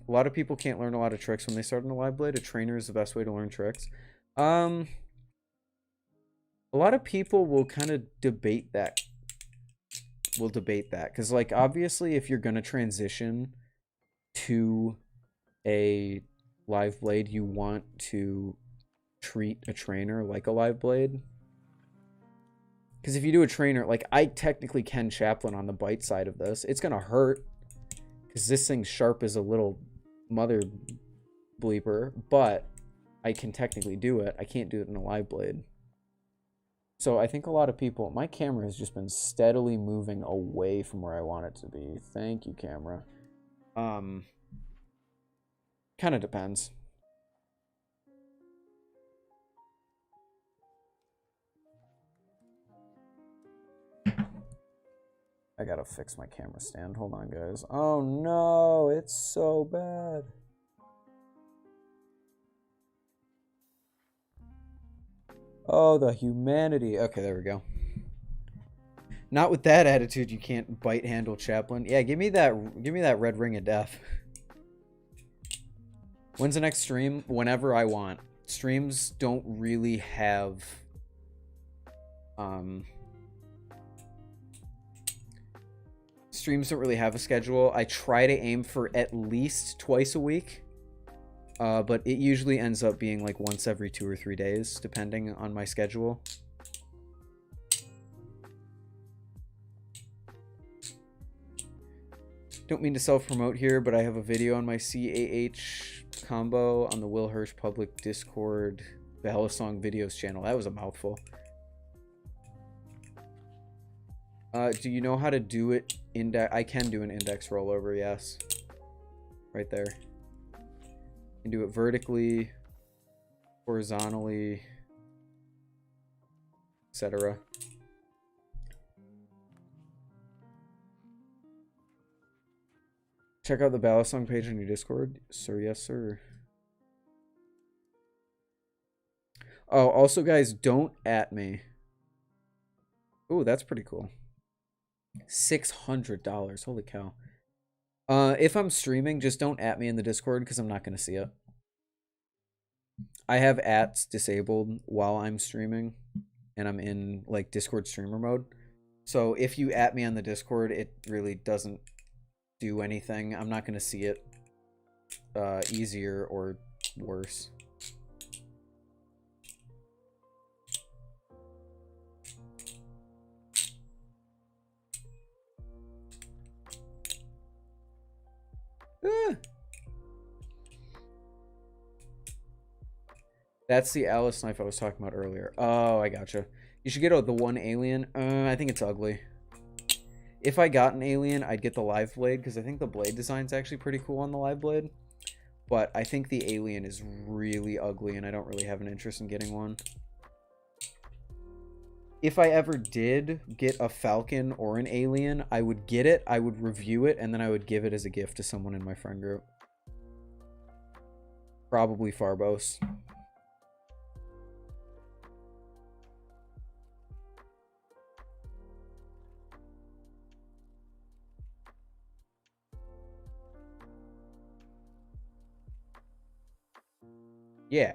A lot of people can't learn a lot of tricks when they start on a live blade. A trainer is the best way to learn tricks. A lot of people will kind of debate that. Will debate that because, like, obviously, if you're gonna transition to a live blade, you want to treat a trainer like a live blade. Because if you do a trainer, like, I technically can chaplain on the bite side of this. It's gonna hurt because this thing's sharp as a little mother bleeper, but I can technically do it. I can't do it in a live blade. So I think a lot of people, my camera has just been steadily moving away from where I want it to be. Thank you, camera. Kind of depends. I gotta fix my camera stand. Hold on, guys. Oh no, it's so bad. Oh, the humanity. Okay, there we go. Not with that attitude, you can't bite handle Chaplain. Yeah, give me that red ring of death. When's the next stream? Whenever I want. Streams don't really have streams don't really have a schedule. I try to aim for at least twice a week. But it usually ends up being like once every 2 or 3 days, depending on my schedule. Don't mean to self-promote here, but I have a video on my CAH combo on the Will Hirsch public Discord Balisong videos channel. That was a mouthful. Do you know how to do it? I can do an index rollover, yes. Right there. You can do it vertically, horizontally, etc. Check out the Balisong page on your Discord. Sir, yes, sir. Oh, also, guys, don't at me. Ooh, that's pretty cool. $600. Holy cow. If I'm streaming, just don't at me in the Discord because I'm not going to see it. I have ats disabled while I'm streaming and I'm in like Discord streamer mode. So if you at me on the Discord, it really doesn't do anything. I'm not going to see it easier or worse. That's the Alice knife I was talking about earlier. Oh, I gotcha. You should get the one alien. I think it's ugly. If I got an alien, I'd get the live blade because I think the blade design's actually pretty cool on the live blade. But I think the alien is really ugly and I don't really have an interest in getting one. If I ever did get a falcon or an alien, I would get it, I would review it, and then I would give it as a gift to someone in my friend group. Probably Farbos. Yeah.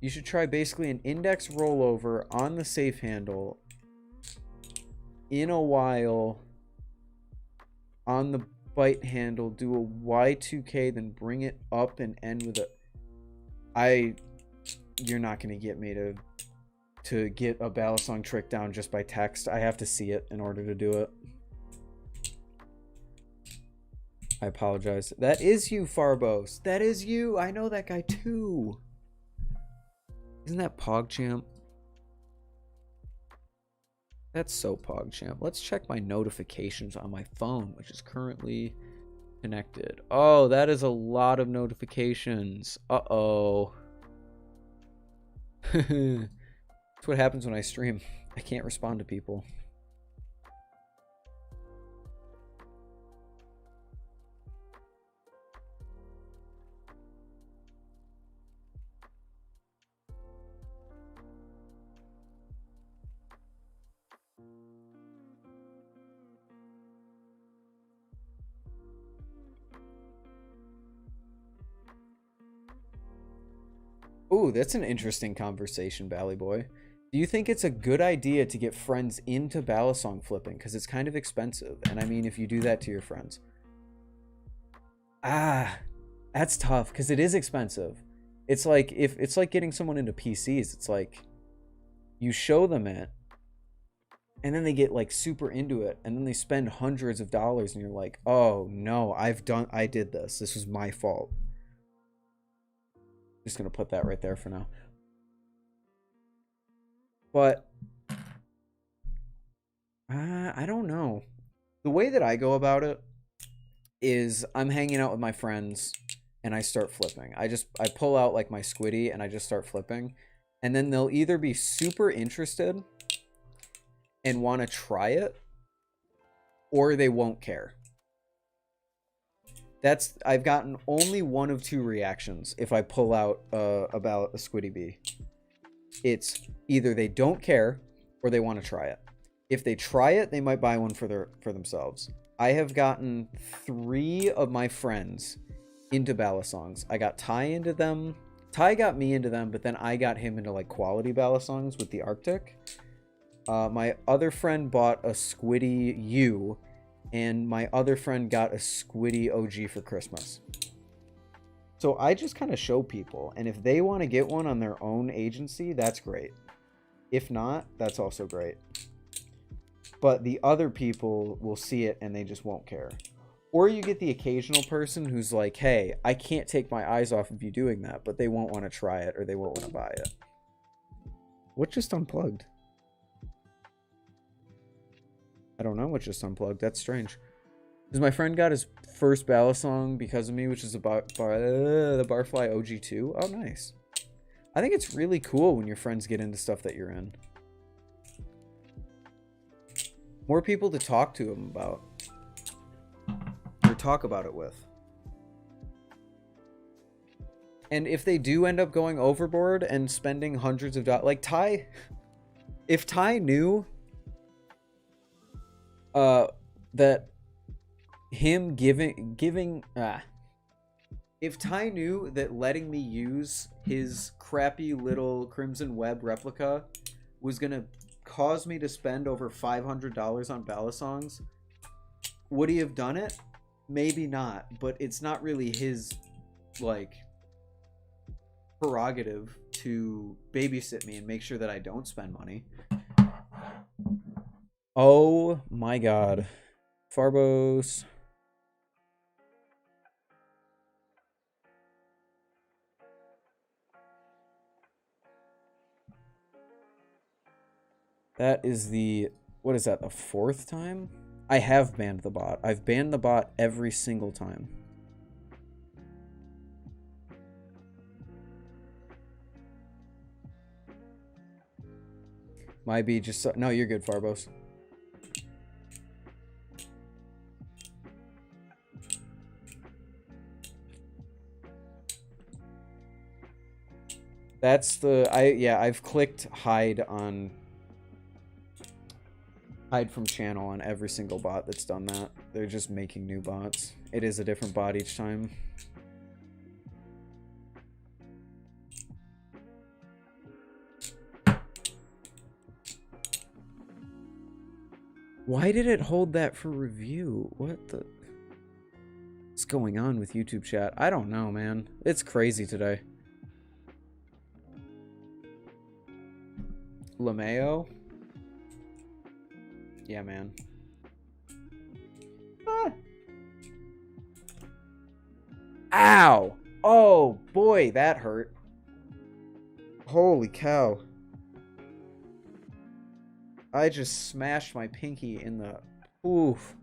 You should try basically an index rollover on the safe handle in a while on the bite handle, do a Y2K, then bring it up and end with a... You're not going to get me to get a Balisong trick down just by text. I have to see it in order to do it. I apologize. That is you, Farbos. That is you. I know that guy too. Isn't that PogChamp? That's so PogChamp. Let's check my notifications on my phone, which is currently connected. Oh, that is a lot of notifications. Uh-oh. That's what happens when I stream. I can't respond to people. Ooh, that's an interesting conversation, Bally Boy. Do you think it's a good idea to get friends into Balisong flipping? Because it's kind of expensive. And I mean, if you do that to your friends. Ah, that's tough because it is expensive. It's like it's like getting someone into PCs. It's like you show them it and then they get like super into it and then they spend hundreds of dollars and you're like, "Oh, no, I did this. This was my fault." Just gonna put that right there for now. But I don't know. The way that I go about it is I'm hanging out with my friends and I start flipping. I pull out like my squiddy and I just start flipping. And then they'll either be super interested and want to try it, or they won't care. I've gotten only one of two reactions if I pull out about a Squiddy Bee. It's either they don't care or they want to try it. If they try it, they might buy one for themselves. I have gotten 3 of my friends into Balisongs. I got Ty into them. Ty got me into them, but then I got him into like quality Balisongs with the Arctic. My other friend bought a Squiddy U, and my other friend got a Squiddy OG for Christmas. So I just kind of show people, and if they want to get one on their own agency, that's great. If not, that's also great. But the other people will see it and they just won't care. Or you get the occasional person who's like, hey, I can't take my eyes off of you doing that, but they won't want to try it or they won't want to buy it. What just unplugged? I don't know what just unplugged. That's strange. Because my friend got his first Balisong because of me, which is about the Barfly OG2. Oh, nice. I think it's really cool when your friends get into stuff that you're in. More people to talk to them about. Or talk about it with. And if they do end up going overboard and spending hundreds of dollars... Like, Ty... If Ty knew... that him giving if Ty knew that letting me use his crappy little Crimson Web replica was gonna cause me to spend over $500 on Balisongs, would he have done it? Maybe not, but it's not really his like prerogative to babysit me and make sure that I don't spend money. Oh my god. Farbos. That is the... What is that? The 4th time? I have banned the bot. I've banned the bot every single time. Might be just... No, you're good, Farbos. That's the... I've clicked hide on... Hide from channel on every single bot that's done that. They're just making new bots. It is a different bot each time. Why did it hold that for review? What the... What's going on with YouTube chat? I don't know, man. It's crazy today. LeMayo? Yeah, man. Ah. Ow! Oh, boy, that hurt. Holy cow. I just smashed my pinky in the... Oof.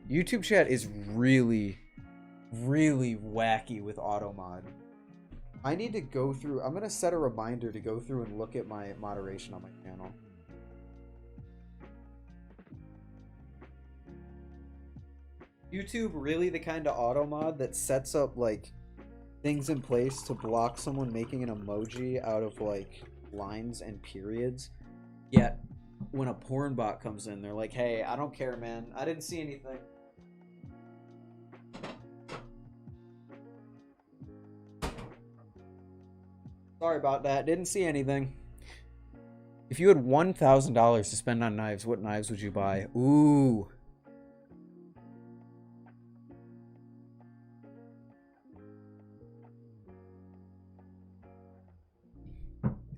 YouTube chat is really, really wacky with automod. I need to go through... I'm going to set a reminder to go through and look at my moderation on my channel. YouTube really the kind of auto mod that sets up like things in place to block someone making an emoji out of like lines and periods. Yet when a porn bot comes in, they're like, hey, I don't care, man. I didn't see anything. Sorry about that. Didn't see anything. If you had $1,000 to spend on knives, what knives would you buy? Ooh.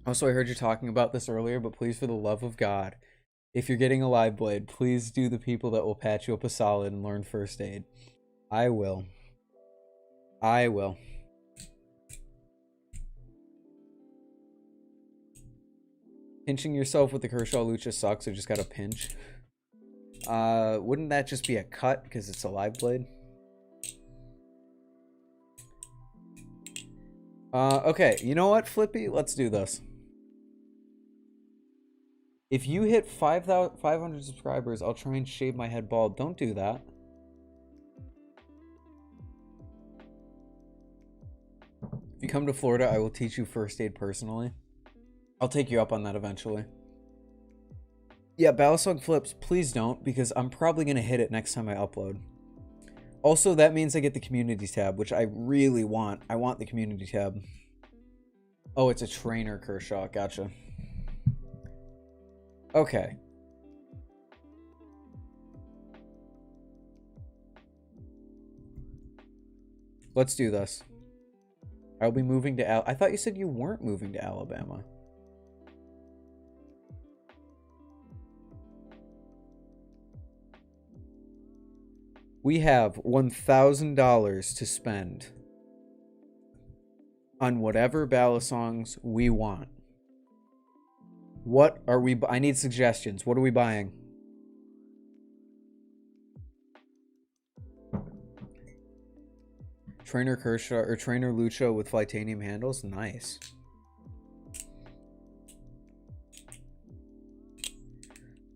Also, I heard you talking about this earlier, but please, for the love of God, if you're getting a live blade, please do the people that will patch you up a solid and learn first aid. I will. I will. Pinching yourself with the Kershaw Lucha sucks. I just got a pinch. Wouldn't that just be a cut because it's a live blade? Okay, you know what, Flippy? Let's do this. If you hit 500 subscribers, I'll try and shave my head bald. Don't do that. If you come to Florida, I will teach you first aid personally. I'll take you up on that eventually. Yeah, Balisong flips, please don't, because I'm probably going to hit it next time I upload. Also, that means I get the community tab, which I really want. I want the community tab. Oh, it's a trainer, Kershaw. Gotcha. Okay. Let's do this. I'll be moving to I thought you said you weren't moving to Alabama. We have $1,000 to spend on whatever Balisongs we want. What are we? I need suggestions. What are we buying? Trainer Kershaw or Trainer Lucho with Flytanium handles? Nice.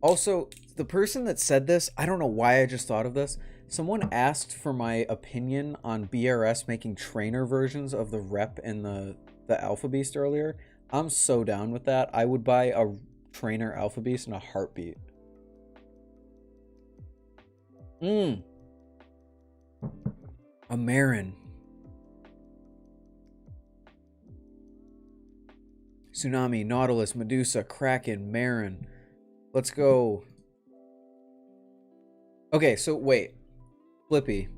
Also, the person that said this, I don't know why I just thought of this. Someone asked for my opinion on BRS making trainer versions of the Rep and the Alpha Beast earlier. I'm so down with that. I would buy a trainer Alpha Beast in a heartbeat. A Marin. Tsunami, Nautilus, Medusa, Kraken, Marin. Let's go. Okay, so wait. Flippy.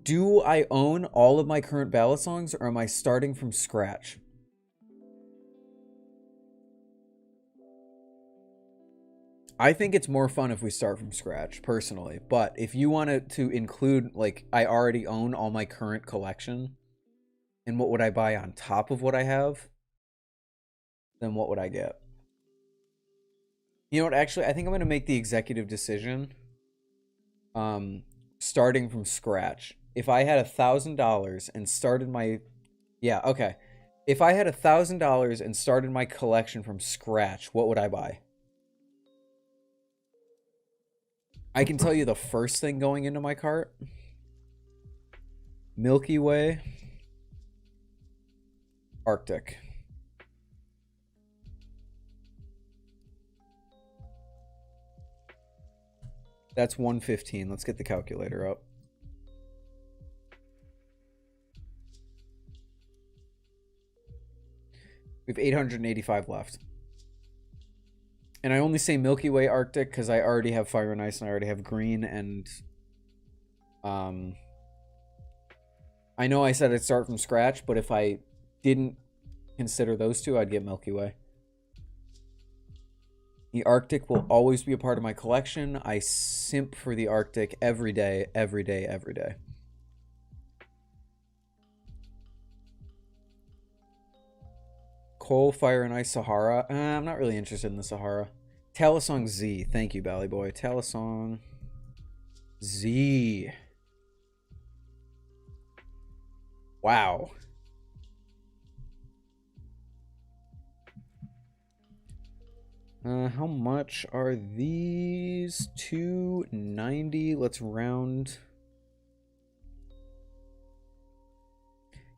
Do I own all of my current Balisongs, or am I starting from scratch? I think it's more fun if we start from scratch, personally. But if you wanted to include, like, I already own all my current collection, and what would I buy on top of what I have, then what would I get? You know what, actually, I think I'm going to make the executive decision, starting from scratch. If I had $1,000 and started my... Yeah, okay. If I had $1,000 and started my collection from scratch, what would I buy? I can tell you the first thing going into my cart. Milky Way. Arctic. That's 115. Let's get the calculator up. We have 885 left. And I only say Milky Way Arctic because I already have Fire and Ice and I already have Green, and I know I said I'd start from scratch, but if I didn't consider those two, I'd get Milky Way. The Arctic will always be a part of my collection. I simp for the Arctic every day, every day, every day. Coal, Fire, and Ice, Sahara. I'm not really interested in the Sahara. Talisong Z. Thank you, Bally Boy. Talisong Z. Wow. How much are these? $290. Let's round.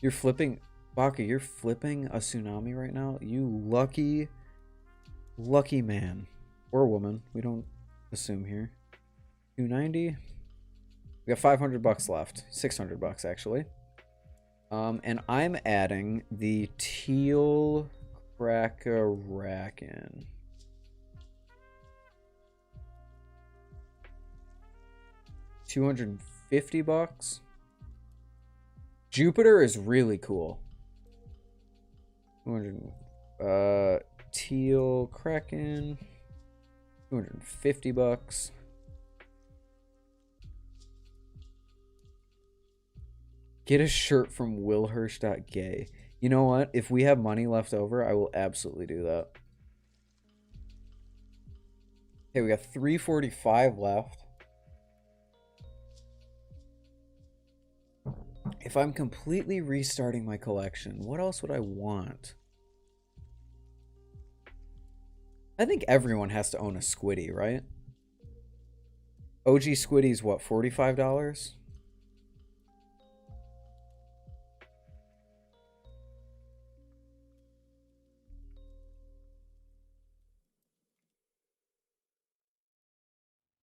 You're flipping... Baka, you're flipping a Tsunami right now? You lucky, lucky man. Or woman. We don't assume here. $290. We got $500 left. $600 actually. And I'm adding the Teal Cracker-Racken. $250. Jupiter is really cool. 200. Teal Kraken. $250. Get a shirt from willhirsch.gay. You know what? If we have money left over, I will absolutely do that. Okay, we got $345 left. If I'm completely restarting my collection, what else would I want? I think everyone has to own a Squiddy, right? OG Squiddy's what, $45?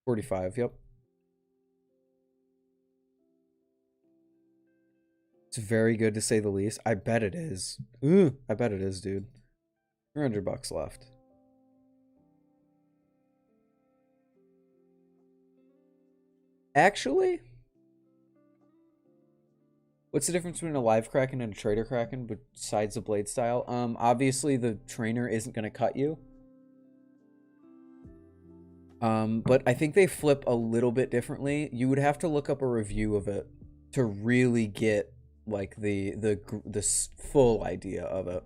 $45, yep. It's very good to say the least. I bet it is. Ooh, I bet it is, dude. $300 left. Actually, what's the difference between a live Kraken and a trader Kraken besides the blade style? Obviously the trainer isn't going to cut you. But I think they flip a little bit differently. You would have to look up a review of it to really get like the full idea of it.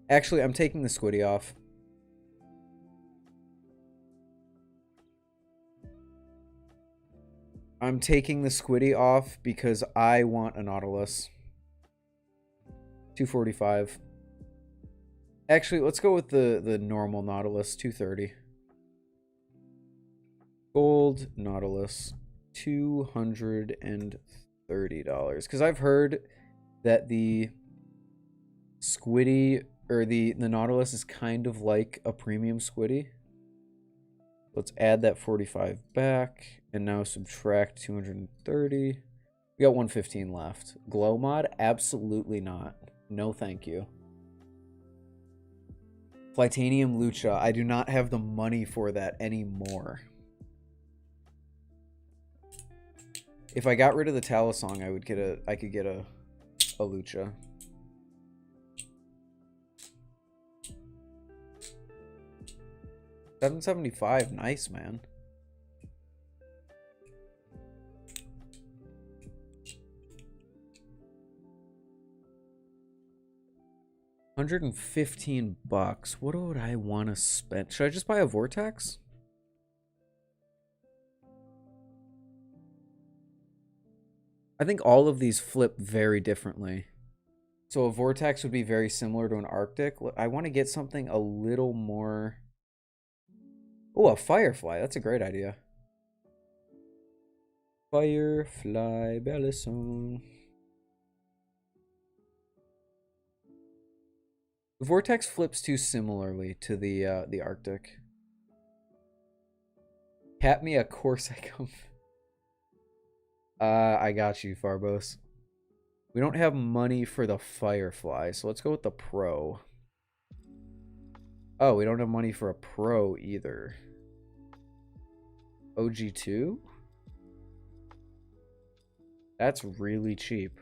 Actually, I'm taking the Squiddy off. I'm taking the Squiddy off because I want a Nautilus. 245. Actually, let's go with the normal Nautilus, 230. Gold Nautilus, $230. Because I've heard that the Squiddy, or the Nautilus is kind of like a premium Squiddy. Let's add that 45 back, and now subtract 230. We got 115 left. Glow mod? Absolutely not. No thank you. Flytanium Lucha. I do not have the money for that anymore. If I got rid of the Balisong, I could get a Lucha. $775, nice, man. $115. What would I want to spend? Should I just buy a Vortex? I think all of these flip very differently. So a Vortex would be very similar to an Arctic. I want to get something a little more... Oh, a Firefly. That's a great idea. Firefly Balisong. The Vortex flips too similarly to the Arctic. Pat me a Corsica. I got you, Farbos. We don't have money for the Firefly, so let's go with the Pro. Oh, we don't have money for a Pro either. OG2? That's really cheap.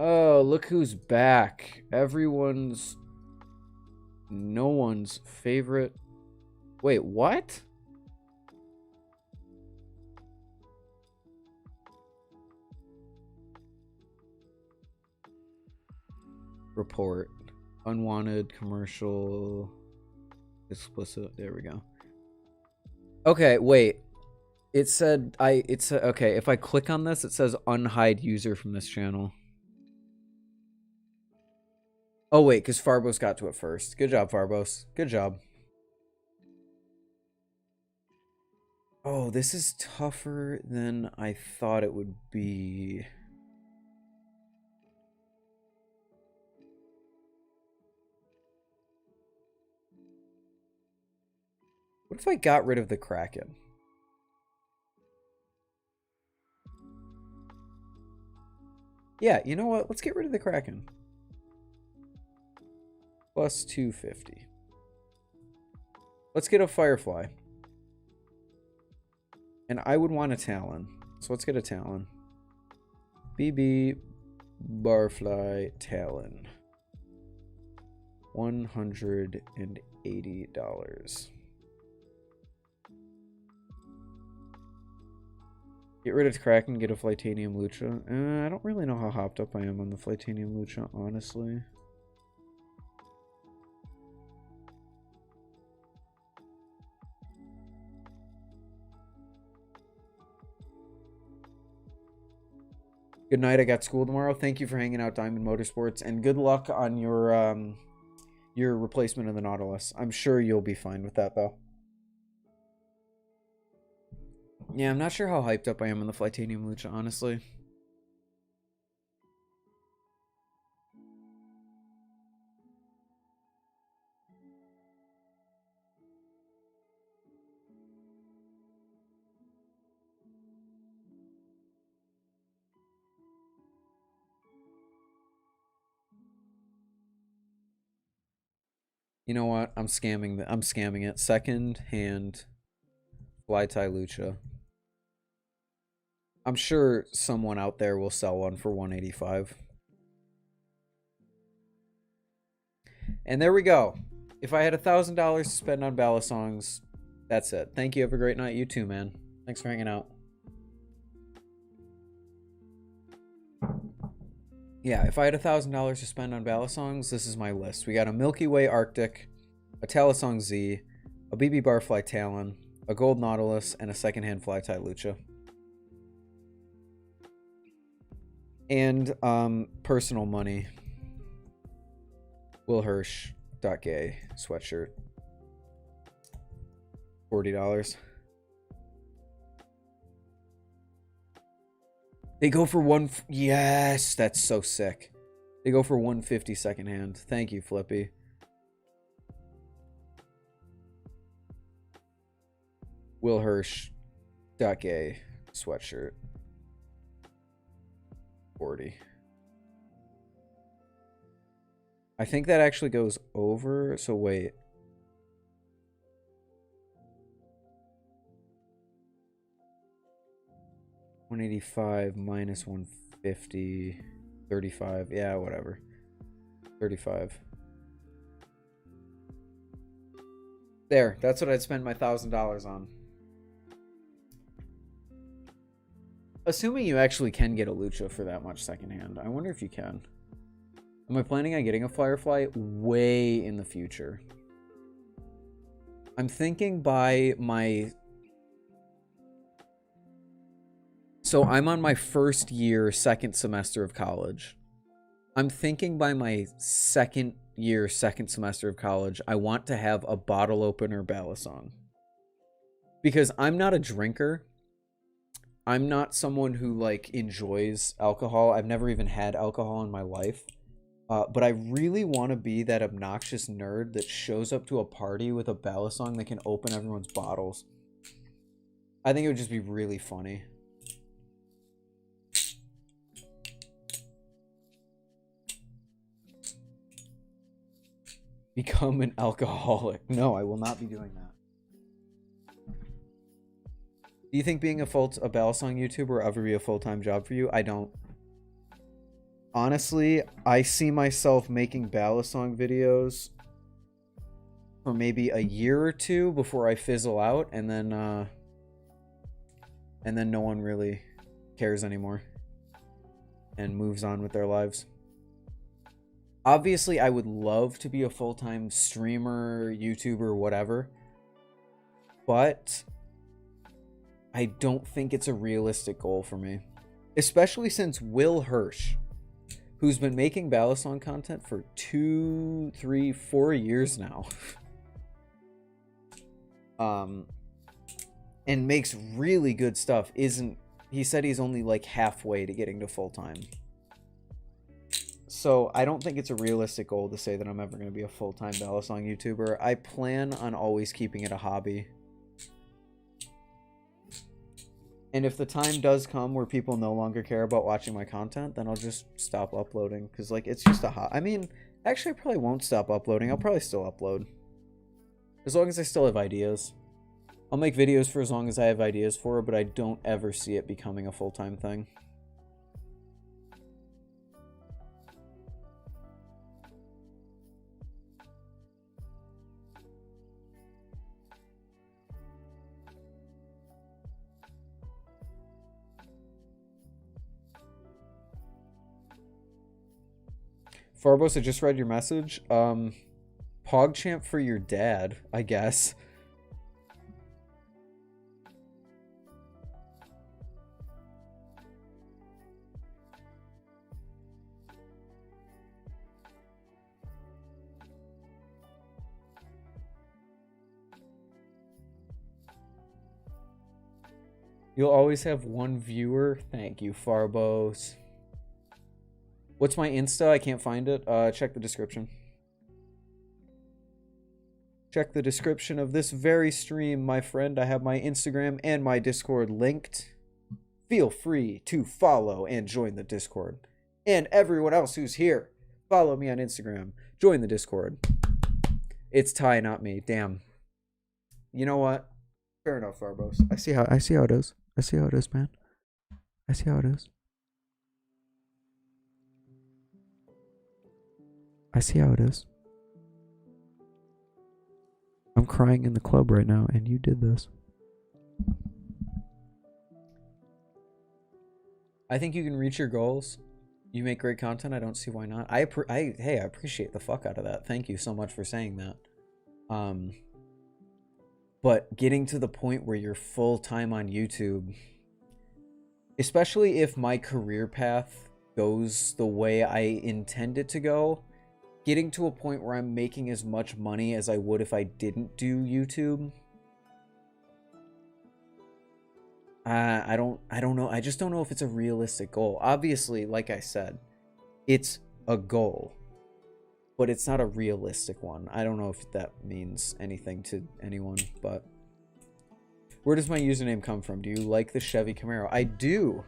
Oh, look who's back. No one's favorite. Wait, what? Report. Unwanted, commercial, explicit. There we go. Okay, wait. It said, okay, if I click on this, it says unhide user from this channel. Oh, wait, because Farbos got to it first. Good job, Farbos. Good job. Oh, this is tougher than I thought it would be. What if I got rid of the Kraken? Yeah, you know what? Let's get rid of the Kraken. Plus 250. Let's get a Firefly. And I would want a Talon. So let's get a Talon. BB Barfly Talon. $180. Get rid of Kraken, get a Flytanium Lucha. I don't really know how hopped up I am on the Flytanium Lucha, honestly. Good night. I got school tomorrow. Thank you for hanging out, Diamond Motorsports, and good luck on your replacement of the Nautilus. I'm sure you'll be fine with that, though. Yeah, I'm not sure how hyped up I am on the Flytanium Lucha, honestly. You know what? I'm scamming it. Second hand Fly Tie Lucha. I'm sure someone out there will sell one for $185. And there we go. If I had $1,000 to spend on Balisongs, that's it. Thank you. Have a great night. You too, man. Thanks for hanging out. Yeah, if I had $1,000 to spend on Balisongs, this is my list. We got a Milky Way Arctic, a Talisong Z, a BB Barfly Talon, a Gold Nautilus, and a secondhand Fly Tie Lucha. And personal money. Will Hirsch. .gay sweatshirt. $40. They go for one. Yes, that's so sick. They go for $150 secondhand. Thank you, Flippy. Will Hirsch. .gay sweatshirt. 40. I think that actually goes over. So wait. $185 minus 150. 35. Yeah, whatever. 35. There. That's what I'd spend my $1,000 on. Assuming you actually can get a Lucha for that much secondhand. I wonder if you can. Am I planning on getting a Firefly way in the future? I'm thinking by my... So I'm on my first year, second semester of college. I'm thinking by my second year, second semester of college, I want to have a bottle opener Balisong. Because I'm not a drinker. I'm not someone who, like, enjoys alcohol. I've never even had alcohol in my life. But I really want to be that obnoxious nerd that shows up to a party with a Balisong that can open everyone's bottles. I think it would just be really funny. Become an alcoholic. No, I will not be doing that. Do you think being a Balisong YouTuber will ever be a full-time job for you? I don't. Honestly, I see myself making Balisong videos for maybe a year or two before I fizzle out, and then no one really cares anymore and moves on with their lives. Obviously, I would love to be a full-time streamer, YouTuber, whatever, but I don't think it's a realistic goal for me, especially since Will Hirsch, who's been making Balisong content for 2, 3, 4 years now. And makes really good stuff. He said he's only like halfway to getting to full-time. So I don't think it's a realistic goal to say that I'm ever going to be a full-time Balisong YouTuber. I plan on always keeping it a hobby. And if the time does come where people no longer care about watching my content, then I'll just stop uploading. Because, like, it's just I mean, actually, I probably won't stop uploading. I'll probably still upload. As long as I still have ideas. I'll make videos for as long as I have ideas for it, but I don't ever see it becoming a full-time thing. Farbos, I just read your message. PogChamp for your dad, I guess. You'll always have one viewer. Thank you, Farbos. What's my Insta? I can't find it. Check the description. Check the description of this very stream, my friend. I have my Instagram and my Discord linked. Feel free to follow and join the Discord. And everyone else who's here, follow me on Instagram. Join the Discord. It's Ty, not me. Damn. You know what? Fair enough, Farbos. I see how it is. I see how it is, man. I see how it is. I see how it is. I'm crying in the club right now, and you did this. I think you can reach your goals. You make great content. I don't see why not. I appreciate the fuck out of that. Thank you so much for saying that. But getting to the point where you're full-time on YouTube, especially if my career path goes the way I intend it to go, getting to a point where I'm making as much money as I would if I didn't do YouTube, I don't know. I just don't know if it's a realistic goal. Obviously, like I said, it's a goal, but it's not a realistic one. I don't know if that means anything to anyone, but where does my username come from? Do you like the Chevy Camaro? I do.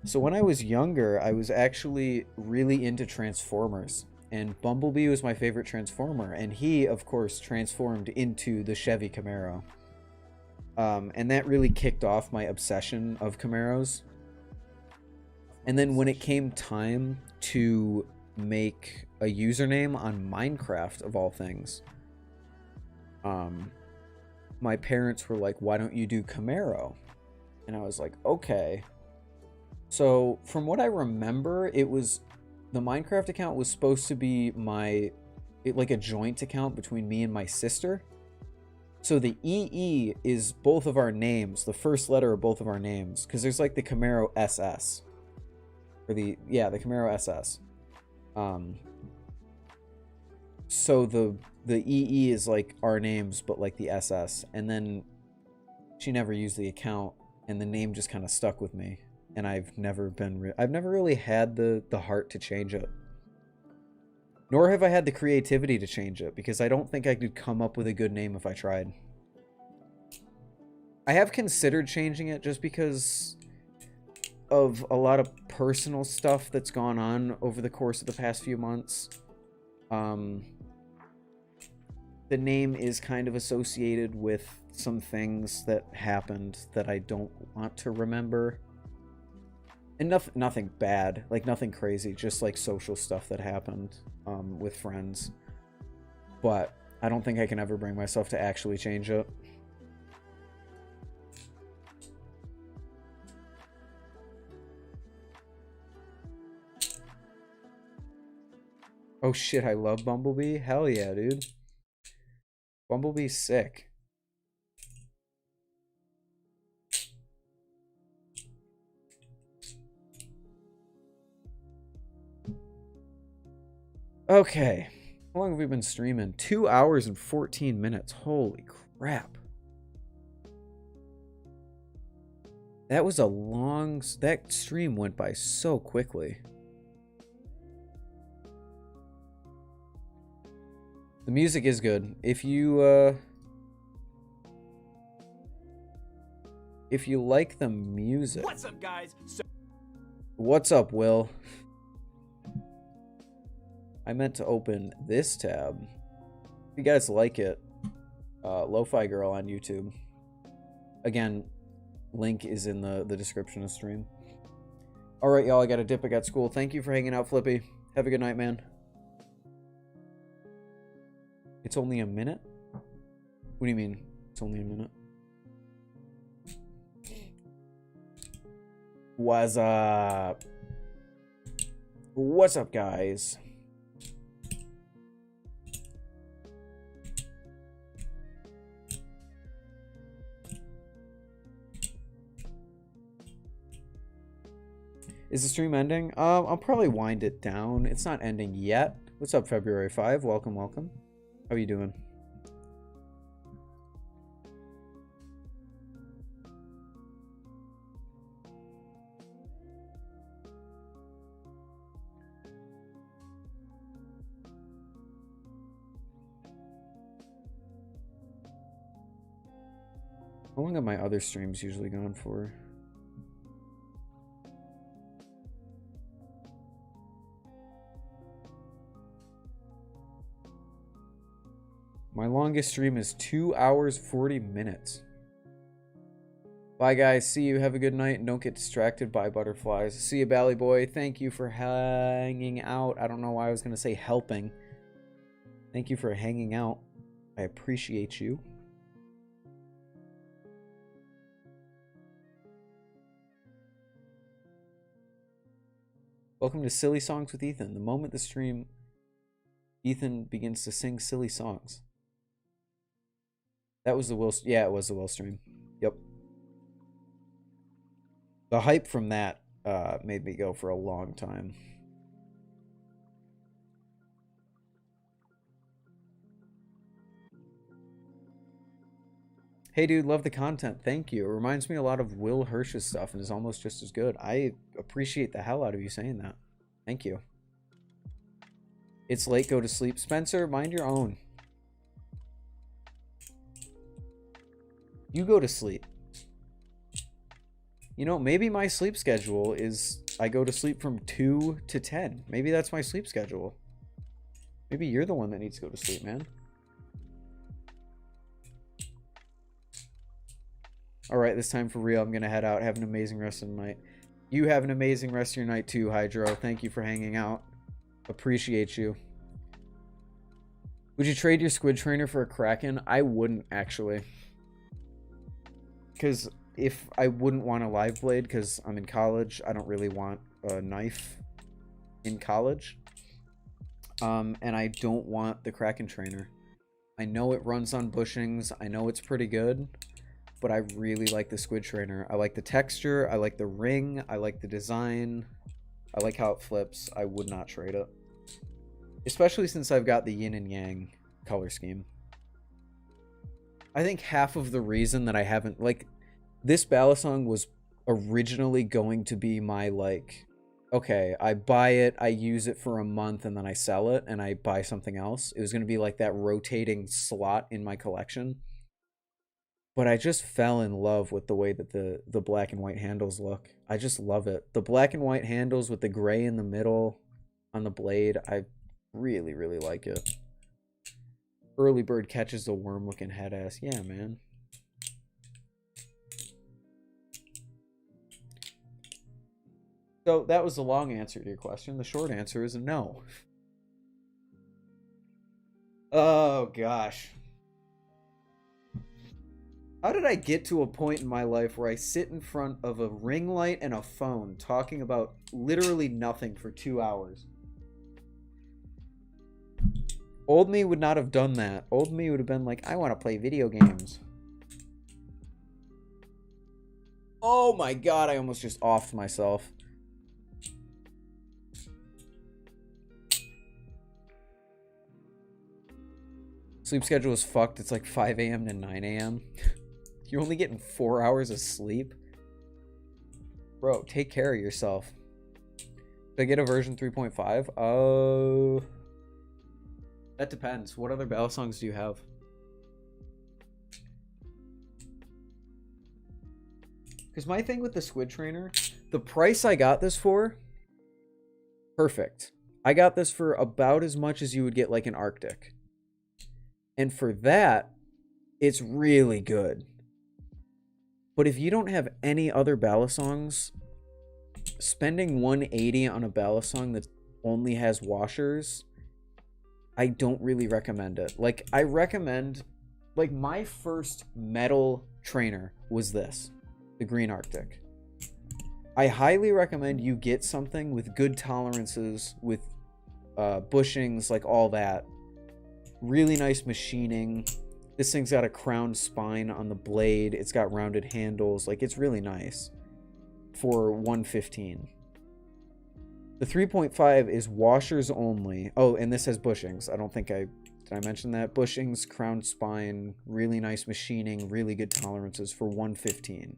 So when I was younger, I was actually really into Transformers, and Bumblebee was my favorite Transformer, and he, of course, transformed into the Chevy Camaro. And that really kicked off my obsession of Camaros. And then when it came time to make a username on Minecraft, of all things, my parents were like, why don't you do Camaro? And I was like, okay. So from what I remember, it was the Minecraft account was supposed to be like a joint account between me and my sister. So the EE is both of our names, the first letter of both of our names, because there's like the Camaro SS, or the Camaro SS. So the EE is like our names, but like the SS, and then she never used the account, and the name just kind of stuck with me, and I've never really had the heart to change it. Nor have I had the creativity to change it, because I don't think I could come up with a good name if I tried. I have considered changing it just because of a lot of personal stuff that's gone on over the course of the past few months. The name is kind of associated with some things that happened that I don't want to remember. And nothing bad, like nothing crazy, just like social stuff that happened with friends. But I don't think I can ever bring myself to actually change it. Oh shit, I love Bumblebee. Hell yeah, dude. Bumblebee's sick. Okay. How long have we been streaming? 2 hours and 14 minutes. Holy crap. That was a long... That stream went by so quickly. The music is good. If you like the music... What's up, guys? What's up, Will? I meant to open this tab. If you guys like it, Lo-Fi Girl on YouTube. Again, link is in the description of stream. Alright, y'all, I gotta dip. I got school. Thank you for hanging out, Flippy. Have a good night, man. It's only a minute? What do you mean, it's only a minute? What's up? What's up, guys? Is the stream ending? I'll probably wind it down. It's not ending yet. What's up, February 5? Welcome, welcome. How are you doing? How long have my other streams usually gone for? My longest stream is 2 hours, 40 minutes. Bye, guys. See you. Have a good night. And don't get distracted by butterflies. See you, Bally Boy. Thank you for hanging out. I don't know why I was going to say helping. Thank you for hanging out. I appreciate you. Welcome to Silly Songs with Ethan. The moment the stream, Ethan begins to sing silly songs. That was the Will... Yeah, it was the Will stream. Yep. The hype from that made me go for a long time. Hey, dude, love the content. Thank you. It reminds me a lot of Will Hirsch's stuff and is almost just as good. I appreciate the hell out of you saying that. Thank you. It's late. Go to sleep. Spencer, mind your own. You go to sleep. You know, maybe my sleep schedule is I go to sleep from 2 to 10. Maybe that's my sleep schedule. Maybe you're the one that needs to go to sleep, man. All right, this time for real. I'm going to head out. Have an amazing rest of the night. You have an amazing rest of your night too, Hydro. Thank you for hanging out. Appreciate you. Would you trade your squid trainer for a Kraken? I wouldn't, actually. Because if I wouldn't want a live blade because I'm in college, I don't really want a knife in college. And I don't want the Kraken trainer. I know it runs on bushings. I know it's pretty good. But I really like the squid trainer. I like the texture. I like the ring. I like the design. I like how it flips. I would not trade it. Especially since I've got the yin and yang color scheme. I think half of the reason that I haven't... Like, this Balisong was originally going to be my, like... Okay, I buy it, I use it for a month, and then I sell it, and I buy something else. It was going to be like that rotating slot in my collection. But I just fell in love with the way that the black and white handles look. I just love it. The black and white handles with the gray in the middle on the blade, I really, really like it. Early bird catches the worm looking head ass. Yeah, man. So that was the long answer to your question. The short answer is no. Oh, gosh. How did I get to a point in my life where I sit in front of a ring light and a phone talking about literally nothing for 2 hours? Old me would not have done that. Old me would have been like, I want to play video games. Oh my god, I almost just offed myself. Sleep schedule is fucked. It's like 5 a.m. to 9 a.m. You're only getting 4 hours of sleep? Bro, take care of yourself. Did I get a version 3.5? Oh... That depends. What other Balisongs do you have? Because my thing with the Squid Trainer, the price I got this for, perfect. I got this for about as much as you would get like an Arctic. And for that, it's really good. But if you don't have any other Balisongs, spending $180 on a Balisong that only has washers, I don't really recommend it. Like, I recommend, like, my first metal trainer was this, the Green Arctic. I highly recommend you get something with good tolerances, with bushings, like all that. Really nice machining. This thing's got a crowned spine on the blade. It's got rounded handles. Like, it's really nice for $115. The 3.5 is washers only. Oh, and this has bushings. I don't think did I mention that? Bushings, crowned spine, really nice machining, really good tolerances for $115.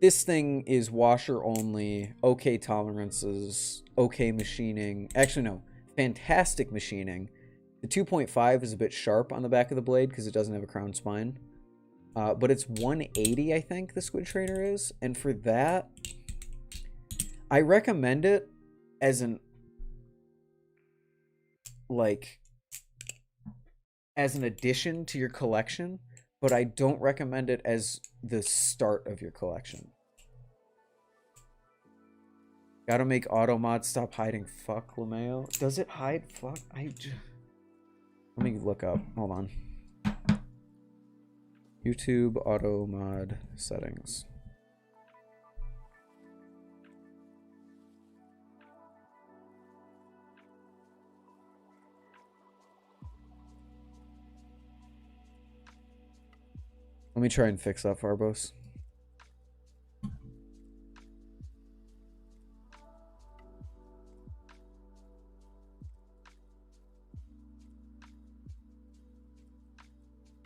This thing is washer only, okay tolerances, okay machining. Actually, no, fantastic machining. The 2.5 is a bit sharp on the back of the blade because it doesn't have a crowned spine. But it's 180, I think, the Squid Trainer is. And for that, I recommend it as an, like, as an addition to your collection, but I don't recommend it as the start of your collection. Gotta make auto mod stop hiding. Fuck, LeMayo. Does it hide? Fuck. Let me look up. Hold on. YouTube auto mod settings. Let me try and fix that, Farbos.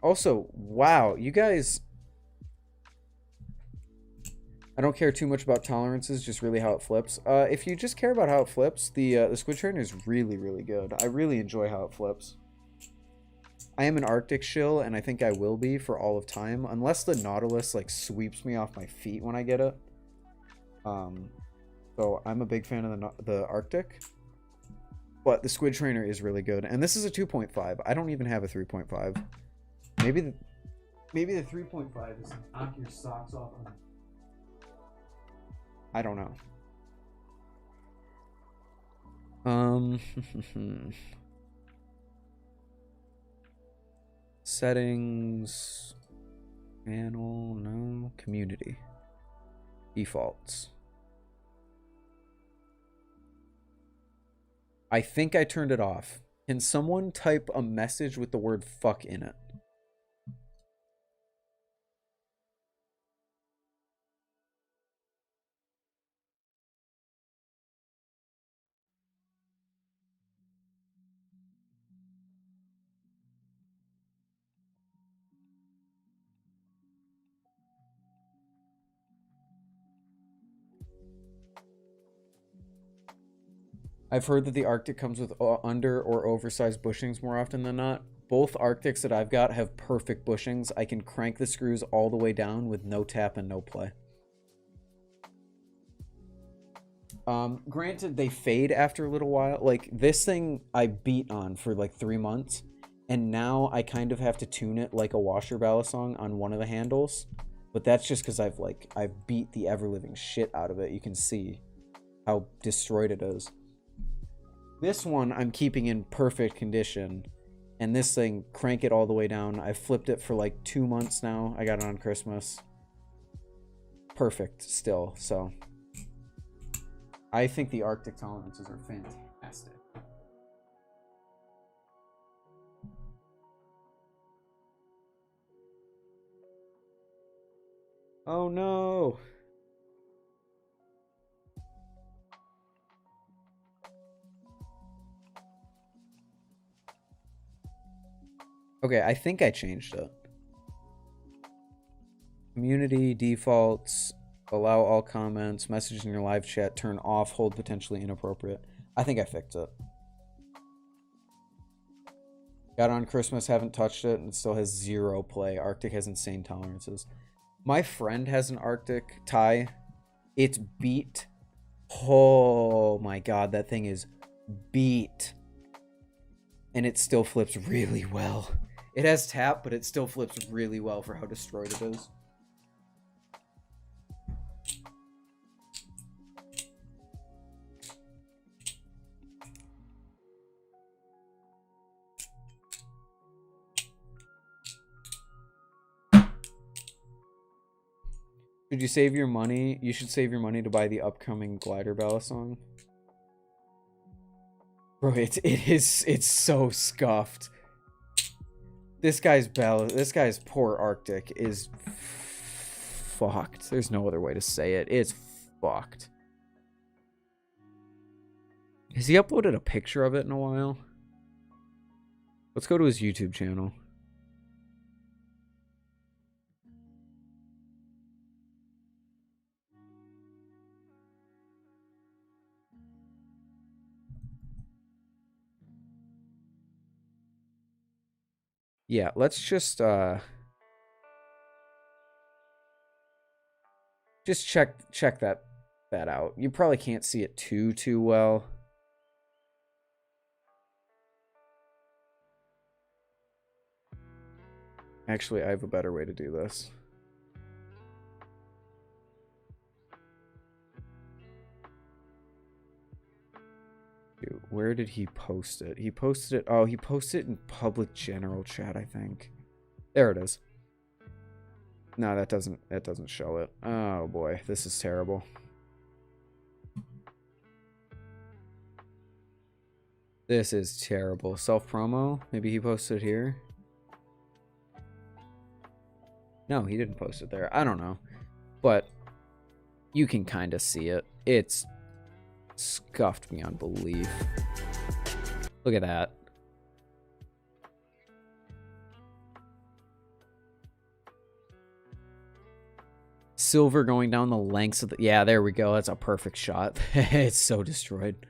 Also, wow, you guys... I don't care too much about tolerances, just really how it flips. If you just care about how it flips, the Squid Trainer is really, really good. I really enjoy how it flips. I am an Arctic shill, and I think I will be for all of time, unless the Nautilus like sweeps me off my feet when I get it. So I'm a big fan of the Arctic, but the Squid Trainer is really good. And this is a 2.5. I don't even have a 3.5. Maybe the 3.5 is knock your socks off. I don't know. Settings, panel, no, community, defaults. I think I turned it off. Can someone type a message with the word fuck in it? I've heard that the Arctic comes with under or oversized bushings more often than not. Both Arctics that I've got have perfect bushings. I can crank the screws all the way down with no tap and no play. Granted, they fade after a little while. Like, this thing I beat on for like 3 months, and now I kind of have to tune it like a washer Balisong on one of the handles. But that's just because I've beat the ever-living shit out of it. You can see how destroyed it is. This one I'm keeping in perfect condition, and this thing, crank it all the way down. I've flipped it for like 2 months now. I got it on Christmas. Perfect still, so I think the Arctic tolerances are fantastic. Oh no! Okay, I think I changed it. Community defaults, allow all comments, messages in your live chat, turn off, hold potentially inappropriate. I think I fixed it. Got it on Christmas, haven't touched it, and it still has 0 play. Arctic has insane tolerances. My friend has an Arctic tie. It's beat. Oh my god, that thing is beat. And it still flips really well. It has tap, but it still flips really well for how destroyed it is. Should you save your money? You should save your money to buy the upcoming glider Balisong. Bro, it's so scuffed. This guy's poor Arctic is fucked. There's no other way to say it. It's fucked. Has he uploaded a picture of it in a while? Let's go to his YouTube channel. Yeah, let's just Just check that out. You probably can't see it too well. Actually, I have a better way to do this. Dude, where did he post it? He posted it. Oh, he posted it in public general chat, I think. There it is. No, that doesn't show it. Oh boy, this is terrible. This is terrible. Self-promo? Maybe he posted here? No, he didn't post it there. I don't know. But you can kind of see it. It's scuffed beyond belief. Look at that. Silver going down the lengths of the... Yeah, there we go. That's a perfect shot. It's so destroyed.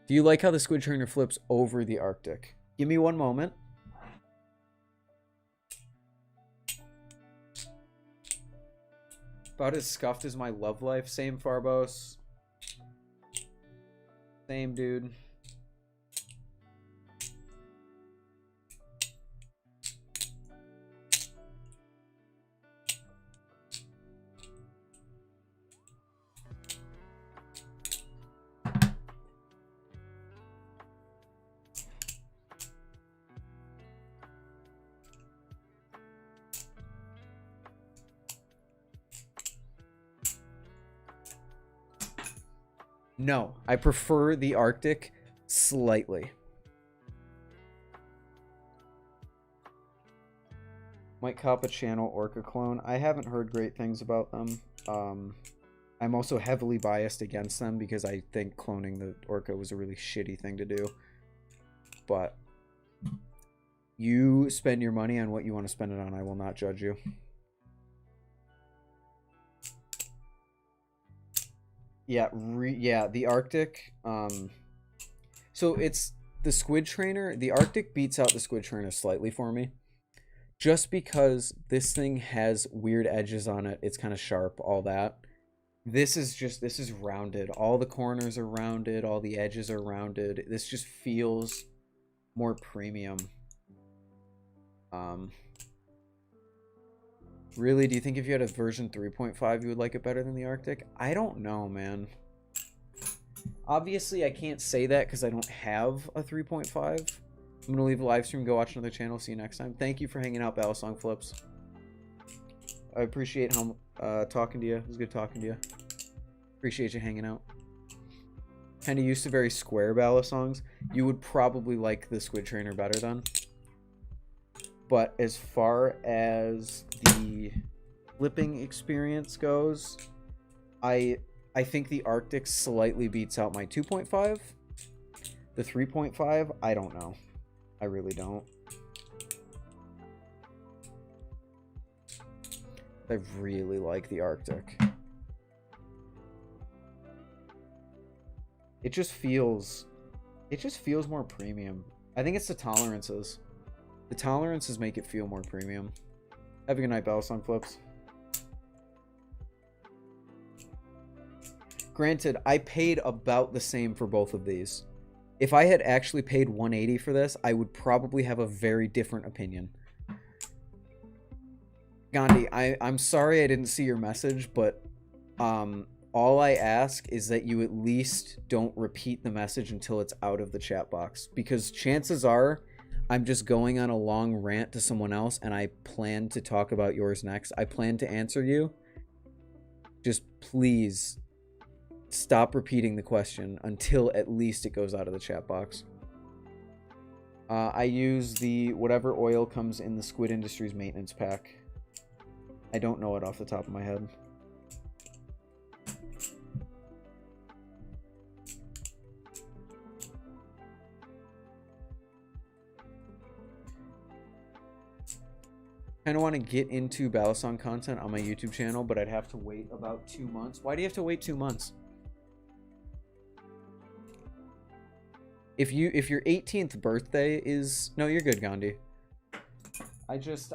Do you like how the squid trainer flips over the Arctic? Give me one moment. About as scuffed as my love life. Same, Farbos. Same, dude. No, I prefer the Arctic slightly. Might cop a channel Orca clone. I haven't heard great things about them. I'm also heavily biased against them because I think cloning the Orca was a really shitty thing to do. But you spend your money on what you want to spend it on. I will not judge you. Yeah, the Arctic. So it's the squid trainer. The Arctic beats out the squid trainer slightly for me. Just because this thing has weird edges on it. It's kind of sharp, all that. This is rounded. All the corners are rounded. All the edges are rounded. This just feels more premium. Really, do you think if you had a version 3.5 you would like it better than the Arctic? I don't know, man. Obviously, I can't say that because I don't have a 3.5. I'm going to leave the live stream, go watch another channel. See you next time. Thank you for hanging out, Balisong Flips. I appreciate how talking to you. It was good talking to you. Appreciate you hanging out. Kind of used to very square Balisongs. You would probably like the Squid Trainer better then. But as far as the flipping experience goes, I think the Arctic slightly beats out my 2.5. The 3.5, I don't know. I really don't. I really like the Arctic. It just feels more premium. I think it's the tolerances. The tolerances make it feel more premium. Have a good night, Balisong Flips. Granted, I paid about the same for both of these. If I had actually paid $180 for this, I would probably have a very different opinion. Gandhi, I'm sorry I didn't see your message, but all I ask is that you at least don't repeat the message until it's out of the chat box. Because chances are, I'm just going on a long rant to someone else, and I plan to talk about yours next. I plan to answer you. Just please stop repeating the question until at least it goes out of the chat box. I use the whatever oil comes in the Squid Industries maintenance pack. I don't know it off the top of my head. I kind of want to get into Balisong content on my YouTube channel, but I'd have to wait about 2 months. Why do you have to wait 2 months? If your 18th birthday is... No, you're good, Gandhi.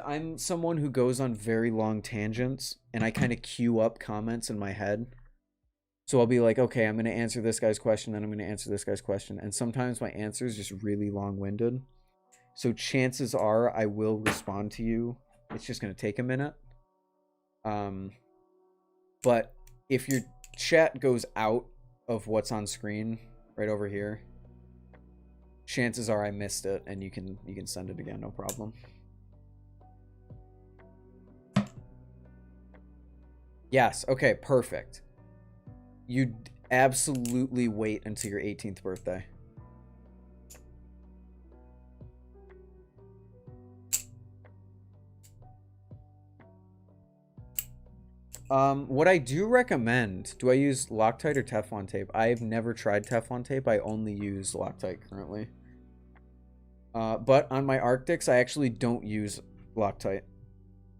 I'm someone who goes on very long tangents, and I kind of queue up comments in my head. So I'll be like, okay, I'm going to answer this guy's question, then I'm going to answer this guy's question. And sometimes my answer is just really long-winded. So chances are I will respond to you. It's just going to take a minute. But if your chat goes out of what's on screen right over here, chances are I missed it, and you can send it again, no problem. Yes, okay, perfect. You absolutely wait until your 18th birthday. What I do recommend, do I use Loctite or Teflon tape? I've never tried Teflon tape. I only use Loctite currently. But on my Arctics, I actually don't use Loctite.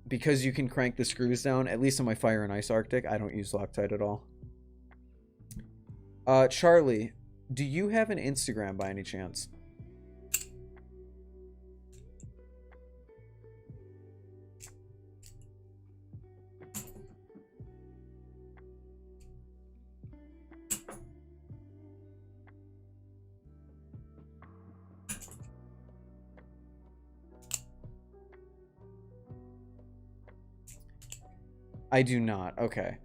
Because you can crank the screws down, at least on my Fire and Ice Arctic, I don't use Loctite at all. Charlie, do you have an Instagram by any chance? I do not. Okay.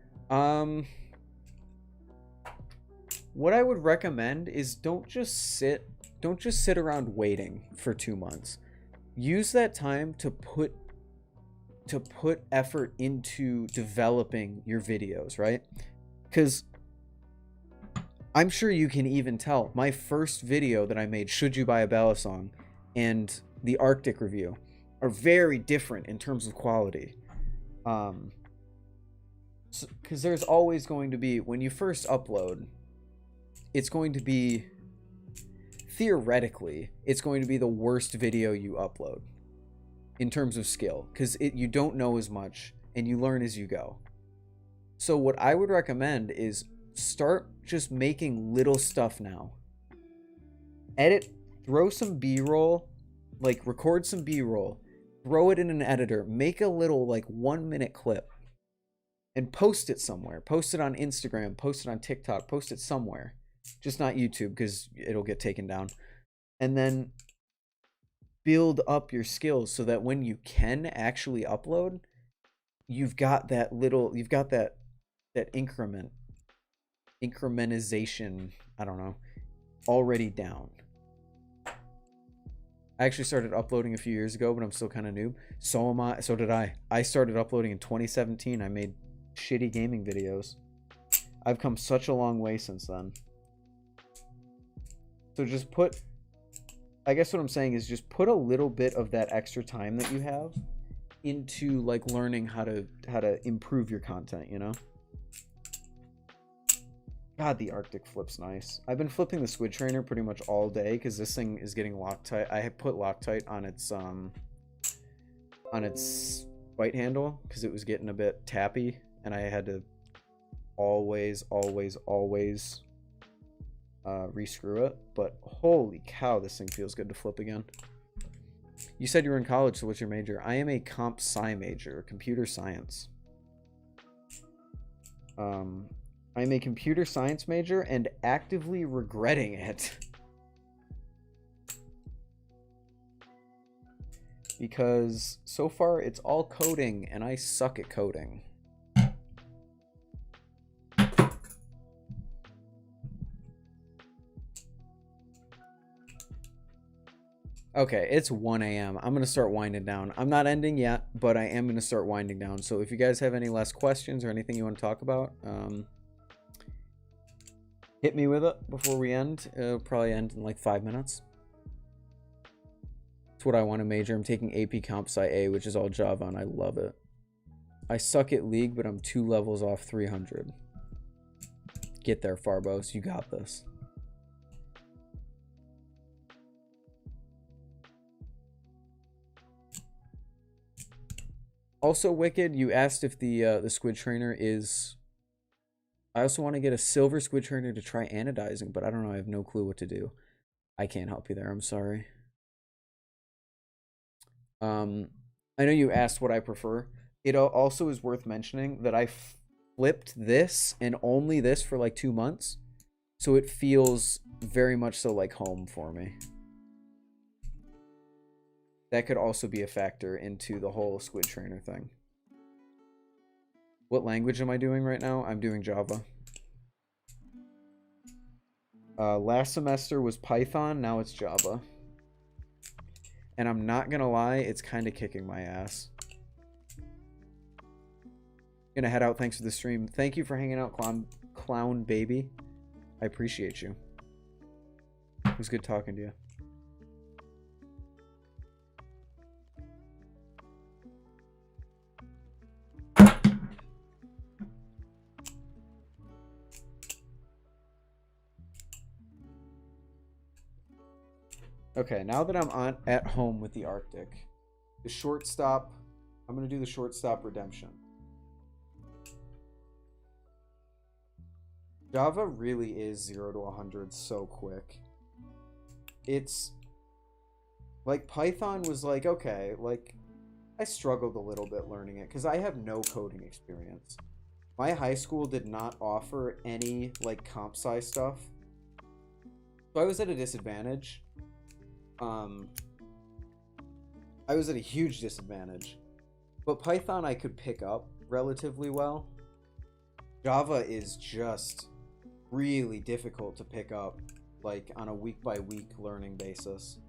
What I would recommend is don't just sit around waiting for 2 months. Use that time to put effort into developing your videos, right? Cuz I'm sure you can even tell my first video that I made, Should You Buy a Balisong, and the Arctic review are very different in terms of quality. Because there's always going to be, when you first upload, it's going to be, theoretically, it's going to be the worst video you upload in terms of skill, because you don't know as much and you learn as you go. So what I would recommend is start just making little stuff now. Edit, throw some B-roll, like record some B-roll, throw it in an editor, make a little like 1-minute clip, and post it somewhere. Post it on Instagram, post it on TikTok, post it somewhere. Just not YouTube, because it'll get taken down. And then build up your skills so that when you can actually upload, you've got that incrementization, I don't know, already down. I actually started uploading a few years ago, but I'm still kind of noob. So did I. I started uploading in 2017. I made shitty gaming videos. I've come such a long way since then. So just I guess what I'm saying is just put a little bit of that extra time that you have into like learning how to improve your content, you know? God, the Arctic flip's nice. I've been flipping the squid trainer pretty much all day because this thing is getting Loctite. I have put Loctite on its bite handle because it was getting a bit tappy, and I had to always rescrew it. But holy cow, this thing feels good to flip again. You said you were in college, so what's your major? I am a comp sci major, computer science. I'm a computer science major and actively regretting it. Because so far it's all coding and I suck at coding. Okay, it's 1 a.m. I'm going to start winding down. I'm not ending yet, but I am going to start winding down. So if you guys have any last questions or anything you want to talk about, hit me with it before we end. It'll probably end in like 5 minutes. That's what I want to major. I'm taking AP Comp Sci A, which is all Java, and I love it. I suck at League, but I'm 2 levels off 300. Get there, Farbos. You got this. Also, Wicked, you asked if the squid trainer is... I also want to get a silver squid trainer to try anodizing, but I don't know. I have no clue what to do. I can't help you there. I'm sorry. I know you asked what I prefer. It also is worth mentioning that I flipped this and only this for like 2 months. So it feels very much so like home for me. That could also be a factor into the whole Squid Trainer thing. What language am I doing right now? I'm doing Java. Last semester was Python, now it's Java. And I'm not gonna lie, it's kind of kicking my ass. Gonna head out, thanks for the stream. Thank you for hanging out, Clown Baby. I appreciate you. It was good talking to you. Okay, now that I'm at home with the Arctic, the shortstop, I'm going to do the shortstop redemption. Java really is 0 to 100 so quick. It's like Python was like, okay, like I struggled a little bit learning it because I have no coding experience. My high school did not offer any like comp sci stuff. So I was at a disadvantage. I was at a huge disadvantage. But Python I could pick up relatively well. Java is just really difficult to pick up, like on a week-by-week learning basis.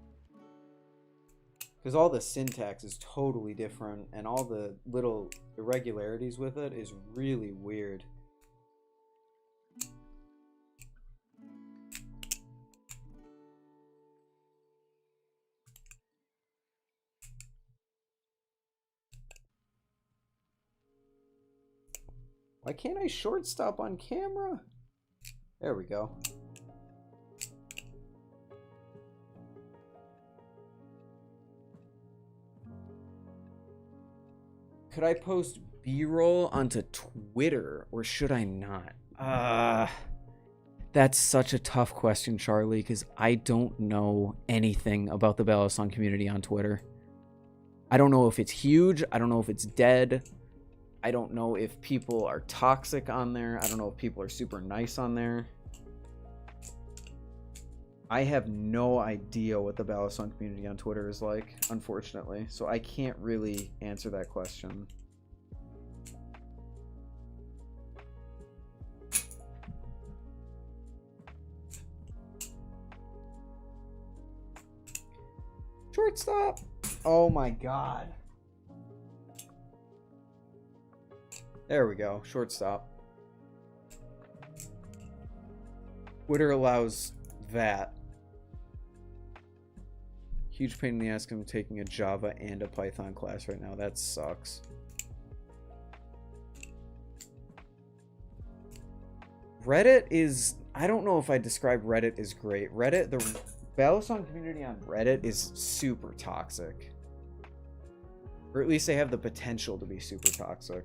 Because all the syntax is totally different, and all the little irregularities with it is really weird. Why can't I shortstop on camera? There we go. Could I post B-roll onto Twitter, or should I not? That's such a tough question, Charlie, because I don't know anything about the Balisong community on Twitter. I don't know if it's huge. I don't know if it's dead. I don't know if people are toxic on there. I don't know if people are super nice on there. I have no idea what the Balisong community on Twitter is like, unfortunately. So I can't really answer that question. Shortstop! Oh my god. There we go. Shortstop. Twitter allows that. Huge pain in the ass. I'm taking a Java and a Python class right now. That sucks. Reddit is... I don't know if I describe Reddit as great. Reddit, the Balisong community on Reddit is super toxic. Or at least they have the potential to be super toxic.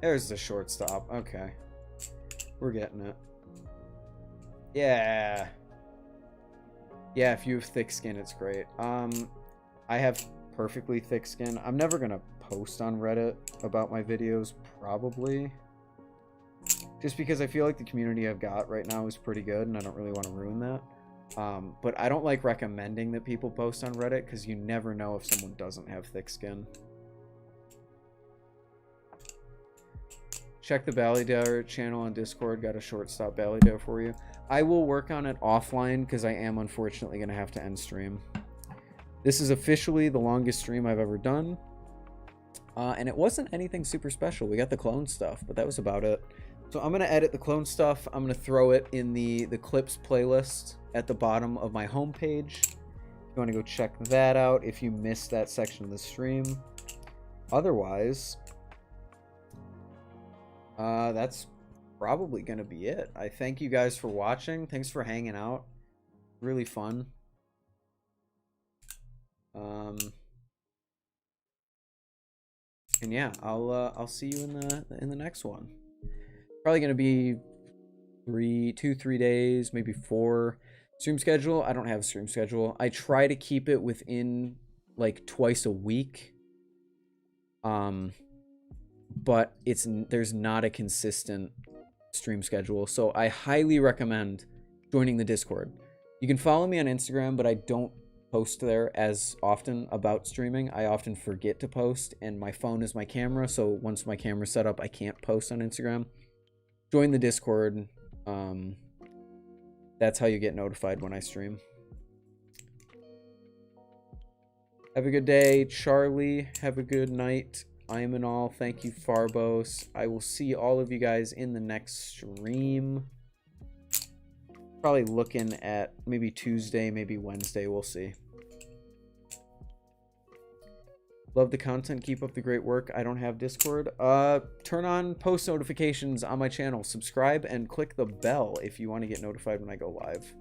There's the shortstop. Okay. We're getting it. Yeah. Yeah, if you have thick skin, it's great. I have perfectly thick skin. I'm never gonna post on Reddit about my videos, probably. Just because I feel like the community I've got right now is pretty good, and I don't really want to ruin that. But I don't like recommending that people post on Reddit, because you never know if someone doesn't have thick skin. Check the Ballydower channel on Discord. Got a shortstop Ballydower for you. I will work on it offline because I am unfortunately going to have to end stream. This is officially the longest stream I've ever done. And it wasn't anything super special. We got the clone stuff, but that was about it. So I'm going to edit the clone stuff. I'm going to throw it in the clips playlist at the bottom of my homepage. If you want to go check that out if you missed that section of the stream. Otherwise... that's probably gonna be it. I thank you guys for watching. Thanks for hanging out. Really fun. And yeah, I'll see you in the next one. Probably gonna be 3 days, maybe 4. Stream schedule, I don't have a stream schedule. I try to keep it within like twice a week. But there's not a consistent stream schedule. So I highly recommend joining the Discord. You can follow me on Instagram, but I don't post there as often about streaming. I often forget to post, and my phone is my camera, so once my camera's set up, I can't post on Instagram. Join the Discord. That's how you get notified when I stream. Have a good day, Charlie. Have a good night. I am in all. Thank you, Farbos. I will see all of you guys in the next stream. Probably looking at maybe Tuesday, maybe Wednesday. We'll see. Love the content. Keep up the great work. I don't have Discord. Turn on post notifications on my channel. Subscribe and click the bell if you want to get notified when I go live.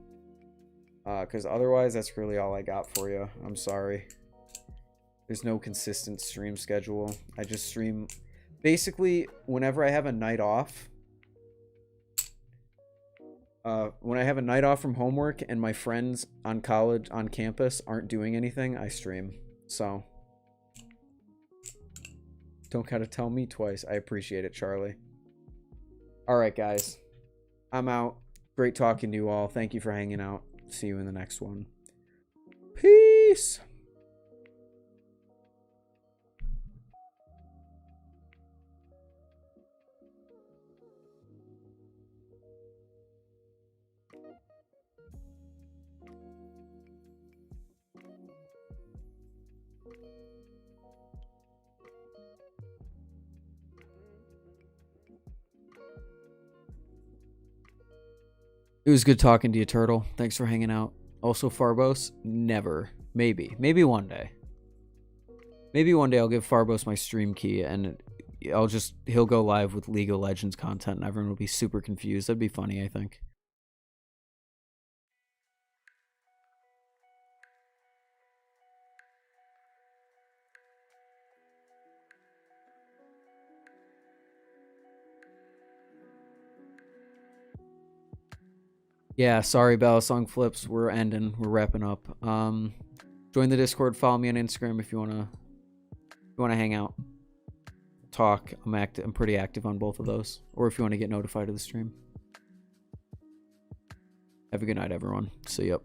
Because otherwise, that's really all I got for you. I'm sorry. There's no consistent stream schedule. I just stream basically whenever I have a night off. When I have a night off from homework and my friends on campus aren't doing anything, I stream. So don't gotta tell me twice. I appreciate it, Charlie. All right, guys. I'm out. Great talking to you all. Thank you for hanging out. See you in the next one. Peace. It was good talking to you, Turtle. Thanks for hanging out. Also, Farbos, never. Maybe one day. Maybe one day I'll give Farbos my stream key and he'll go live with League of Legends content and everyone will be super confused. That'd be funny, I think. Yeah, sorry, Balisong Flips. We're wrapping up. Join the Discord. Follow me on Instagram if you wanna hang out, talk. I'm pretty active on both of those. Or if you want to get notified of the stream. Have a good night, everyone. See ya.